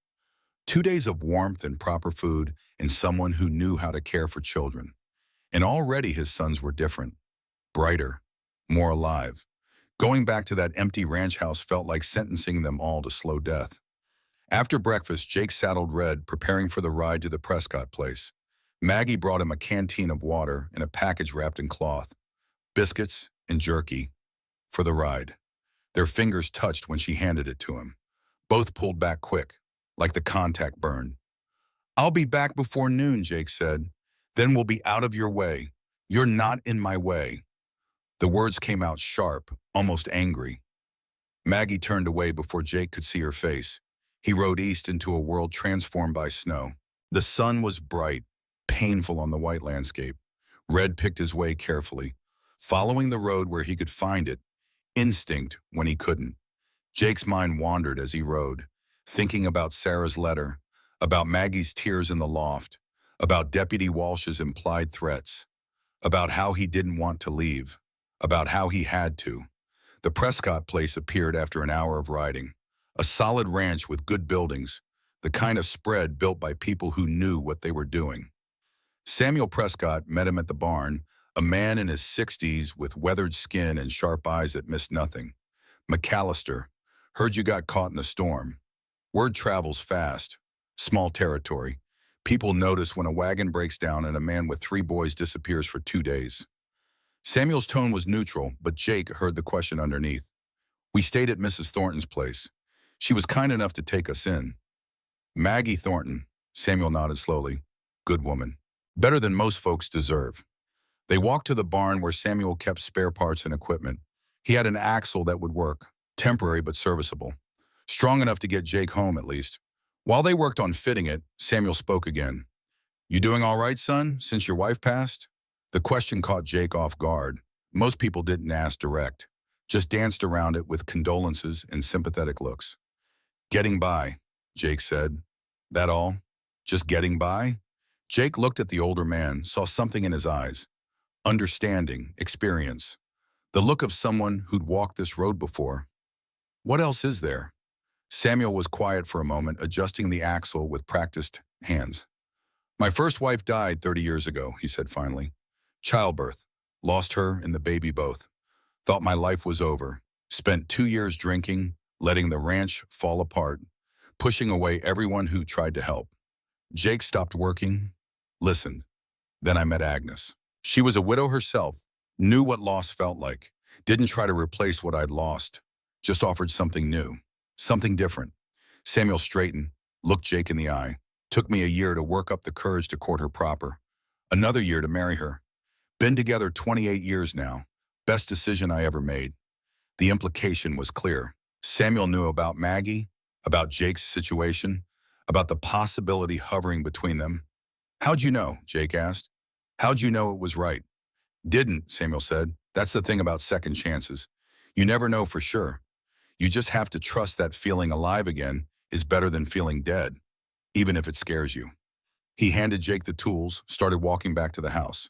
2 days of warmth and proper food and someone who knew how to care for children. And already his sons were different, brighter, more alive. Going back to that empty ranch house felt like sentencing them all to slow death. After breakfast, Jake saddled Red, preparing for the ride to the Prescott place. Maggie brought him a canteen of water and a package wrapped in cloth, biscuits and jerky, for the ride. Their fingers touched when she handed it to him. Both pulled back quick, like the contact burned. I'll be back before noon, Jake said. Then we'll be out of your way. You're not in my way." The words came out sharp, almost angry. Maggie turned away before Jake could see her face. He rode east into a world transformed by snow. The sun was bright, painful on the white landscape. Red picked his way carefully, following the road where he could find it, instinct when he couldn't. Jake's mind wandered as he rode, thinking about Sarah's letter, about Maggie's tears in the loft, about Deputy Walsh's implied threats, about how he didn't want to leave, about how he had to. The Prescott place appeared after an hour of riding. A solid ranch with good buildings, the kind of spread built by people who knew what they were doing. Samuel Prescott met him at the barn, a man in his 60s with weathered skin and sharp eyes that missed nothing. "McAllister, heard you got caught in the storm." Word travels fast. Small territory. People notice when a wagon breaks down and a man with 3 boys disappears for 2 days. Samuel's tone was neutral, but Jake heard the question underneath. "We stayed at Mrs. Thornton's place. She was kind enough to take us in." "Maggie Thornton," Samuel nodded slowly. "Good woman. Better than most folks deserve." They walked to the barn where Samuel kept spare parts and equipment. He had an axle that would work, temporary but serviceable. Strong enough to get Jake home at least. While they worked on fitting it, Samuel spoke again. "You doing all right, son, since your wife passed?" The question caught Jake off guard. Most people didn't ask direct, just danced around it with condolences and sympathetic looks. "Getting by," Jake said. "That all? Just getting by?" Jake looked at the older man, saw something in his eyes. Understanding, experience. The look of someone who'd walked this road before. "What else is there?" Samuel was quiet for a moment, adjusting the axle with practiced hands. "My first wife died 30 years ago," he said finally. "Childbirth. Lost her and the baby both. Thought my life was over. Spent 2 years drinking, letting the ranch fall apart, pushing away everyone who tried to help. Jake stopped working, listened. Then I met Agnes. She was a widow herself, knew what loss felt like, didn't try to replace what I'd lost, just offered something new, something different." Samuel straightened, looked Jake in the eye. "Took me a year to work up the courage to court her proper. Another year to marry her. Been together 28 years now. Best decision I ever made." The implication was clear. Samuel knew about Maggie, about Jake's situation, about the possibility hovering between them. "How'd you know?" Jake asked. "How'd you know it was right?" "Didn't," Samuel said. "That's the thing about second chances. You never know for sure. You just have to trust that feeling alive again is better than feeling dead, even if it scares you." He handed Jake the tools, started walking back to the house.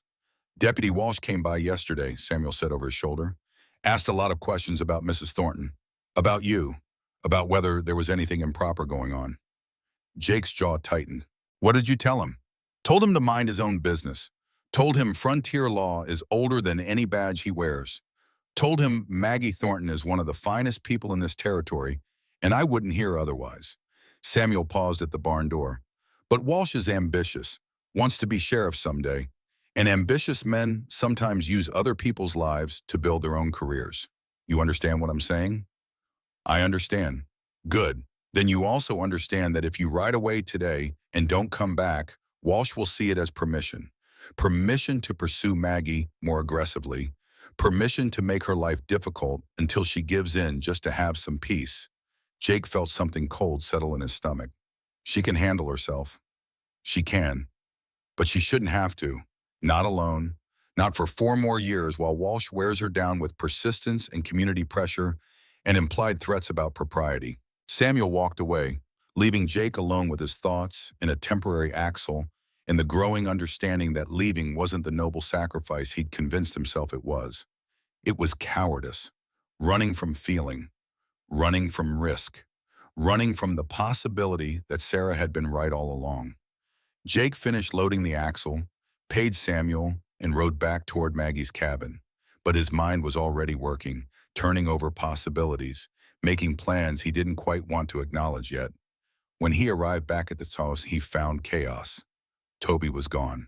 "Deputy Walsh came by yesterday," Samuel said over his shoulder. "Asked a lot of questions about Mrs. Thornton, about you, about whether there was anything improper going on." Jake's jaw tightened. "What did you tell him?" "Told him to mind his own business. Told him frontier law is older than any badge he wears. Told him Maggie Thornton is one of the finest people in this territory, and I wouldn't hear otherwise." Samuel paused at the barn door. "But Walsh is ambitious, wants to be sheriff someday, and ambitious men sometimes use other people's lives to build their own careers. You understand what I'm saying?" "I understand." "Good. Then you also understand that if you ride away today and don't come back, Walsh will see it as permission. Permission to pursue Maggie more aggressively. Permission to make her life difficult until she gives in just to have some peace." Jake felt something cold settle in his stomach. "She can handle herself." "She can. But she shouldn't have to. Not alone. Not for 4 more years while Walsh wears her down with persistence and community pressure and implied threats about propriety." Samuel walked away, leaving Jake alone with his thoughts in a temporary axle and the growing understanding that leaving wasn't the noble sacrifice he'd convinced himself it was. It was cowardice, running from feeling, running from risk, running from the possibility that Sarah had been right all along. Jake finished loading the axle, paid Samuel, and rode back toward Maggie's cabin. But his mind was already working, turning over possibilities, making plans he didn't quite want to acknowledge yet. When he arrived back at the house, he found chaos. Toby was gone.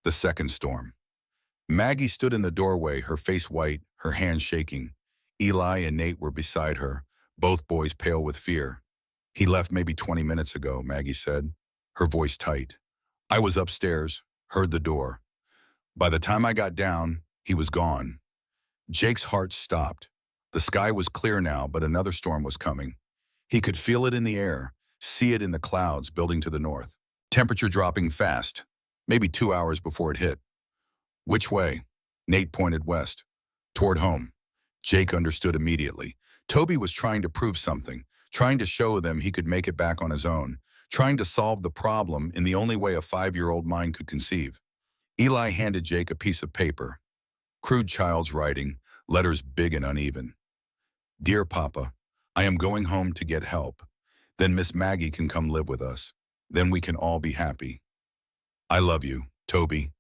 The second storm. Maggie stood in the doorway, her face white, her hands shaking. Eli and Nate were beside her, both boys pale with fear. "He left maybe 20 minutes ago," Maggie said, her voice tight. "I was upstairs, heard the door. By the time I got down, he was gone. Jake's heart stopped. The sky was clear now, but another storm was coming. He could feel it in the air, see it in the clouds building to the north. Temperature dropping fast, maybe 2 hours before it hit. Which way? Nate pointed west, toward home. Jake understood immediately. Toby was trying to prove something, trying to show them he could make it back on his own, trying to solve the problem in the only way a 5-year-old mind could conceive. Eli handed Jake a piece of paper. Crude child's writing, letters big and uneven. Dear Papa, I am going home to get help. Then Miss Maggie can come live with us. Then we can all be happy. I love you, Toby.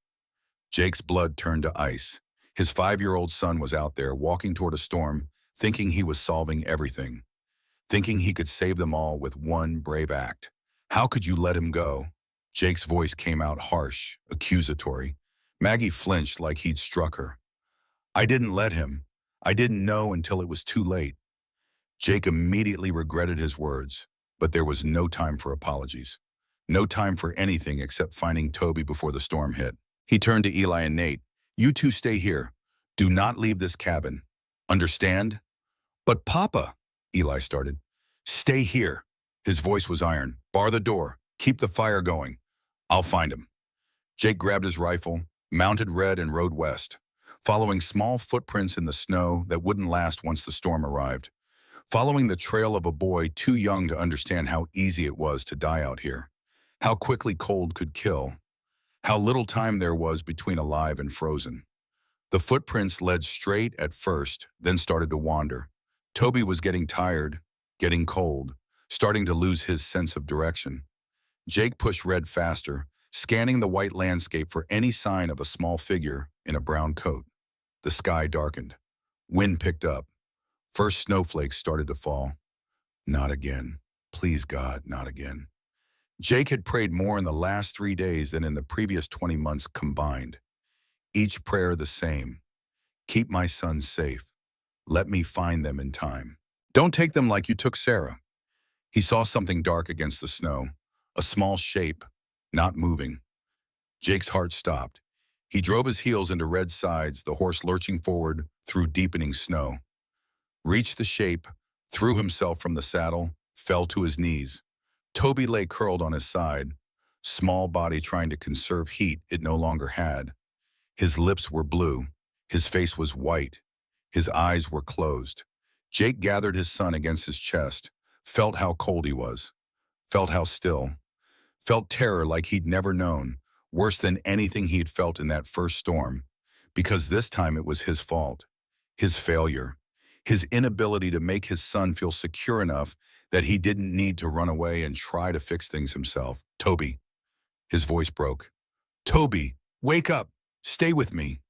Jake's blood turned to ice. His 5-year-old son was out there walking toward a storm, thinking he was solving everything, thinking he could save them all with one brave act. How could you let him go? Jake's voice came out harsh, accusatory. Maggie flinched like he'd struck her. I didn't let him. I didn't know until it was too late. Jake immediately regretted his words, but there was no time for apologies. No time for anything except finding Toby before the storm hit. He turned to Eli and Nate. You two stay here. Do not leave this cabin. Understand? But Papa, Eli started. Stay here. His voice was iron. Bar the door. Keep the fire going. I'll find him. Jake grabbed his rifle, mounted Red, and rode west, following small footprints in the snow that wouldn't last once the storm arrived, following the trail of a boy too young to understand how easy it was to die out here, how quickly cold could kill, how little time there was between alive and frozen. The footprints led straight at first, then started to wander. Toby was getting tired, getting cold, starting to lose his sense of direction. Jake pushed Red faster, scanning the white landscape for any sign of a small figure in a brown coat. The sky darkened. Wind picked up. First snowflakes started to fall. Not again. Please God, not again. Jake had prayed more in the last 3 days than in the previous 20 months combined. Each prayer the same. Keep my sons safe. Let me find them in time. Don't take them like you took Sarah. He saw something dark against the snow, a small shape, not moving. Jake's heart stopped. He drove his heels into Red's sides, the horse lurching forward through deepening snow. Reached the shape, threw himself from the saddle, fell to his knees. Toby lay curled on his side, small body trying to conserve heat it no longer had. His lips were blue, his face was white, his eyes were closed. Jake gathered his son against his chest, felt how cold he was, felt how still, felt terror like he'd never known, worse than anything he'd felt in that first storm, because this time it was his fault, his failure, his inability to make his son feel secure enough that he didn't need to run away and try to fix things himself. Toby. His voice broke. Toby, wake up. Stay with me.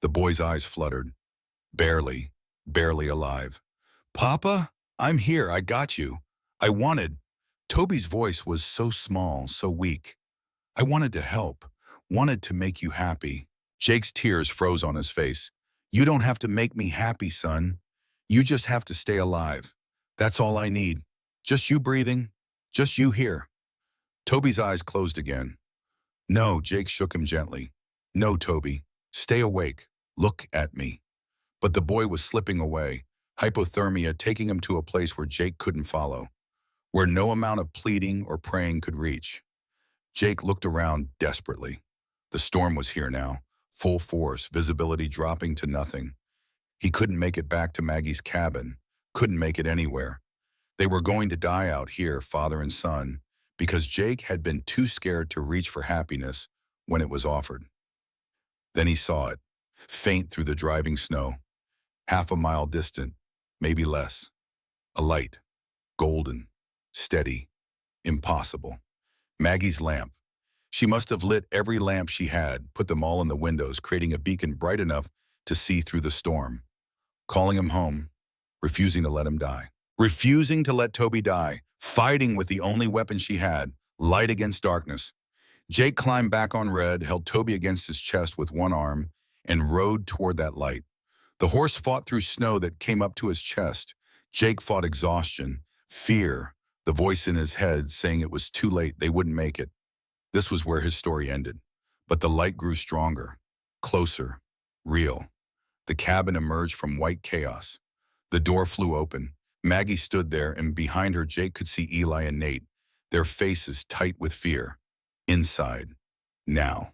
The boy's eyes fluttered. Barely, barely alive. Papa, I'm here. I got you. I wanted. Toby's voice was so small, so weak. I wanted to help, wanted to make you happy. Jake's tears froze on his face. You don't have to make me happy, son. You just have to stay alive. That's all I need. Just you breathing. Just you here. Toby's eyes closed again. No, Jake shook him gently. No, Toby. Stay awake. Look at me. But the boy was slipping away, hypothermia taking him to a place where Jake couldn't follow, where no amount of pleading or praying could reach. Jake looked around desperately. The storm was here now, full force, visibility dropping to nothing. He couldn't make it back to Maggie's cabin, couldn't make it anywhere. They were going to die out here, father and son, because Jake had been too scared to reach for happiness when it was offered. Then he saw it, faint through the driving snow, half a mile distant, maybe less. A light, golden, steady, impossible. Maggie's lamp. She must have lit every lamp she had, put them all in the windows, creating a beacon bright enough to see through the storm. Calling him home, refusing to let him die. Refusing to let Toby die, fighting with the only weapon she had, light against darkness. Jake climbed back on Red, held Toby against his chest with one arm, and rode toward that light. The horse fought through snow that came up to his chest. Jake fought exhaustion, fear, the voice in his head saying it was too late, they wouldn't make it. This was where his story ended. But the light grew stronger, closer, real. The cabin emerged from white chaos. The door flew open. Maggie stood there, and behind her Jake could see Eli and Nate, their faces tight with fear. Inside. Now.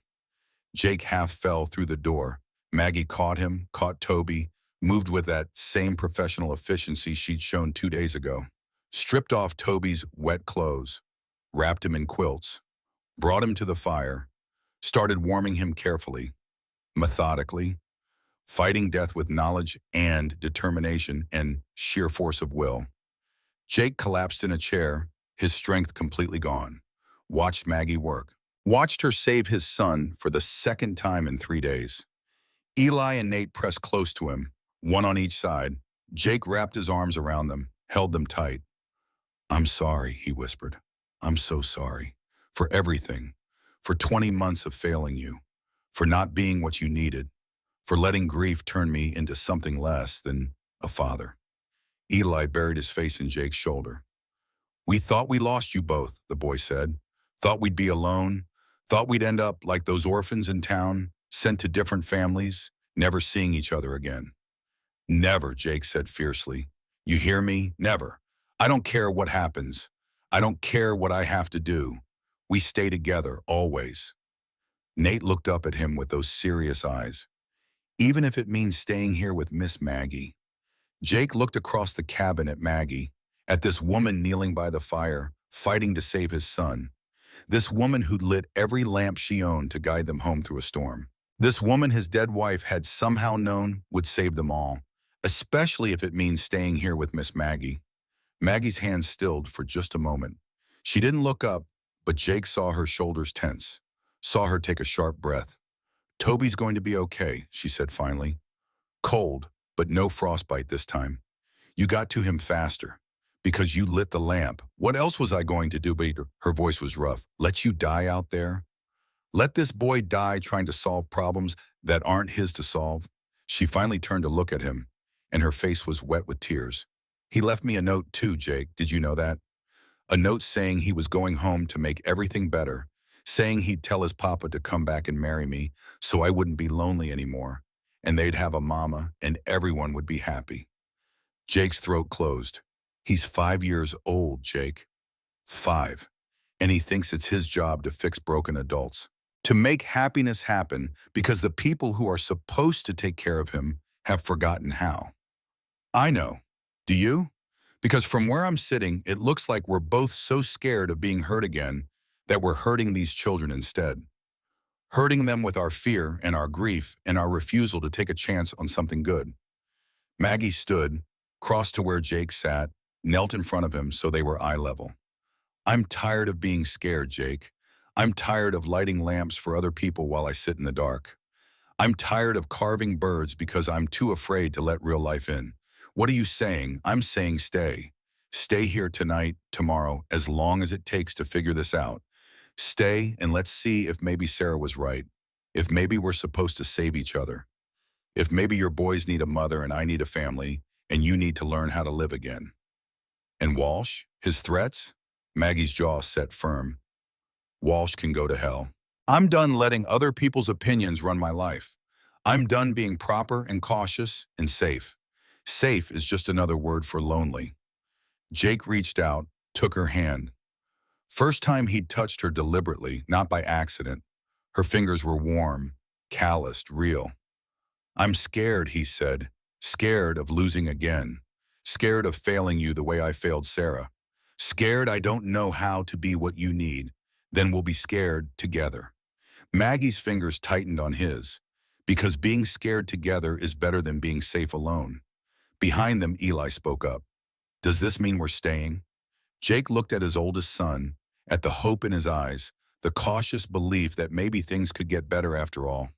Jake half fell through the door. Maggie caught him, caught Toby, moved with that same professional efficiency she'd shown 2 days ago. Stripped off Toby's wet clothes, wrapped him in quilts, brought him to the fire, started warming him carefully, methodically, fighting death with knowledge and determination and sheer force of will. Jake collapsed in a chair, his strength completely gone. Watched Maggie work. Watched her save his son for the second time in 3 days. Eli and Nate pressed close to him, one on each side. Jake wrapped his arms around them, held them tight. "I'm sorry," he whispered. "I'm so sorry. For everything. For 20 months of failing you. For not being what you needed. For letting grief turn me into something less than a father." Eli buried his face in Jake's shoulder. "We thought we lost you both," the boy said. "Thought we'd be alone. Thought we'd end up like those orphans in town, sent to different families, never seeing each other again." "Never," Jake said fiercely. "You hear me? Never. I don't care what happens. I don't care what I have to do. We stay together, always." Nate looked up at him with those serious eyes. "Even if it means staying here with Miss Maggie." Jake looked across the cabin at Maggie, at this woman kneeling by the fire, fighting to save his son. This woman who'd lit every lamp she owned to guide them home through a storm. This woman his dead wife had somehow known would save them all, especially if it means staying here with Miss Maggie. Maggie's hands stilled for just a moment. She didn't look up, but Jake saw her shoulders tense, saw her take a sharp breath. "Toby's going to be okay," she said finally. "Cold, but no frostbite this time. You got to him faster, because you lit the lamp. What else was I going to do?" But her voice was rough. "Let you die out there? Let this boy die trying to solve problems that aren't his to solve?" She finally turned to look at him, and her face was wet with tears. "He left me a note too, Jake. Did you know that? A note saying he was going home to make everything better, saying he'd tell his papa to come back and marry me so I wouldn't be lonely anymore, and they'd have a mama and everyone would be happy." Jake's throat closed. "He's 5 years old, Jake. 5. And he thinks it's his job to fix broken adults. To make happiness happen because the people who are supposed to take care of him have forgotten how." I know. Do you? Because from where I'm sitting, it looks like we're both so scared of being hurt again that we're hurting these children instead. Hurting them with our fear and our grief and our refusal to take a chance on something good. Maggie stood, crossed to where Jake sat, knelt in front of him so they were eye level. "I'm tired of being scared, Jake. I'm tired of lighting lamps for other people while I sit in the dark. I'm tired of carving birds because I'm too afraid to let real life in. What are you saying?" "I'm saying stay. Stay here tonight, tomorrow, as long as it takes to figure this out. Stay and let's see if maybe Sarah was right. If maybe we're supposed to save each other. If maybe your boys need a mother and I need a family, and you need to learn how to live again." "And Walsh? His threats?" Maggie's jaw set firm. "Walsh can go to hell. I'm done letting other people's opinions run my life. I'm done being proper and cautious and safe. Safe is just another word for lonely." Jake reached out, took her hand. First time he'd touched her deliberately, not by accident. Her fingers were warm, calloused, real. "I'm scared," he said. "Scared of losing again. Scared of failing you the way I failed Sarah. Scared I don't know how to be what you need. Then we'll be scared together." Maggie's fingers tightened on his, because being scared together is better than being safe alone. Behind them, Eli spoke up. "Does this mean we're staying?" Jake looked at his oldest son, at the hope in his eyes, the cautious belief that maybe things could get better after all.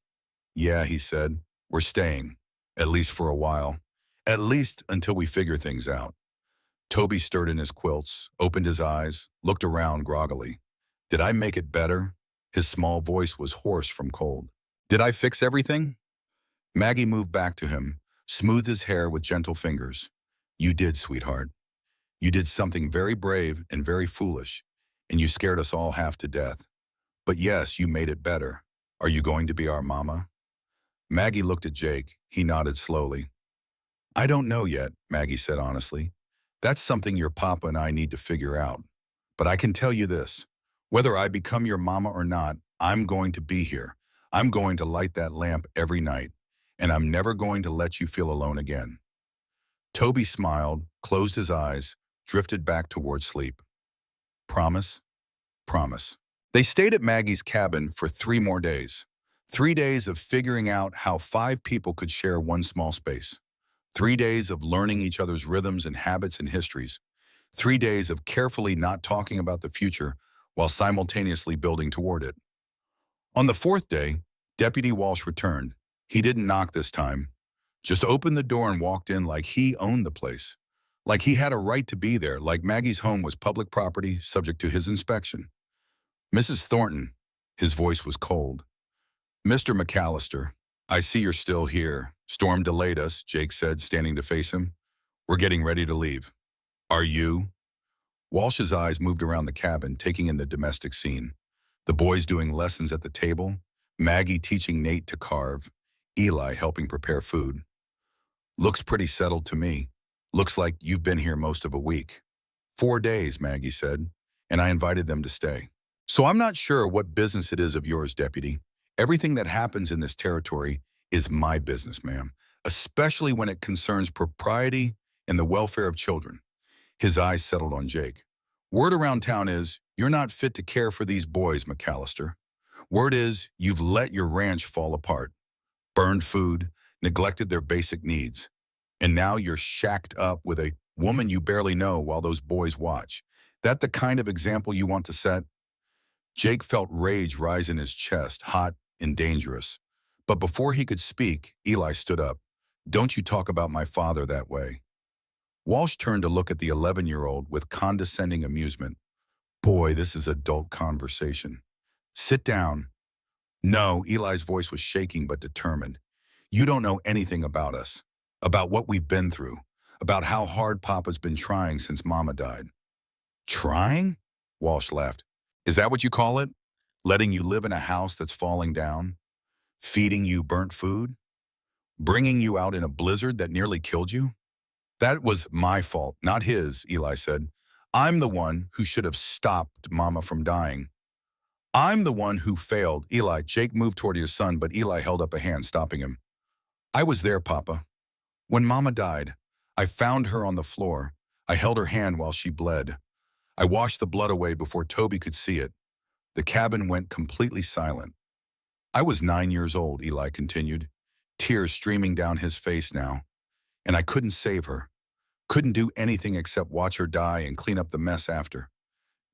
"Yeah," he said, "we're staying, at least for a while. At least until we figure things out." Toby stirred in his quilts, opened his eyes, looked around groggily. "Did I make it better?" His small voice was hoarse from cold. "Did I fix everything?" Maggie moved back to him, smoothed his hair with gentle fingers. "You did, sweetheart. You did something very brave and very foolish, and you scared us all half to death. But yes, you made it better. Are you going to be our mama? Maggie looked at Jake. He nodded slowly. I don't know yet, Maggie said honestly. That's something your papa and I need to figure out. But I can tell you this. Whether I become your mama or not, I'm going to be here. I'm going to light that lamp every night. And I'm never going to let you feel alone again. Toby smiled, closed his eyes, drifted back toward sleep. Promise? Promise. They stayed at Maggie's cabin for 3 more days. 3 days of figuring out how 5 people could share one small space. 3 days of learning each other's rhythms and habits and histories. 3 days of carefully not talking about the future while simultaneously building toward it. On the 4th day, Deputy Walsh returned. He didn't knock this time. Just opened the door and walked in like he owned the place. Like he had a right to be there, like Maggie's home was public property subject to his inspection. Mrs. Thornton, his voice was cold. Mr. McAllister, I see you're still here. Storm delayed us, Jake said, standing to face him. We're getting ready to leave. Are you? Walsh's eyes moved around the cabin, taking in the domestic scene. The boys doing lessons at the table, Maggie teaching Nate to carve, Eli helping prepare food. Looks pretty settled to me. Looks like you've been here most of a week. 4 days, Maggie said, and I invited them to stay. So I'm not sure what business it is of yours, Deputy. Everything that happens in this territory is my business, ma'am, especially when it concerns propriety and the welfare of children. His eyes settled on Jake. Word around town is, you're not fit to care for these boys, McAllister. Word is, you've let your ranch fall apart. Burned food, neglected their basic needs. And now you're shacked up with a woman you barely know while those boys watch. That the kind of example you want to set? Jake felt rage rise in his chest, hot and dangerous. But before he could speak, Eli stood up. Don't you talk about my father that way. Walsh turned to look at the 11-year-old with condescending amusement. Boy, this is adult conversation. Sit down. No, Eli's voice was shaking but determined. You don't know anything about us, about what we've been through, about how hard Papa's been trying since Mama died. Trying? Walsh laughed. Is that what you call it? Letting you live in a house that's falling down? Feeding you burnt food? Bringing you out in a blizzard that nearly killed you? That was my fault, not his, Eli said. I'm the one who should have stopped Mama from dying. I'm the one who failed. Eli, Jake moved toward his son, but Eli held up a hand, stopping him. I was there, Papa. When Mama died, I found her on the floor. I held her hand while she bled. I washed the blood away before Toby could see it. The cabin went completely silent. I was 9 years old, Eli continued, tears streaming down his face now. And I couldn't save her. Couldn't do anything except watch her die and clean up the mess after.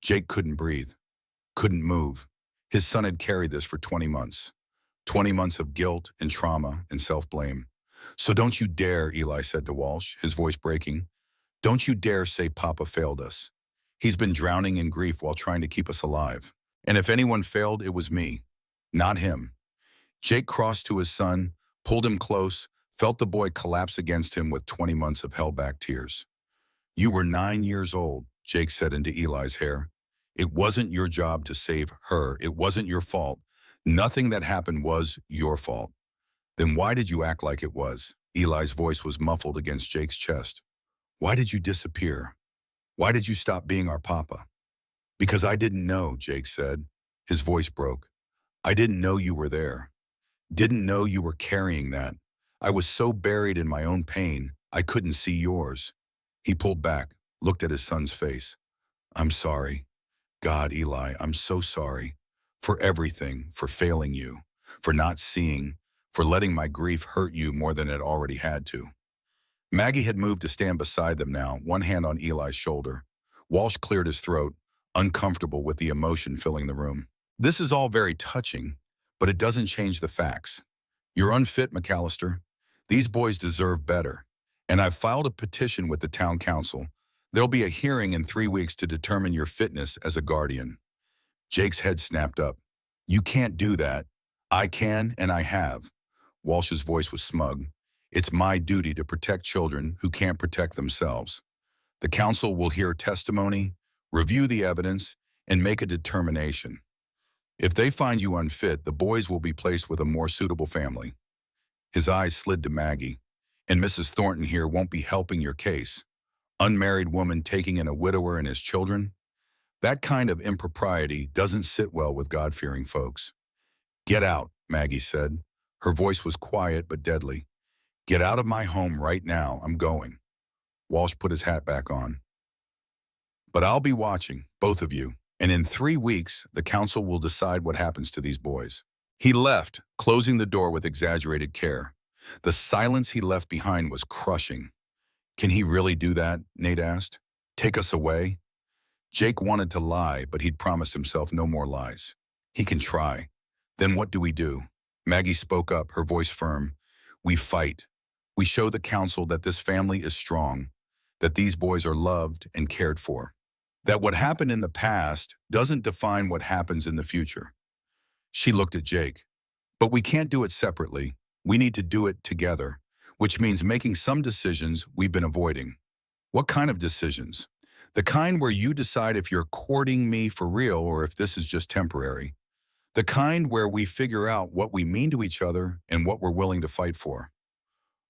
Jake couldn't breathe. Couldn't move. His son had carried this for 20 months. 20 months of guilt and trauma and self-blame. So don't you dare, Eli said to Walsh, his voice breaking. Don't you dare say Papa failed us. He's been drowning in grief while trying to keep us alive. And if anyone failed, it was me, not him. Jake crossed to his son, pulled him close, felt the boy collapse against him with 20 months of held-back tears. You were 9 years old, Jake said into Eli's hair. It wasn't your job to save her. It wasn't your fault. Nothing that happened was your fault. Then why did you act like it was? Eli's voice was muffled against Jake's chest. Why did you disappear? Why did you stop being our papa? Because I didn't know, Jake said. His voice broke. I didn't know you were there. Didn't know you were carrying that. I was so buried in my own pain, I couldn't see yours. He pulled back, looked at his son's face. I'm sorry. God, Eli, I'm so sorry. For everything, for failing you, for not seeing, for letting my grief hurt you more than it already had to. Maggie had moved to stand beside them now, one hand on Eli's shoulder. Walsh cleared his throat, uncomfortable with the emotion filling the room. This is all very touching, but it doesn't change the facts. You're unfit, McAllister. These boys deserve better. And I've filed a petition with the town council. There'll be a hearing in 3 weeks to determine your fitness as a guardian. Jake's head snapped up. You can't do that. I can, and I have. Walsh's voice was smug. It's my duty to protect children who can't protect themselves. The council will hear testimony, review the evidence, and make a determination. If they find you unfit, the boys will be placed with a more suitable family. His eyes slid to Maggie. And Mrs. Thornton here won't be helping your case. Unmarried woman taking in a widower and his children? That kind of impropriety doesn't sit well with God-fearing folks. Get out, Maggie said. Her voice was quiet but deadly. Get out of my home right now. I'm going. Walsh put his hat back on. But I'll be watching, both of you, and in 3 weeks, the council will decide what happens to these boys. He left, closing the door with exaggerated care. The silence he left behind was crushing. Can he really do that? Nate asked. Take us away? Jake wanted to lie, but he'd promised himself no more lies. He can try. Then what do we do? Maggie spoke up, her voice firm. We fight. We show the council that this family is strong, that these boys are loved and cared for, that what happened in the past doesn't define what happens in the future. She looked at Jake. But we can't do it separately. We need to do it together, which means making some decisions we've been avoiding. What kind of decisions? The kind where you decide if you're courting me for real or if this is just temporary. The kind where we figure out what we mean to each other and what we're willing to fight for.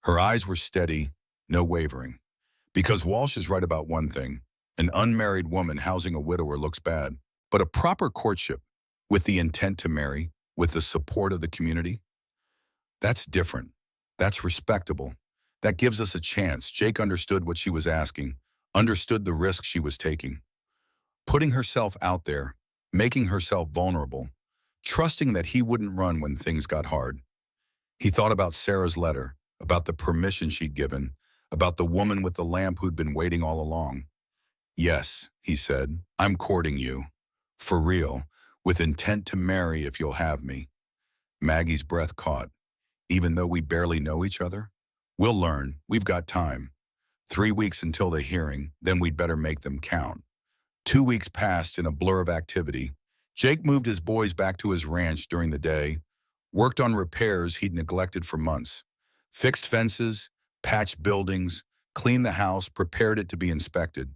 Her eyes were steady, no wavering. Because Walsh is right about one thing. An unmarried woman housing a widower looks bad. But a proper courtship, with the intent to marry, with the support of the community, that's different. That's respectable. That gives us a chance. Jake understood what she was asking, understood the risk she was taking. Putting herself out there, making herself vulnerable, trusting that he wouldn't run when things got hard. He thought about Sarah's letter, about the permission she'd given, about the woman with the lamp who'd been waiting all along. Yes, he said, I'm courting you. For real, with intent to marry if you'll have me. Maggie's breath caught. Even though we barely know each other? We'll learn. We've got time. 3 weeks until the hearing, then we'd better make them count. 2 weeks passed in a blur of activity. Jake moved his boys back to his ranch during the day, worked on repairs he'd neglected for months, fixed fences, patched buildings, cleaned the house, prepared it to be inspected,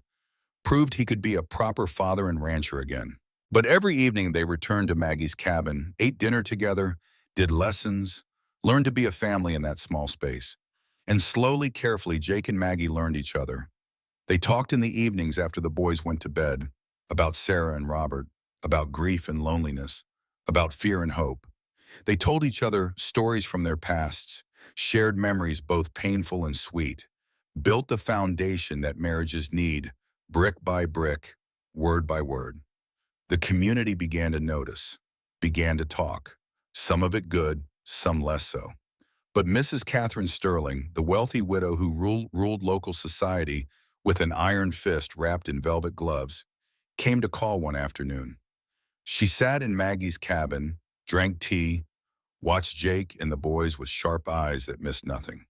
proved he could be a proper father and rancher again. But every evening they returned to Maggie's cabin, ate dinner together, did lessons, learned to be a family in that small space. And slowly, carefully, Jake and Maggie learned each other. They talked in the evenings after the boys went to bed, about Sarah and Robert, about grief and loneliness, about fear and hope. They told each other stories from their pasts, shared memories both painful and sweet, built the foundation that marriages need, brick by brick, word by word. The community began to notice, began to talk, some of it good, some less so. But Mrs. Catherine Sterling, the wealthy widow who ruled local society with an iron fist wrapped in velvet gloves, came to call one afternoon. She sat in Maggie's cabin, drank tea, watched Jake and the boys with sharp eyes that missed nothing.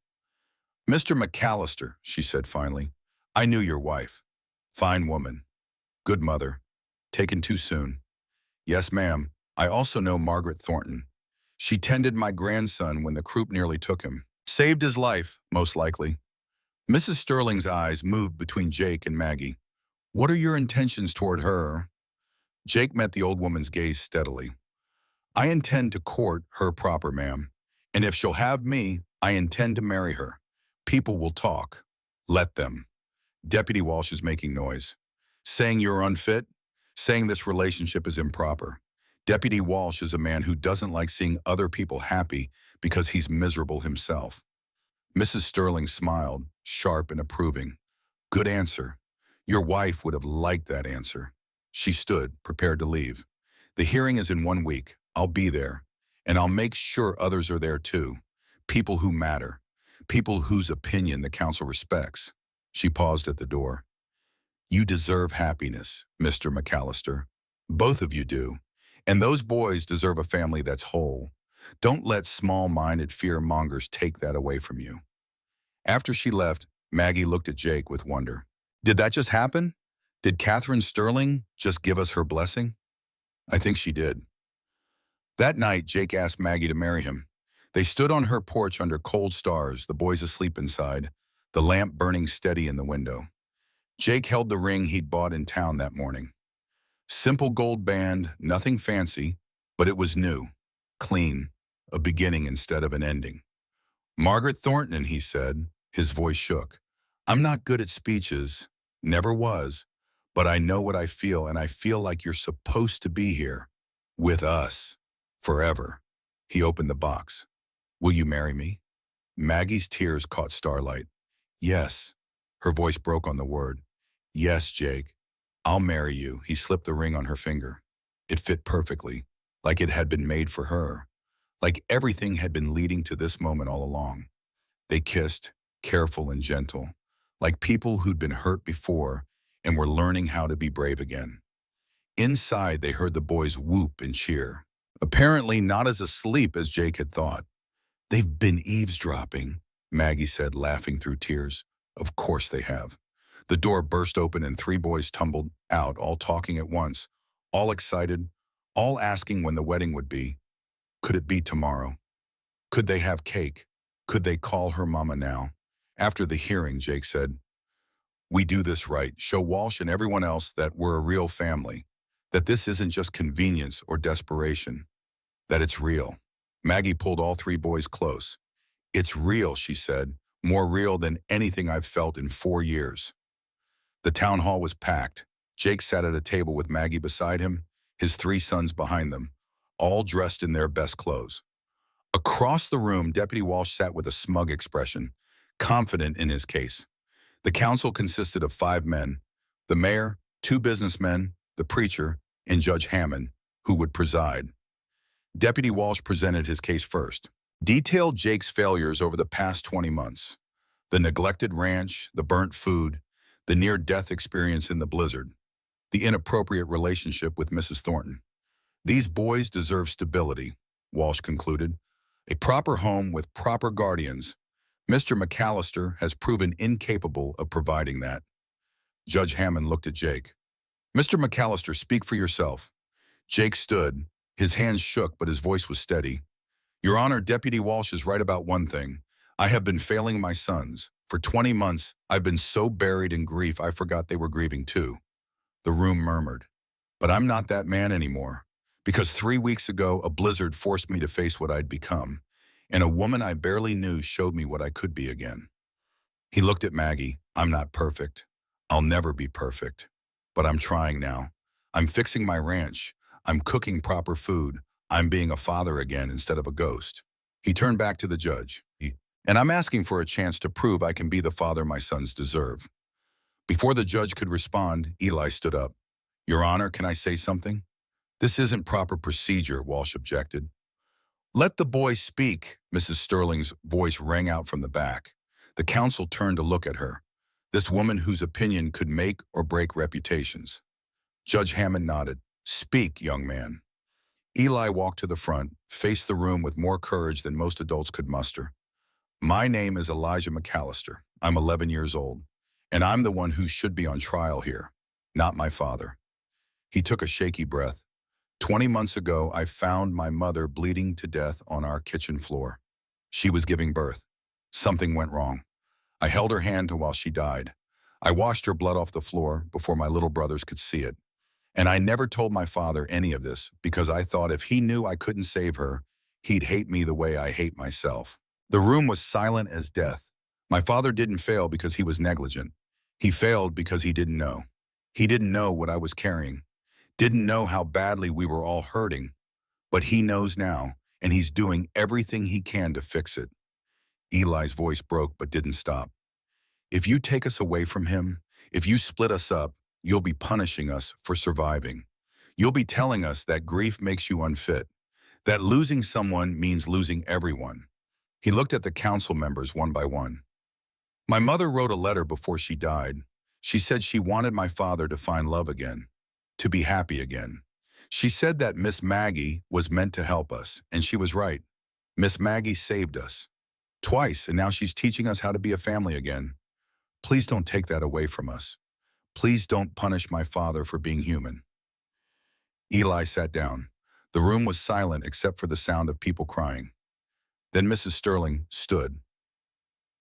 Mr. McAllister, she said finally, I knew your wife. Fine woman. Good mother. Taken too soon. Yes, ma'am. I also know Margaret Thornton. She tended my grandson when the croup nearly took him. Saved his life, most likely. Mrs. Sterling's eyes moved between Jake and Maggie. What are your intentions toward her? Jake met the old woman's gaze steadily. I intend to court her proper, ma'am. And if she'll have me, I intend to marry her. People will talk. Let them. Deputy Walsh is making noise. Saying you're unfit? Saying this relationship is improper. Deputy Walsh is a man who doesn't like seeing other people happy because he's miserable himself. Mrs. Sterling smiled, sharp and approving. Good answer. Your wife would have liked that answer. She stood, prepared to leave. The hearing is in 1 week. I'll be there. And I'll make sure others are there too. People who matter. People whose opinion the council respects. She paused at the door. You deserve happiness, Mr. McAllister. Both of you do. And those boys deserve a family that's whole. Don't let small-minded fear-mongers take that away from you. After she left, Maggie looked at Jake with wonder. Did that just happen? Did Catherine Sterling just give us her blessing? I think she did. That night, Jake asked Maggie to marry him. They stood on her porch under cold stars, the boys asleep inside, the lamp burning steady in the window. Jake held the ring he'd bought in town that morning. Simple gold band, nothing fancy, But it was new, clean, a beginning instead of an ending. Margaret Thornton, he said, his voice shook. I'm not good at speeches, never was, but I know what I feel, and I feel like you're supposed to be here, with us, forever. He opened the box. Will you marry me? Maggie's tears caught starlight. Yes. Her voice broke on the word. Yes, Jake. I'll marry you. He slipped the ring on her finger. It fit perfectly, like it had been made for her, like everything had been leading to this moment all along. They kissed, careful and gentle, like people who'd been hurt before and were learning how to be brave again. Inside, they heard the boys whoop and cheer, apparently not as asleep as Jake had thought. They've been eavesdropping, Maggie said, laughing through tears. Of course they have. The door burst open and 3 boys tumbled out, all talking at once, all excited, all asking when the wedding would be. Could it be tomorrow? Could they have cake? Could they call her mama now? After the hearing, Jake said, we do this right. Show Walsh and everyone else that we're a real family, that this isn't just convenience or desperation, that it's real. Maggie pulled all 3 boys close. It's real, she said, more real than anything I've felt in 4 years. The town hall was packed. Jake sat at a table with Maggie beside him, his 3 sons behind them, all dressed in their best clothes. Across the room, Deputy Walsh sat with a smug expression, confident in his case. The council consisted of 5 men, the mayor, 2 businessmen, the preacher, and Judge Hammond, who would preside. Deputy Walsh presented his case first, detailed Jake's failures over the past 20 months, the neglected ranch, the burnt food, the near-death experience in the blizzard, the inappropriate relationship with Mrs. Thornton. These boys deserve stability, Walsh concluded, a proper home with proper guardians. Mr. McAllister has proven incapable of providing that. Judge Hammond looked at Jake. Mr. McAllister, speak for yourself. Jake stood. His hands shook, but his voice was steady. Your Honor, Deputy Walsh is right about one thing. I have been failing my sons. For 20 months, I've been so buried in grief I forgot they were grieving too. The room murmured. But I'm not that man anymore. Because 3 weeks ago, a blizzard forced me to face what I'd become, and a woman I barely knew showed me what I could be again. He looked at Maggie. I'm not perfect. I'll never be perfect. But I'm trying now. I'm fixing my ranch. I'm cooking proper food. I'm being a father again instead of a ghost. He turned back to the judge. And I'm asking for a chance to prove I can be the father my sons deserve. Before the judge could respond, Eli stood up. Your Honor, can I say something? This isn't proper procedure, Walsh objected. Let the boy speak, Mrs. Sterling's voice rang out from the back. The counsel turned to look at her, this woman whose opinion could make or break reputations. Judge Hammond nodded. Speak, young man. Eli walked to the front, faced the room with more courage than most adults could muster. My name is Elijah McAllister. I'm 11 years old, and I'm the one who should be on trial here, not my father. He took a shaky breath. 20 months ago, I found my mother bleeding to death on our kitchen floor. She was giving birth. Something went wrong. I held her hand while she died. I washed her blood off the floor before my little brothers could see it. And I never told my father any of this because I thought if he knew I couldn't save her, he'd hate me the way I hate myself. The room was silent as death. My father didn't fail because he was negligent. He failed because he didn't know. He didn't know what I was carrying. Didn't know how badly we were all hurting. But he knows now, and he's doing everything he can to fix it. Eli's voice broke but didn't stop. If you take us away from him, if you split us up, you'll be punishing us for surviving. You'll be telling us that grief makes you unfit, that losing someone means losing everyone. He looked at the council members one by one. My mother wrote a letter before she died. She said she wanted my father to find love again, to be happy again. She said that Miss Maggie was meant to help us, and she was right. Miss Maggie saved us. Twice, and now she's teaching us how to be a family again. Please don't take that away from us. Please don't punish my father for being human. Eli sat down. The room was silent except for the sound of people crying. Then Mrs. Sterling stood.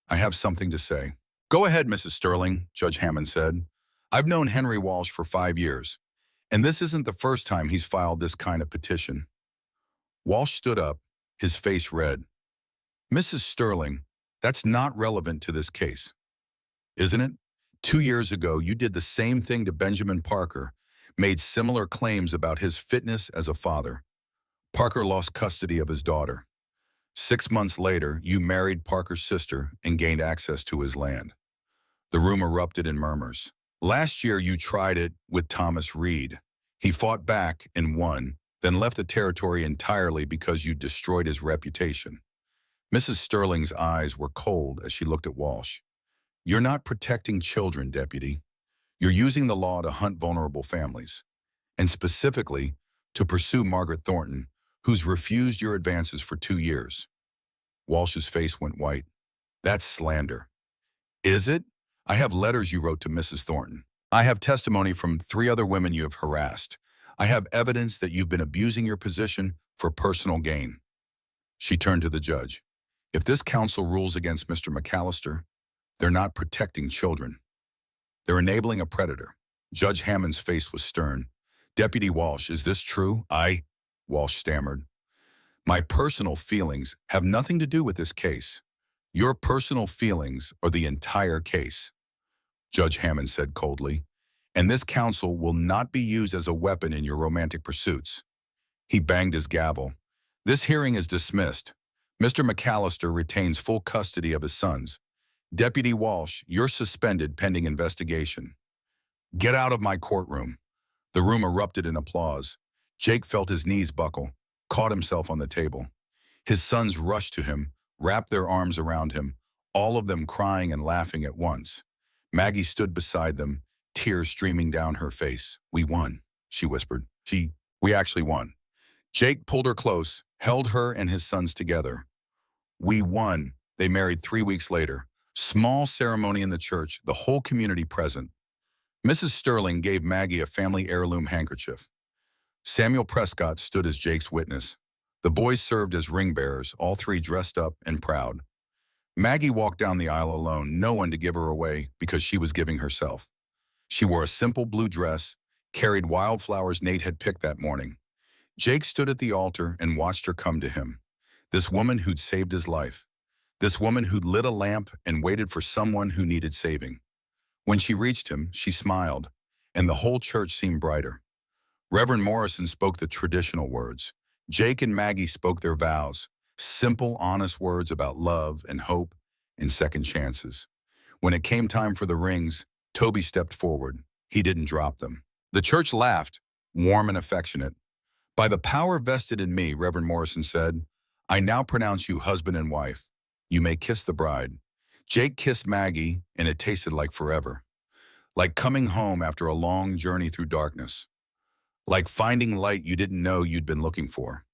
I have something to say. Go ahead, Mrs. Sterling, Judge Hammond said. I've known Henry Walsh for 5 years, and this isn't the first time he's filed this kind of petition. Walsh stood up, his face red. Mrs. Sterling, that's not relevant to this case, isn't it? 2 years ago, you did the same thing to Benjamin Parker, made similar claims about his fitness as a father. Parker lost custody of his daughter. 6 months later, you married Parker's sister and gained access to his land. The room erupted in murmurs. Last year, you tried it with Thomas Reed. He fought back and won, then left the territory entirely because you destroyed his reputation. Mrs. Sterling's eyes were cold as she looked at Walsh. You're not protecting children, Deputy. You're using the law to hunt vulnerable families, and specifically to pursue Margaret Thornton, who's refused your advances for 2 years. Walsh's face went white. That's slander. Is it? I have letters you wrote to Mrs. Thornton. I have testimony from 3 other women you have harassed. I have evidence that you've been abusing your position for personal gain. She turned to the judge. If this counsel rules against Mr. McAllister, they're not protecting children. They're enabling a predator. Judge Hammond's face was stern. Deputy Walsh, is this true? Walsh stammered. My personal feelings have nothing to do with this case. Your personal feelings are the entire case, Judge Hammond said coldly, and this counsel will not be used as a weapon in your romantic pursuits. He banged his gavel. This hearing is dismissed. Mr. McAllister retains full custody of his sons. Deputy Walsh, you're suspended pending investigation. Get out of my courtroom. The room erupted in applause. Jake felt his knees buckle, caught himself on the table. His sons rushed to him, wrapped their arms around him, all of them crying and laughing at once. Maggie stood beside them, tears streaming down her face. We won, she whispered. We actually won. Jake pulled her close, held her and his sons together. We won. They married 3 weeks later. Small ceremony in the church, the whole community present. Mrs. Sterling gave Maggie a family heirloom handkerchief. Samuel Prescott stood as Jake's witness. The boys served as ring bearers, all 3 dressed up and proud. Maggie walked down the aisle alone, no one to give her away because she was giving herself. She wore a simple blue dress, carried wildflowers Nate had picked that morning. Jake stood at the altar and watched her come to him. This woman who'd saved his life. This woman who'd lit a lamp and waited for someone who needed saving. When she reached him, she smiled, and the whole church seemed brighter. Reverend Morrison spoke the traditional words. Jake and Maggie spoke their vows, simple, honest words about love and hope and second chances. When it came time for the rings, Toby stepped forward. He didn't drop them. The church laughed, warm and affectionate. By the power vested in me, Reverend Morrison said, I now pronounce you husband and wife. You may kiss the bride. Jake kissed Maggie, and it tasted like forever. Like coming home after a long journey through darkness. Like finding light you didn't know you'd been looking for.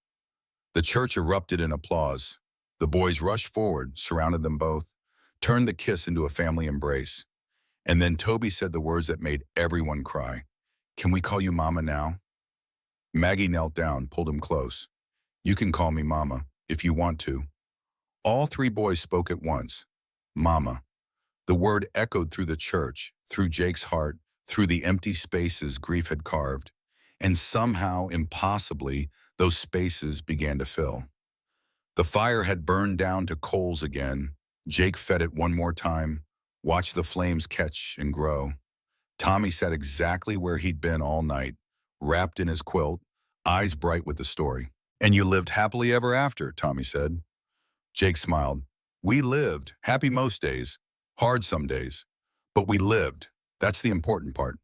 The church erupted in applause. The boys rushed forward, surrounded them both, turned the kiss into a family embrace. And then Toby said the words that made everyone cry. Can we call you Mama now? Maggie knelt down, pulled him close. You can call me Mama, if you want to. All 3 boys spoke at once. Mama. The word echoed through the church, through Jake's heart, through the empty spaces grief had carved. And somehow, impossibly, those spaces began to fill. The fire had burned down to coals again. Jake fed it one more time, watched the flames catch and grow. Tommy sat exactly where he'd been all night, wrapped in his quilt, eyes bright with the story. And you lived happily ever after, Tommy said. Jake smiled. We lived, happy most days, hard some days. But we lived. That's the important part.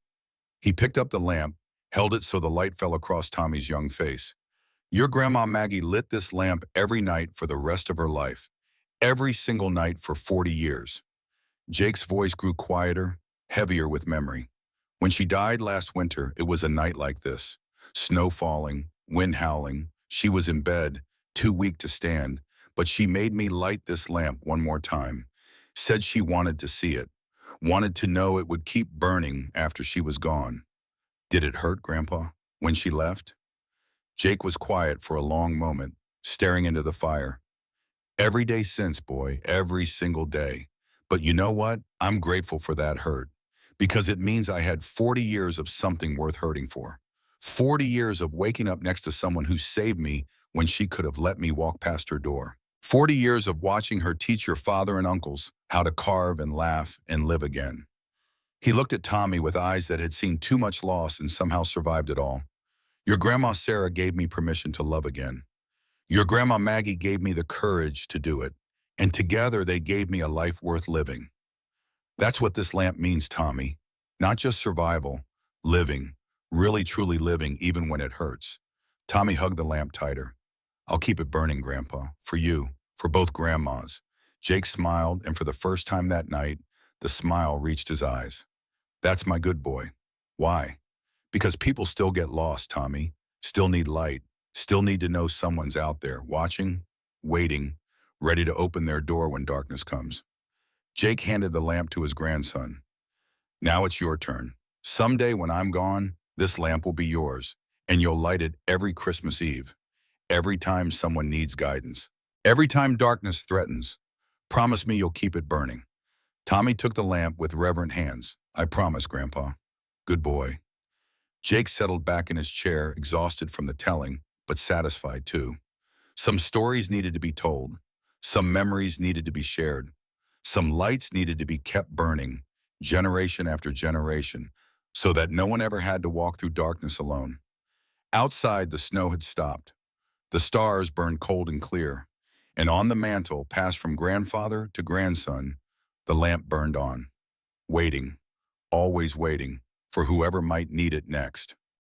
He picked up the lamp, held it so the light fell across Tommy's young face. Your grandma Maggie lit this lamp every night for the rest of her life. Every single night for 40 years. Jake's voice grew quieter, heavier with memory. When she died last winter, it was a night like this. Snow falling, wind howling. She was in bed, too weak to stand, but she made me light this lamp one more time. Said she wanted to see it, wanted to know it would keep burning after she was gone. Did it hurt, Grandpa, when she left? Jake was quiet for a long moment, staring into the fire. Every day since, boy, every single day. But you know what? I'm grateful for that hurt, because it means I had 40 years of something worth hurting for. 40 years of waking up next to someone who saved me when she could have let me walk past her door. 40 years of watching her teach your father and uncles how to carve and laugh and live again. He looked at Tommy with eyes that had seen too much loss and somehow survived it all. Your grandma Sarah gave me permission to love again. Your grandma Maggie gave me the courage to do it. And together they gave me a life worth living. That's what this lamp means, Tommy. Not just survival, living, really truly living even when it hurts. Tommy hugged the lamp tighter. I'll keep it burning, Grandpa, for you, for both grandmas. Jake smiled, and for the first time that night, the smile reached his eyes. That's my good boy. Why? Because people still get lost, Tommy. Still need light. Still need to know someone's out there, watching, waiting, ready to open their door when darkness comes. Jake handed the lamp to his grandson. Now it's your turn. Someday when I'm gone, this lamp will be yours, and you'll light it every Christmas Eve. Every time someone needs guidance. Every time darkness threatens. Promise me you'll keep it burning. Tommy took the lamp with reverent hands. I promise, Grandpa. Good boy. Jake settled back in his chair, exhausted from the telling, but satisfied too. Some stories needed to be told. Some memories needed to be shared. Some lights needed to be kept burning, generation after generation, so that no one ever had to walk through darkness alone. Outside, the snow had stopped. The stars burned cold and clear, and on the mantle, passed from grandfather to grandson, the lamp burned on, waiting, always waiting, for whoever might need it next.